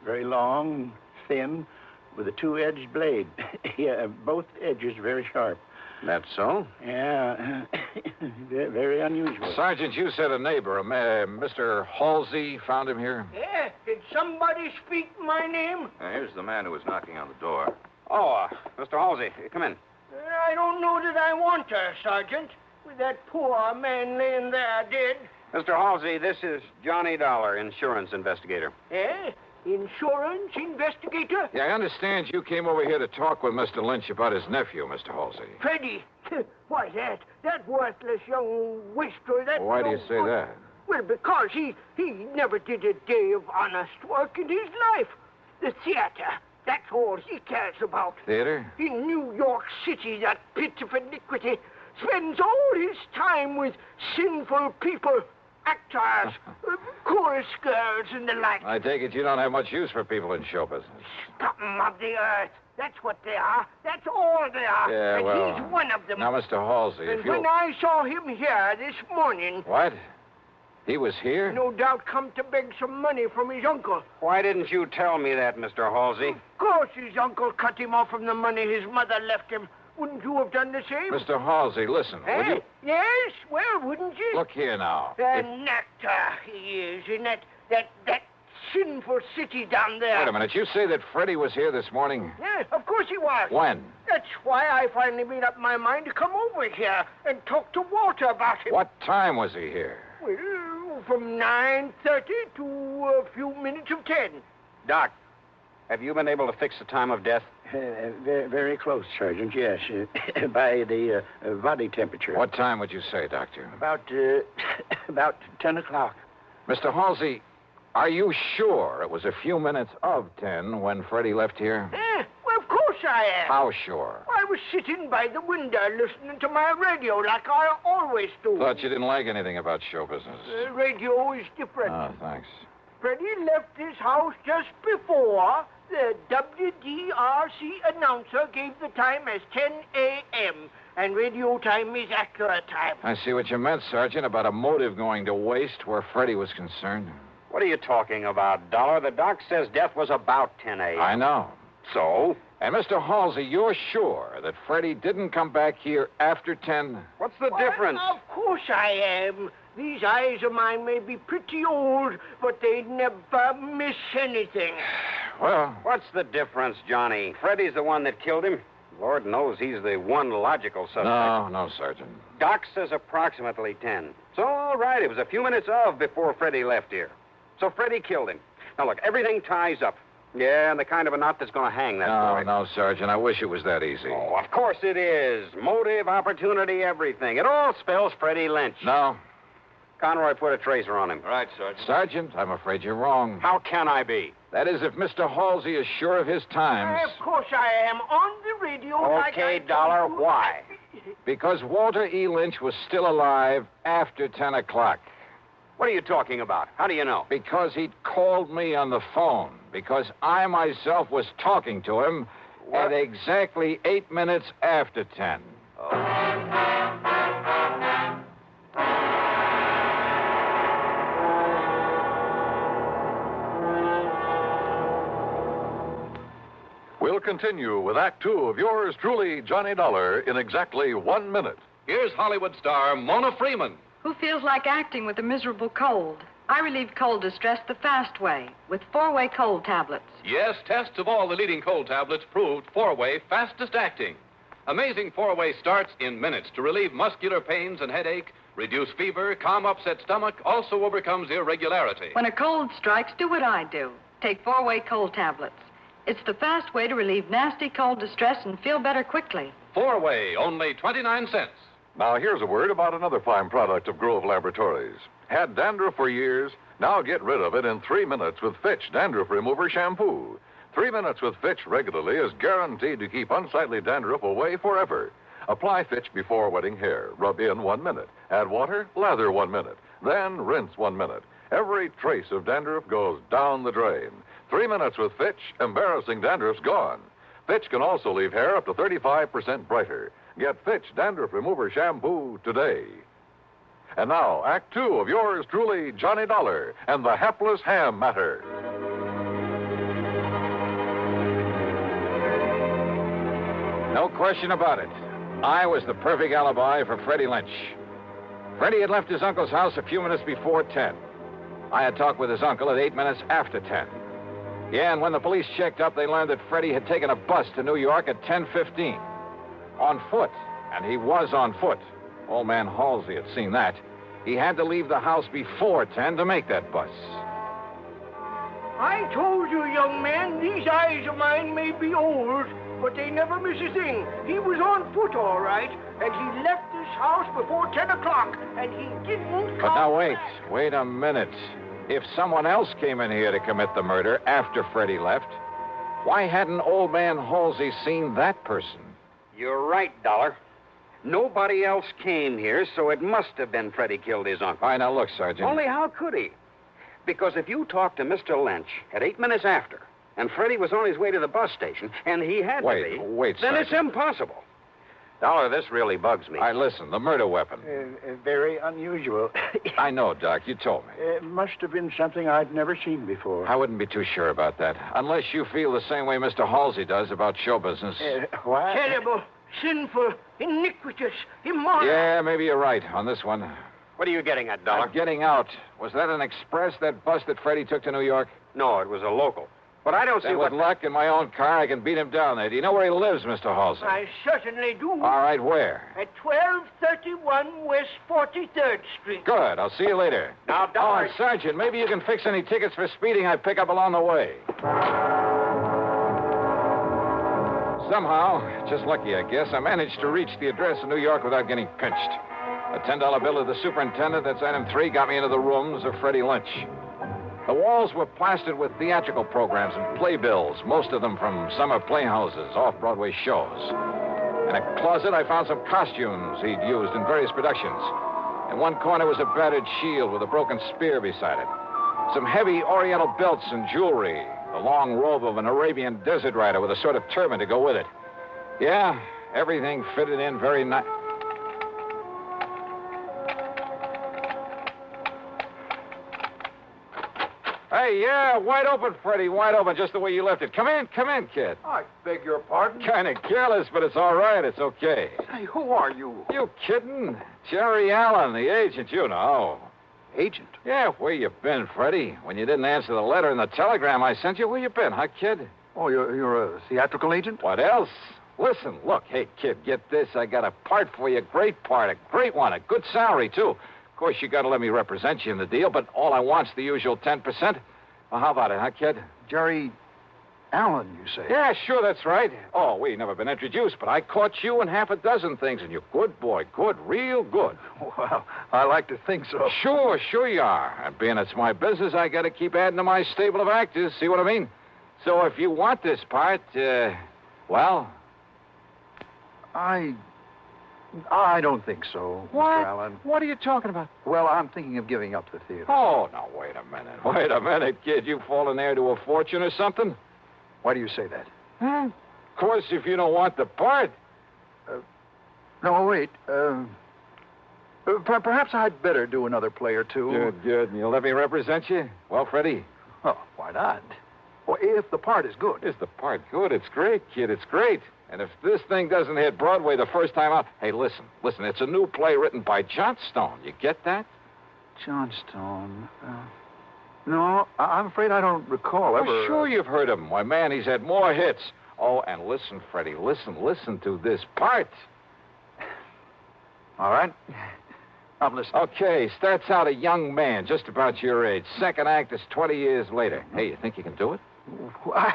Very long, thin, with a two-edged blade. Yeah, both edges very sharp. That's so? Yeah, very unusual. Sergeant, you said a neighbor, Mr. Halsey, found him here? Yeah, did somebody speak my name? Here's the man who was knocking on the door. Oh, Mr. Halsey, come in. I don't know that I want her, Sergeant. With that poor man laying there dead. Mr. Halsey, this is Johnny Dollar, insurance investigator. Eh? Insurance investigator? Yeah, I understand you came over here to talk with Mr. Lynch about his nephew, Mr. Halsey. Freddie. Why, that worthless young wastrel, that... Why do you say that? Well, because he never did a day of honest work in his life. The theater, that's all he cares about. Theater? In New York City, that pit of iniquity spends all his time with sinful people, actors, chorus girls, and the like. I take it you don't have much use for people in show business. Scum of the earth. That's what they are. That's all they are. Yeah, and well... he's one of them. Now, Mr. Halsey, and if you... when I saw him here this morning... What? He was here? No doubt come to beg some money from his uncle. Why didn't you tell me that, Mr. Halsey? Of course his uncle cut him off from the money his mother left him. Wouldn't you have done the same? Mr. Halsey, listen, would you... Yes, well, wouldn't you? Look here now. An actor he is in that sinful city down there. Wait a minute. You say that Freddie was here this morning? Yeah, of course he was. When? That's why I finally made up my mind to come over here and talk to Walter about him. What time was he here? Well, from 9:30 to a few minutes of 10. Doc, have you been able to fix the time of death? Very, very close, Sergeant, yes. By the body temperature. What time would you say, Doctor? About 10 o'clock. Mr. Halsey, are you sure it was a few minutes of 10 when Freddie left here? Well, of course I am. How sure? I was sitting by the window listening to my radio like I always do. Thought you didn't like anything about show business. Radio is different. Oh, thanks. Freddie left his house just before the WDRC announcer gave the time as 10 a.m., and radio time is accurate time. I see what you meant, Sergeant, about a motive going to waste where Freddie was concerned. What are you talking about, Dollar? The doc says death was about 10 a.m. I know. So? And Mr. Halsey, you're sure that Freddie didn't come back here after 10? What's the difference? Of course I am. These eyes of mine may be pretty old, but they never miss anything. Well... What's the difference, Johnny? Freddie's the one that killed him. Lord knows he's the one logical suspect. No, Sergeant. Doc says approximately 10. So, all right, it was a few minutes of before Freddie left here. So Freddie killed him. Now, look, everything ties up. Yeah, and the kind of a knot that's going to hang that boy. No, Sergeant, I wish it was that easy. Oh, of course it is. Motive, opportunity, everything. It all spells Freddie Lynch. No. Conroy put a tracer on him. Right, Sergeant. Sergeant, I'm afraid you're wrong. How can I be? That is, if Mr. Halsey is sure of his times. Of course I am. On the radio. Okay, Dollar, why? Because Walter E. Lynch was still alive after 10 o'clock. What are you talking about? How do you know? Because he'd called me on the phone. Because I myself was talking to him at exactly 8 minutes after 10. We'll continue with Act Two of yours truly, Johnny Dollar, in exactly 1 minute. Here's Hollywood star Mona Freeman. Who feels like acting with a miserable cold? I relieve cold distress the fast way with 4-way cold tablets. Yes, tests of all the leading cold tablets proved 4-way fastest acting. Amazing 4-way starts in minutes to relieve muscular pains and headache, reduce fever, calm upset stomach, also overcomes irregularity. When a cold strikes, do what I do. Take 4-way cold tablets. It's the fast way to relieve nasty cold distress and feel better quickly. 4-way, only 29 cents. Now, here's a word about another fine product of Grove Laboratories. Had dandruff for years? Now get rid of it in 3 minutes with Fitch Dandruff Remover Shampoo. 3 minutes with Fitch regularly is guaranteed to keep unsightly dandruff away forever. Apply Fitch before wetting hair. Rub in 1 minute. Add water, lather 1 minute. Then rinse 1 minute. Every trace of dandruff goes down the drain. 3 minutes with Fitch, embarrassing dandruff's gone. Fitch can also leave hair up to 35% brighter. Get Fitch Dandruff Remover Shampoo today. And now, Act Two of yours truly, Johnny Dollar and the Hapless Ham Matter. No question about it. I was the perfect alibi for Freddie Lynch. Freddie had left his uncle's house a few minutes before 10. I had talked with his uncle at 8 minutes after 10. Yeah, and when the police checked up, they learned that Freddie had taken a bus to New York at 10:15. On foot, and he was on foot. Old man Halsey had seen that. He had to leave the house before 10 to make that bus. I told you, young man, these eyes of mine may be old, but they never miss a thing. He was on foot, all right, and he left this house before 10 o'clock, and he didn't But now wait a minute. If someone else came in here to commit the murder after Freddie left, why hadn't old man Halsey seen that person? You're right, Dollar. Nobody else came here, so it must have been Freddie killed his uncle. All right, now look, Sergeant. Only how could he? Because if you talked to Mr. Lynch at 8 minutes after, and Freddie was on his way to the bus station, and he had to be... Wait, then Sergeant. it's impossible. Dollar, this really bugs me. All right, listen, the murder weapon. Very unusual. I know, Doc, you told me. It must have been something I'd never seen before. I wouldn't be too sure about that, unless you feel the same way Mr. Halsey does about show business. Why? Terrible, sinful, iniquitous, immoral. Yeah, maybe you're right on this one. What are you getting at, Dollar? I'm getting out. Was that an express, that bus that Freddie took to New York? No, it was a local. But I don't see Then what... with luck in my own car, I can beat him down there. Do you know where he lives, Mr. Halsey? I certainly do. All right, where? At 1231 West 43rd Street. Good. I'll see you later. Now, Dollar... Oh, and Sergeant, maybe you can fix any tickets for speeding I pick up along the way. Somehow, just lucky, I guess, I managed to reach the address in New York without getting pinched. A $10 bill of the superintendent, that's item 3, got me into the rooms of Freddie Lynch. The walls were plastered with theatrical programs and playbills, most of them from summer playhouses, off-Broadway shows. In a closet, I found some costumes he'd used in various productions. In one corner was a battered shield with a broken spear beside it. Some heavy oriental belts and jewelry. The long robe of an Arabian desert rider with a sort of turban to go with it. Yeah, everything fitted in very nice. Hey, yeah, wide open, Freddie, wide open, just the way you left it. Come in, kid. I beg your pardon? Kind of careless, but it's all right. It's okay. Hey, who are you? You kidding? Jerry Allen, the agent, you know. Agent? Yeah, where you been, Freddie? When you didn't answer the letter and the telegram I sent you, where you been, huh, kid? Oh, you're a theatrical agent? What else? Listen, look, hey, kid, get this. I got a part for you, great part, a great one, a good salary, too. Of course, you got to let me represent you in the deal, but all I want's the usual 10%. Well, how about it, huh, kid? Jerry Allen, you say? Yeah, sure, that's right. Oh, we never been introduced, but I caught you in half a dozen things, and you're good, boy, good, real good. Well, I like to think so. Sure you are. And being it's my business, I got to keep adding to my stable of actors, see what I mean? So if you want this part, well... I don't think so, What? Mr. Allen. What are you talking about? Well, I'm thinking of giving up the theater. Oh, now, wait a minute, kid. You fallen heir to a fortune or something? Why do you say that? Of course, if you don't want the part. No, wait. Perhaps I'd better do another play or two. Good. And you'll let me represent you? Well, Freddie? Oh, why not? Well, if the part is good. Is the part good? It's great, kid. It's great. And if this thing doesn't hit Broadway the first time out... Hey, listen. It's a new play written by Johnstone. You get that? Johnstone? No, I'm afraid I don't recall ever... Oh, sure you've heard of him. Why, man, he's had more hits. Oh, and listen, Freddie, listen to this part. All right. I'm listening. Okay, starts out a young man, just about your age. Second act is 20 years later. Hey, you think you can do it? Why?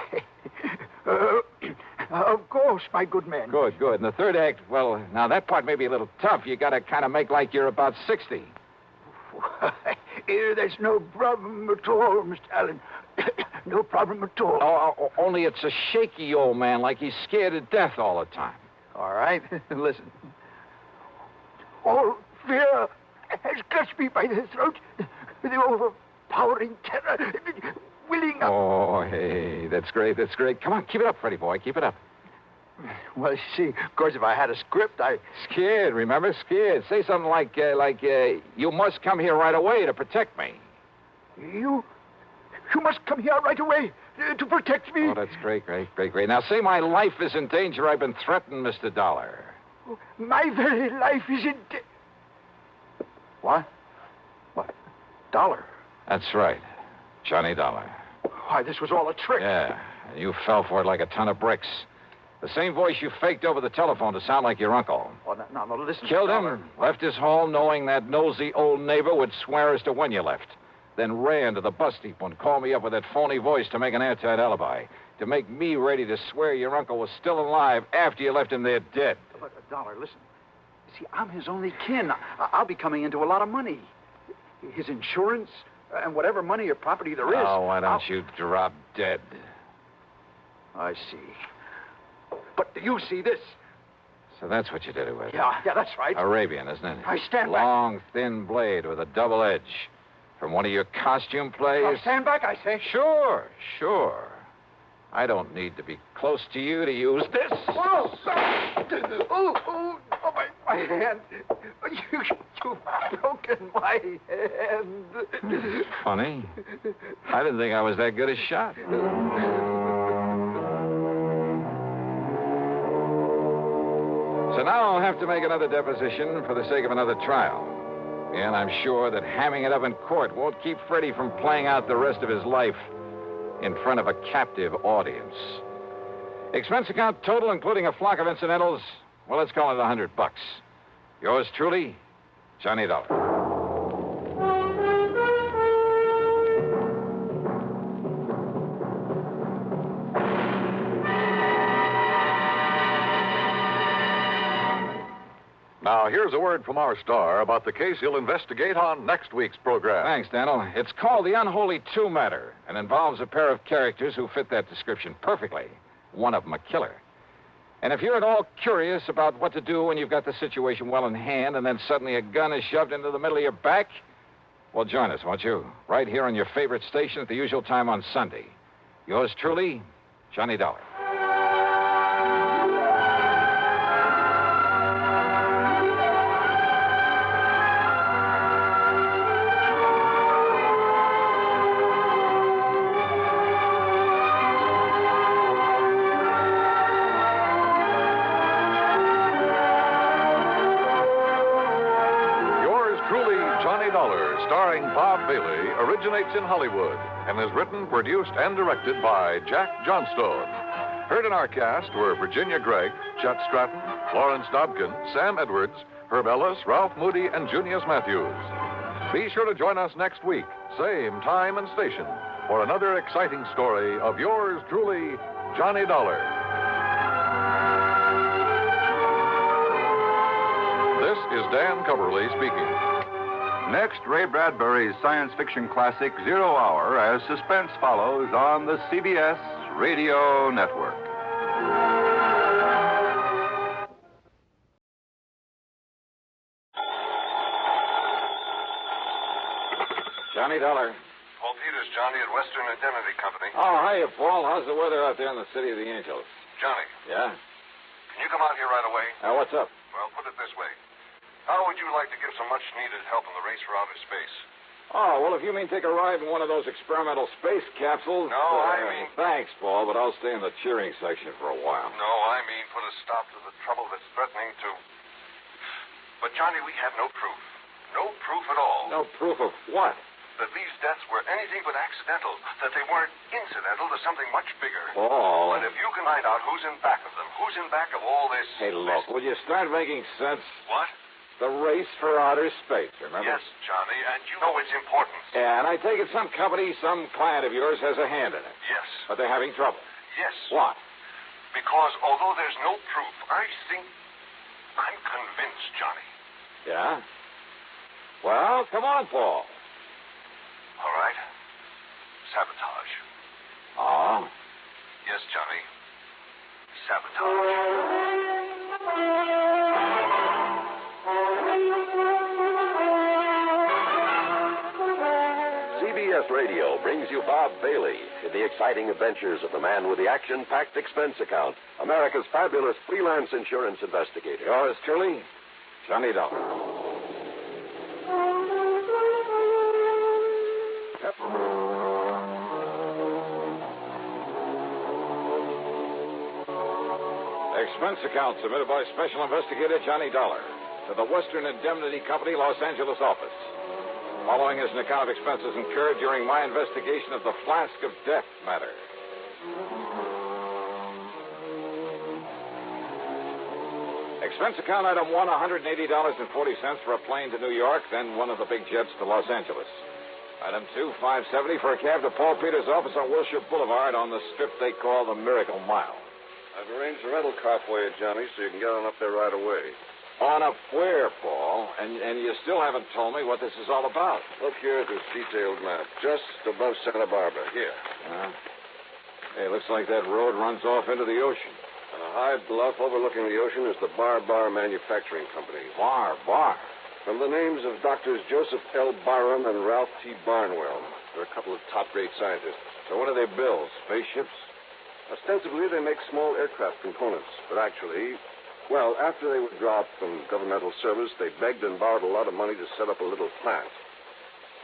Of course, my good man. Good. And the third act, well, now that part may be a little tough. You got to kind of make like you're about 60. There's no problem at all, Mr. Allen. No problem at all. Only it's a shaky old man, like he's scared to death all the time. All right. Listen. All fear has clutched me by the throat. The overpowering terror. Willing up. Oh, hey, that's great. Come on, keep it up, Freddie boy. Keep it up. Well, see, of course, if I had a script, Scared, remember? Scared. Say something like, you must come here right away to protect me. You must come here right away to protect me. Oh, that's great. Now, say my life is in danger. I've been threatened, Mr. Dollar. My very life is in What? Dollar? That's right. Johnny Dollar. Why, this was all a trick. Yeah, and you fell for it like a ton of bricks. The same voice you faked over the telephone to sound like your uncle. Oh, no, listen. Killed him, left his home knowing that nosy old neighbor would swear as to when you left. Then ran to the bus depot and called me up with that phony voice to make an airtight alibi. To make me ready to swear your uncle was still alive after you left him there dead. But, Dollar, listen. See, I'm his only kin. I'll be coming into a lot of money. His insurance and whatever money or property there is. Oh, why don't you drop dead? I see. But do you see this? So that's what you did it with. Yeah, that's right. Arabian, isn't it? I stand back. Long, thin blade with a double edge. From one of your costume plays? Stand back, I say. Sure. I don't need to be close to you to use this. Whoa! Oh, my hand. You've broken my hand. Funny. I didn't think I was that good a shot. So now I'll have to make another deposition for the sake of another trial. And I'm sure that hamming it up in court won't keep Freddie from playing out the rest of his life in front of a captive audience. Expense account total, including a flock of incidentals, well, let's call it $100. Yours truly, Johnny Dollar. Now, here's a word from our star about the case he'll investigate on next week's program. Thanks, Daniel. It's called the Unholy Two Matter and involves a pair of characters who fit that description perfectly. One of them a killer. And if you're at all curious about what to do when you've got the situation well in hand and then suddenly a gun is shoved into the middle of your back, well, join us, won't you? Right here on your favorite station at the usual time on Sunday. Yours truly, Johnny Dollar. Starring Bob Bailey, originates in Hollywood and is written, produced, and directed by Jack Johnstone. Heard in our cast were Virginia Gregg, Chet Stratton, Florence Dobkin, Sam Edwards, Herb Ellis, Ralph Moody, and Junius Matthews. Be sure to join us next week, same time and station, for another exciting story of yours truly, Johnny Dollar. This is Dan Coverly speaking. Next, Ray Bradbury's science fiction classic, 0 Hour, as suspense follows on the CBS Radio Network. Johnny Dollar. Paul Peters, Johnny, at Western Identity Company. Oh, hiya, Paul. How's the weather out there in the City of the Angels? Johnny, Yeah? can you come out here right away? What's up? Well, put it this way. How would you like to give some much-needed help in the race for outer space? Oh, well, if you mean take a ride in one of those experimental space capsules... No, I mean... Thanks, Paul, but I'll stay in the cheering section for a while. No, I mean put a stop to the trouble that's threatening to... But, Johnny, we have no proof. No proof at all. No proof of what? That these deaths were anything but accidental. That they weren't incidental to something much bigger. Paul... But if you can find out who's in back of them, who's in back of all this... Hey, look, will you start making sense? What? The race for outer space, remember? Yes, Johnny, and you know its importance. Yeah, and I take it some company, some client of yours has a hand in it. Yes. But they're having trouble. Yes. What? Because although there's no proof, I think... I'm convinced, Johnny. Yeah? Well, come on, Paul. CBS Radio brings you Bob Bailey in the exciting adventures of the man with the action-packed expense account, America's fabulous freelance insurance investigator. Yours truly, Johnny Dollar. Expense account submitted by Special Investigator Johnny Dollar to the Western Indemnity Company, Los Angeles office. Following is an account of expenses incurred during my investigation of the Flask of Death Matter. Expense account item 1, $180.40 for a plane to New York, then one of the big jets to Los Angeles. Item 2, $5.70 for a cab to Paul Peters' office on Wilshire Boulevard on the strip they call the Miracle Mile. I've arranged a rental car for you, Johnny, so you can get on up there right away. On up where, Paul? And you still haven't told me what this is all about. Look here at this detailed map, just above Santa Barbara. Here. Hey, looks like that road runs off into the ocean. On a high bluff overlooking the ocean is the Bar Manufacturing Company. Bar? From the names of Doctors Joseph L. Barham and Ralph T. Barnwell. They're a couple of top-grade scientists. So what do they build? Spaceships? Ostensibly, they make small aircraft components, but actually, well, after they were dropped from governmental service, they begged and borrowed a lot of money to set up a little plant.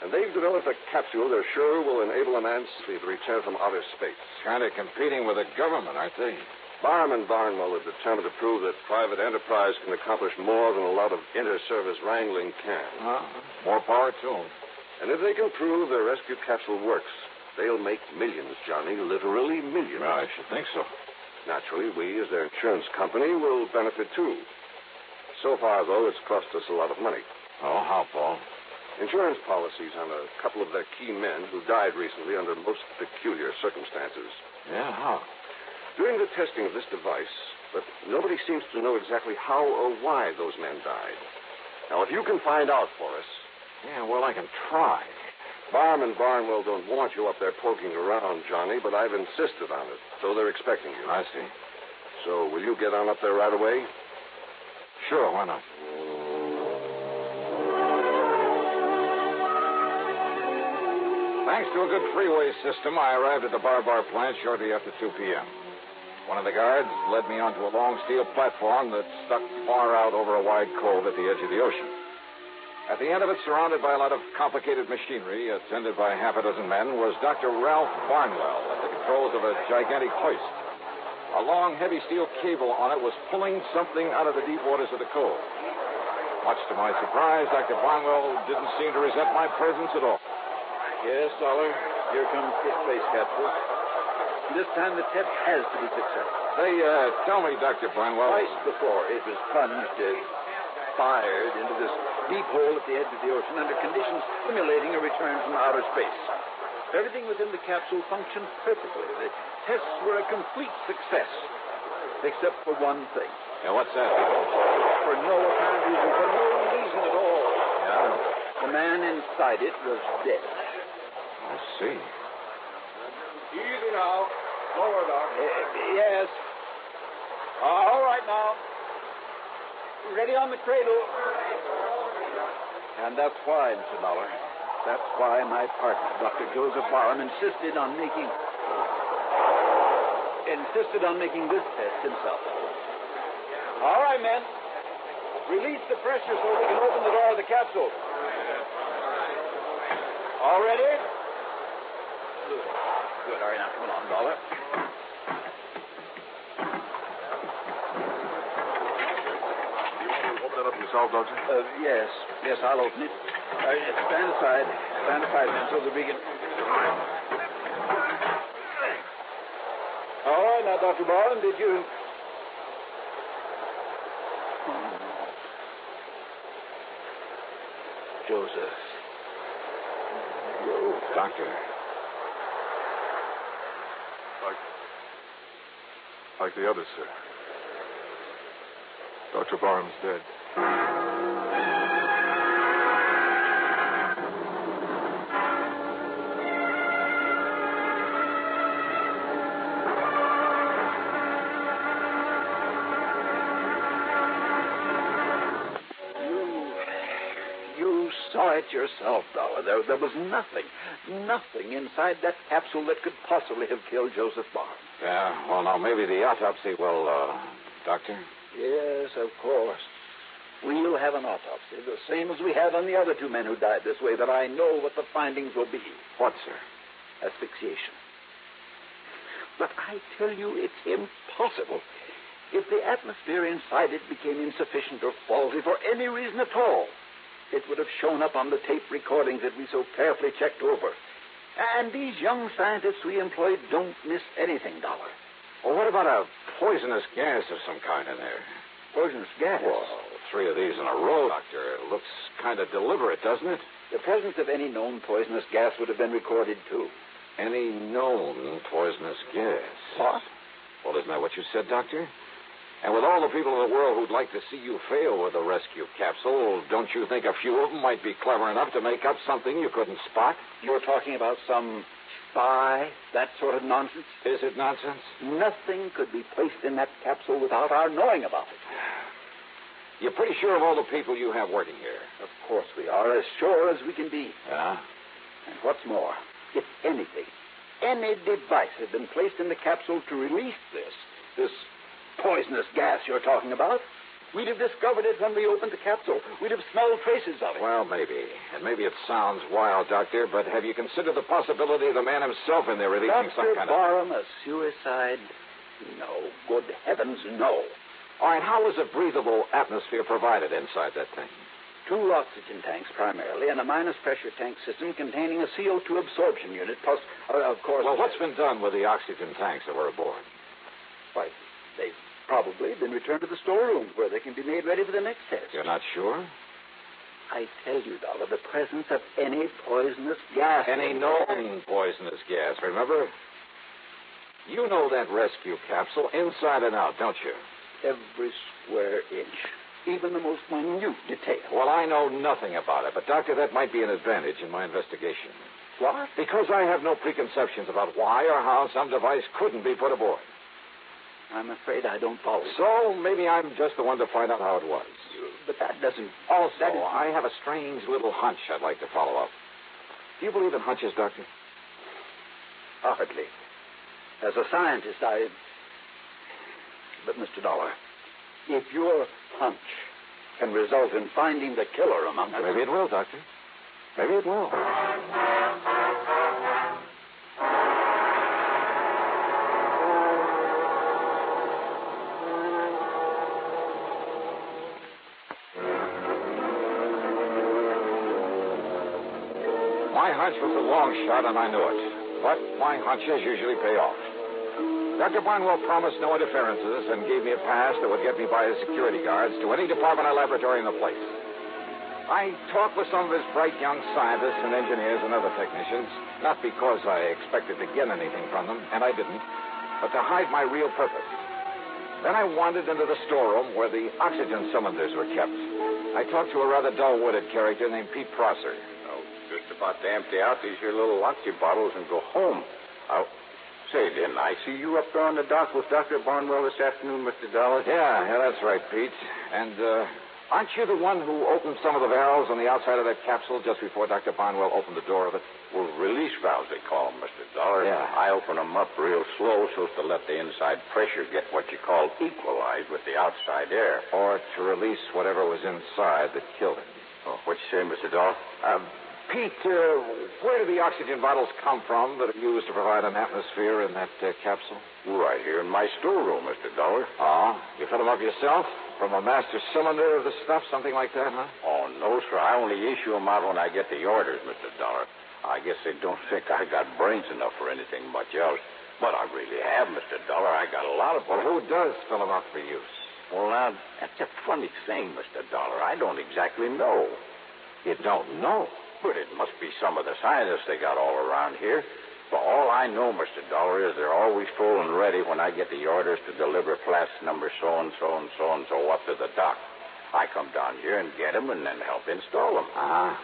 And they've developed a capsule they're sure will enable a man to return from outer space. Kind of competing with the government, aren't they? Barham and Barnwell are determined to prove that private enterprise can accomplish more than a lot of inter-service wrangling can. More power to them. And if they can prove their rescue capsule works, they'll make millions, Johnny, literally millions. Well, I should think so. Naturally, we, as their insurance company, will benefit, too. So far, though, it's cost us a lot of money. Oh, how, Paul? Insurance policies on a couple of their key men who died recently under most peculiar circumstances. Yeah, how? During the testing of this device, but nobody seems to know exactly how or why those men died. Now, if you can find out for us... Yeah, well, I can try. Barham and Barnwell don't want you up there poking around, Johnny, but I've insisted on it, so they're expecting you. I see. So will you get on up there right away? Sure, why not? Thanks to a good freeway system, I arrived at the Bar plant shortly after 2 p.m. One of the guards led me onto a long steel platform that stuck far out over a wide cove at the edge of the ocean. At the end of it, surrounded by a lot of complicated machinery, attended by half a dozen men, was Dr. Ralph Barnwell at the controls of a gigantic hoist. A long, heavy steel cable on it was pulling something out of the deep waters of the cove. Much to my surprise, Dr. Barnwell didn't seem to resent my presence at all. Yes, Dollar. Here comes the space capsule. This time the test has to be successful. Say, tell me, Dr. Barnwell. Twice before it was plunged, fired into this deep hole at the edge of the ocean under conditions stimulating a return from outer space. Everything within the capsule functioned perfectly. The tests were a complete success, except for one thing. Yeah, what's that? For no apparent reason, for no reason at all. Yeah? The man inside it was dead. I see. Easy now. Lower, Doc. Yes. All right now. Ready on the cradle. And that's why, Mr. Dollar. That's why my partner, Dr. Joseph Barham, insisted on making this test himself. All right, men. Release the pressure so we can open the door of the capsule. All ready? Good. All right, now come along, Dollar. Open it up yourself, Doctor? Yes. Yes, I'll open it. Stand aside. Stand aside, then, so that we can... All right, now, Dr. Barham, did you... Joseph. Doctor. Like the others, sir. Dr. Barham's dead. You saw right yourself, Dollar. There was nothing inside that capsule that could possibly have killed Joseph Barnes. Yeah, well, now, maybe the autopsy will, Doctor? Yes, of course. We'll have an autopsy, the same as we had on the other two men who died this way, but I know what the findings will be. What, sir? Asphyxiation. But I tell you, it's impossible. If the atmosphere inside it became insufficient or faulty for any reason at all, it would have shown up on the tape recordings that we so carefully checked over. And these young scientists we employed don't miss anything, Dollar. Well, what about a poisonous gas of some kind in there? Poisonous gas? Well, 3 of these in a row, Doctor. It looks kind of deliberate, doesn't it? The presence of any known poisonous gas would have been recorded, too. Any known poisonous gas? What? Well, isn't that what you said, Doctor? And with all the people in the world who'd like to see you fail with the rescue capsule, don't you think a few of them might be clever enough to make up something you couldn't spot? You're talking about some spy, that sort of nonsense? Is it nonsense? Nothing could be placed in that capsule without our knowing about it. You're pretty sure of all the people you have working here? Of course we are, as sure as we can be. Yeah? And what's more, if anything, any device had been placed in the capsule to release this poisonous gas you're talking about, we'd have discovered it when we opened the capsule. We'd have smelled traces of it. Well, maybe. And maybe it sounds wild, Doctor, but have you considered the possibility of the man himself in there releasing some kind of... Dr. Barham, a suicide? No. Good heavens, no. All right, how was a breathable atmosphere provided inside that thing? 2 oxygen tanks, primarily, and a minus-pressure tank system containing a CO2 absorption unit, plus, of course... Well, what's been done with the oxygen tanks that were aboard? Why, they've probably been returned to the storeroom where they can be made ready for the next test. You're not sure? I tell you, Dollar, the presence of any poisonous gas... Any known poisonous gas, remember? You know that rescue capsule inside and out, don't you? Every square inch. Even the most minute detail. Well, I know nothing about it, but, Doctor, that might be an advantage in my investigation. What? Because I have no preconceptions about why or how some device couldn't be put aboard. I'm afraid I don't follow. So maybe I'm just the one to find out how it was. But that doesn't... Also, I have a strange little hunch I'd like to follow up. Do you believe in hunches, Doctor? Hardly. As a scientist, But, Mr. Dollar, if your hunch can result in finding the killer among us... Maybe it will, Doctor. Maybe it will. My hunch was a long shot, and I knew it. But my hunches usually pay off. Dr. Barnwell promised no interferences and gave me a pass that would get me by his security guards to any department or laboratory in the place. I talked with some of his bright young scientists and engineers and other technicians, not because I expected to get anything from them, and I didn't, but to hide my real purpose. Then I wandered into the storeroom where the oxygen cylinders were kept. I talked to a rather dull-witted character named Pete Prosser. Just about to empty out these here little oxy bottles and go home. Say, didn't I see you up there on the dock with Dr. Barnwell this afternoon, Mr. Dollar? Yeah, that's right, Pete. And, aren't you the one who opened some of the valves on the outside of that capsule just before Dr. Barnwell opened the door of it? Well, release valves, they call them, Mr. Dollar. Yeah. I open them up real slow so as to let the inside pressure get what you call equalized with the outside air. Or to release whatever was inside that killed him. Oh, what you say, Mr. Dollar? Pete, where do the oxygen bottles come from that are used to provide an atmosphere in that capsule? Right here in my storeroom, Mr. Dollar. Oh, you fill them up yourself? From a master cylinder of the stuff, something like that, huh? Oh, no, sir. I only issue them out when I get the orders, Mr. Dollar. I guess they don't think I got brains enough for anything much else. But I really have, Mr. Dollar. I got a lot of... Well, who does fill them up for use? Well, now, that's a funny thing, Mr. Dollar. I don't exactly know. You don't know? But it must be some of the scientists they got all around here. For all I know, Mr. Dollar, is they're always full and ready when I get the orders to deliver flask number so-and-so and so-and-so up to the dock. I come down here and get them and then help install them. Uh-huh.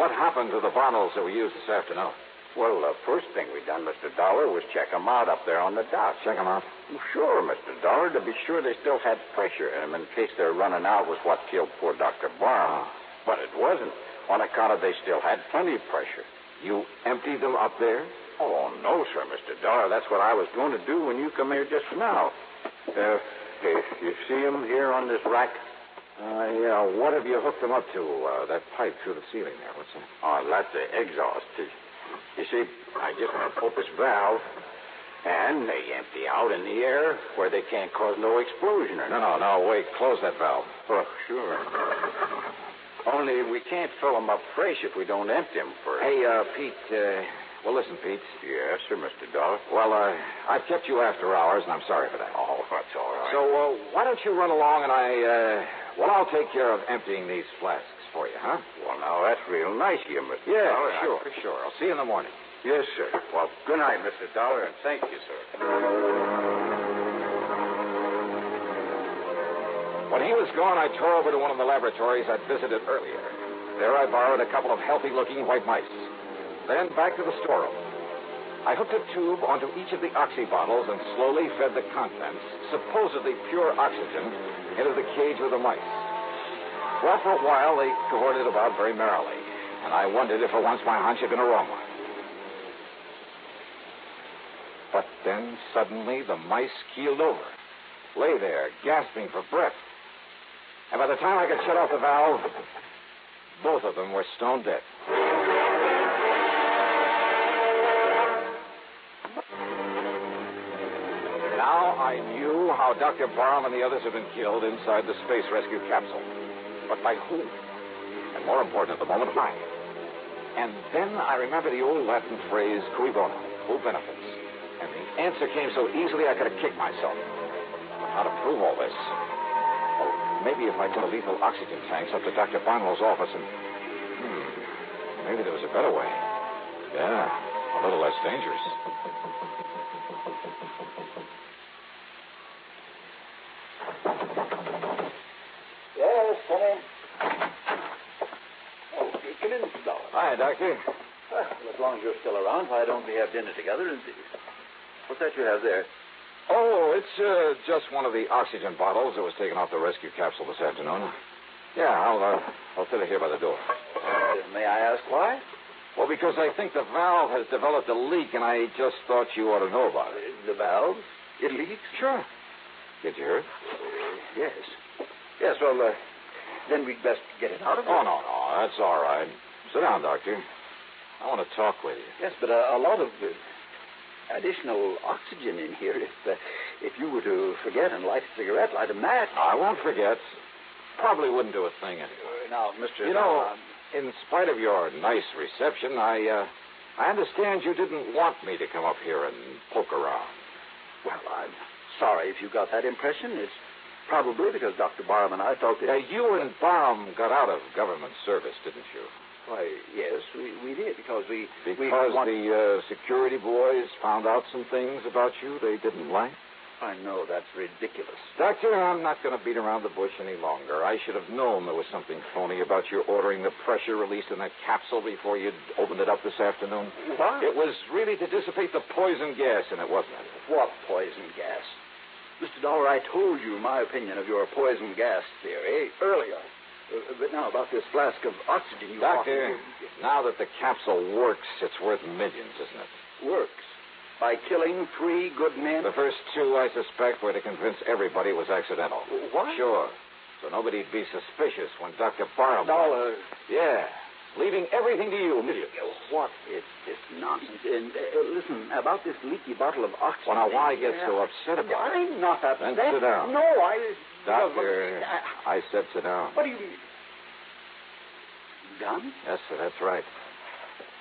What happened to the bottles that we used this afternoon? Well, the first thing we done, Mr. Dollar, was check them out up there on the dock. Check them out? Well, sure, Mr. Dollar, to be sure they still had pressure in them in case their running out was what killed poor Dr. Barnes. But it wasn't. On account of they still had plenty of pressure. You emptied them up there? Oh, no, sir, Mr. Dollar. That's what I was going to do when you come here just now. You see them here on this rack? Yeah. What have you hooked them up to? That pipe through the ceiling there. What's that? Oh, that's the exhaust. You see, I just want to put this valve, and they empty out in the air where they can't cause no explosion or nothing. No, wait. Close that valve. Oh, sure. Only we can't fill them up fresh if we don't empty them first. Hey, Pete, well, listen, Pete. Yes, sir, Mr. Dollar. Well, I've kept you after hours, and I'm sorry for that. Oh, that's all right. So, why don't you run along and I'll take care of emptying these flasks for you, huh? Well, now, that's real nice of you, Mr. Yeah, Dollar. sure. I'll see you in the morning. Yes, sir. Well, good night, Mr. Dollar, and thank you, sir. When he was gone, I tore over to one of the laboratories I'd visited earlier. There I borrowed a couple of healthy-looking white mice. Then back to the storeroom. I hooked a tube onto each of the oxy bottles and slowly fed the contents, supposedly pure oxygen, into the cage with the mice. Well, for a while, they cavorted about very merrily, and I wondered if for once my hunch had been a wrong one. But then, suddenly, the mice keeled over, lay there, gasping for breath. And by the time I could shut off the valve, both of them were stone dead. Now I knew how Dr. Barham and the others had been killed inside the space rescue capsule. But by whom? And more important at the moment, why? And then I remember the old Latin phrase, cui bono, who benefits? And the answer came so easily I could have kicked myself. But how to prove all this? Well, maybe if I took the lethal oxygen tanks up to Dr. Barnwell's office and... maybe there was a better way. Yeah, a little less dangerous. Yes, come in. Oh, come in, Mr. Dollar. Hi, Doctor. Well, as long as you're still around, why don't we have dinner together? And what's that you have there? Oh, it's just one of the oxygen bottles that was taken off the rescue capsule this afternoon. Yeah, I'll fit it here by the door. May I ask why? Well, because I think the valve has developed a leak, and I just thought you ought to know about it. The valve? It leaks? Sure. Did you hear it? Yes. Yes, well, then we'd best get it out of here. Oh, no, that's all right. Sit down, Doctor. I want to talk with you. Yes, but a lot of additional oxygen in here. If you were to forget and light a cigarette, light a match. I won't forget. Probably wouldn't do a thing anyway. Now, Mr. You know, in spite of your nice reception, I understand you didn't want me to come up here and poke around. Well, I'm sorry if you got that impression. It's probably because Dr. Barham and I talked to... You and Barham got out of government service, didn't you? Why, yes, we did, because the security boys found out some things about you they didn't like? I know, that's ridiculous. Doctor, I'm not going to beat around the bush any longer. I should have known there was something phony about your ordering the pressure released in that capsule before you'd opened it up this afternoon. What? It was really to dissipate the poison gas in it, wasn't it? What poison gas? Mr. Dollar, I told you my opinion of your poison gas theory earlier. But now about this flask of oxygen you Doctor, now that the capsule works, it's worth millions, isn't it? Works? By killing 3 good men? The first 2, I suspect, were to convince everybody it was accidental. What? Sure. So nobody'd be suspicious when Dr. Barham... Dollar. Yeah. Leaving everything to you, millions. What is this nonsense? And listen, about this leaky bottle of oxygen... Well, now, why get so upset about it? I'm not upset. Then sit down. No, Doctor, I said sit down. What do you mean? Done? Yes, sir, that's right.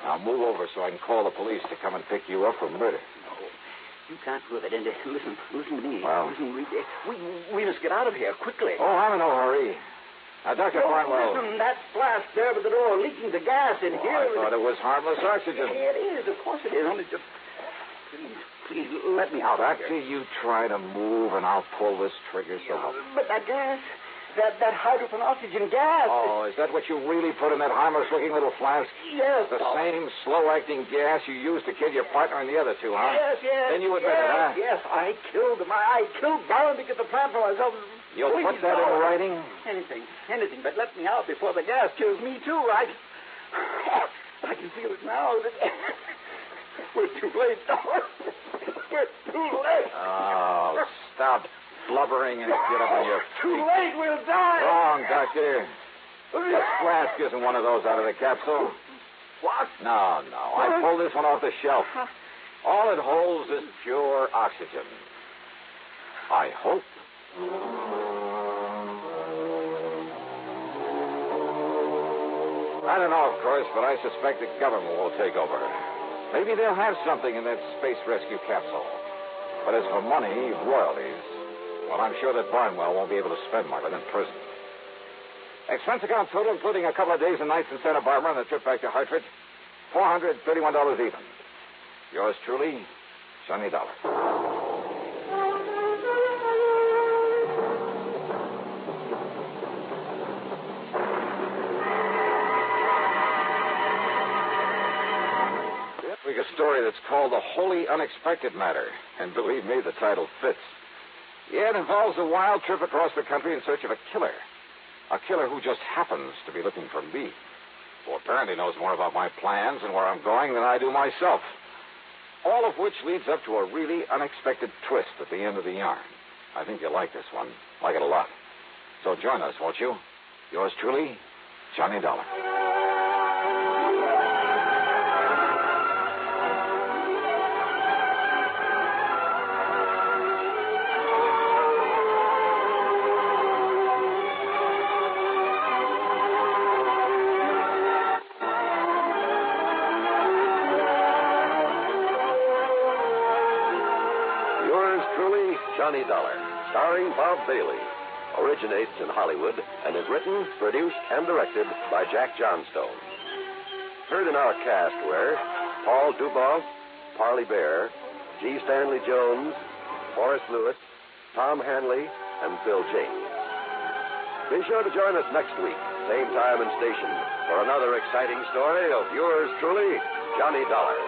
Now move over so I can call the police to come and pick you up for murder. No, you can't prove it. And listen to me. Well? Listen, we must get out of here quickly. Oh, I'm in no hurry. Now, Dr. Barnwell... Listen, that flask there by the door leaking the gas in here. I thought it was harmless oxygen. It is, of course it is. Only just... Please, let me out Doctor, you try to move and I'll pull this trigger so help. But that gas... That hydrogen oxygen gas. Oh, is that what you really put in that harmless-looking little flask? Yes. The same slow-acting gas you used to kill your partner and the other 2, huh? Yes. Then you admit it, huh? Yes, I killed him. I killed Barham to get the plant for myself. You'll put that in writing? Anything. But let me out before the gas kills me, too. I can feel it now. We're too late, Dollar. We're too late. Oh, stop blubbering and get up on your Too feet. late. We'll die. Wrong, Doctor. This flask isn't one of those out of the capsule. What? No. I pulled this one off the shelf. All it holds is pure oxygen. I hope. I don't know, of course, but I suspect the government will take over. Maybe they'll have something in that space rescue capsule. But as for money, royalties, well, I'm sure that Barnwell won't be able to spend more than in prison. Expense account total, including a couple of days and nights in Santa Barbara and a trip back to Hartford, $431 even. Yours truly, Johnny Dollar. A story that's called The Wholly Unexpected Matter. And believe me, the title fits. Yeah, it involves a wild trip across the country in search of a killer. A killer who just happens to be looking for me. Who apparently knows more about my plans and where I'm going than I do myself. All of which leads up to a really unexpected twist at the end of the yarn. I think you'll like this one. Like it a lot. So join us, won't you? Yours truly, Johnny Dollar. Johnny Dollar, starring Bob Bailey, originates in Hollywood and is written, produced, and directed by Jack Johnstone. Heard in our cast were Paul Duboff, Parley Bear, G. Stanley Jones, Horace Lewis, Tom Hanley, and Bill James. Be sure to join us next week, same time and station, for another exciting story of yours truly, Johnny Dollar.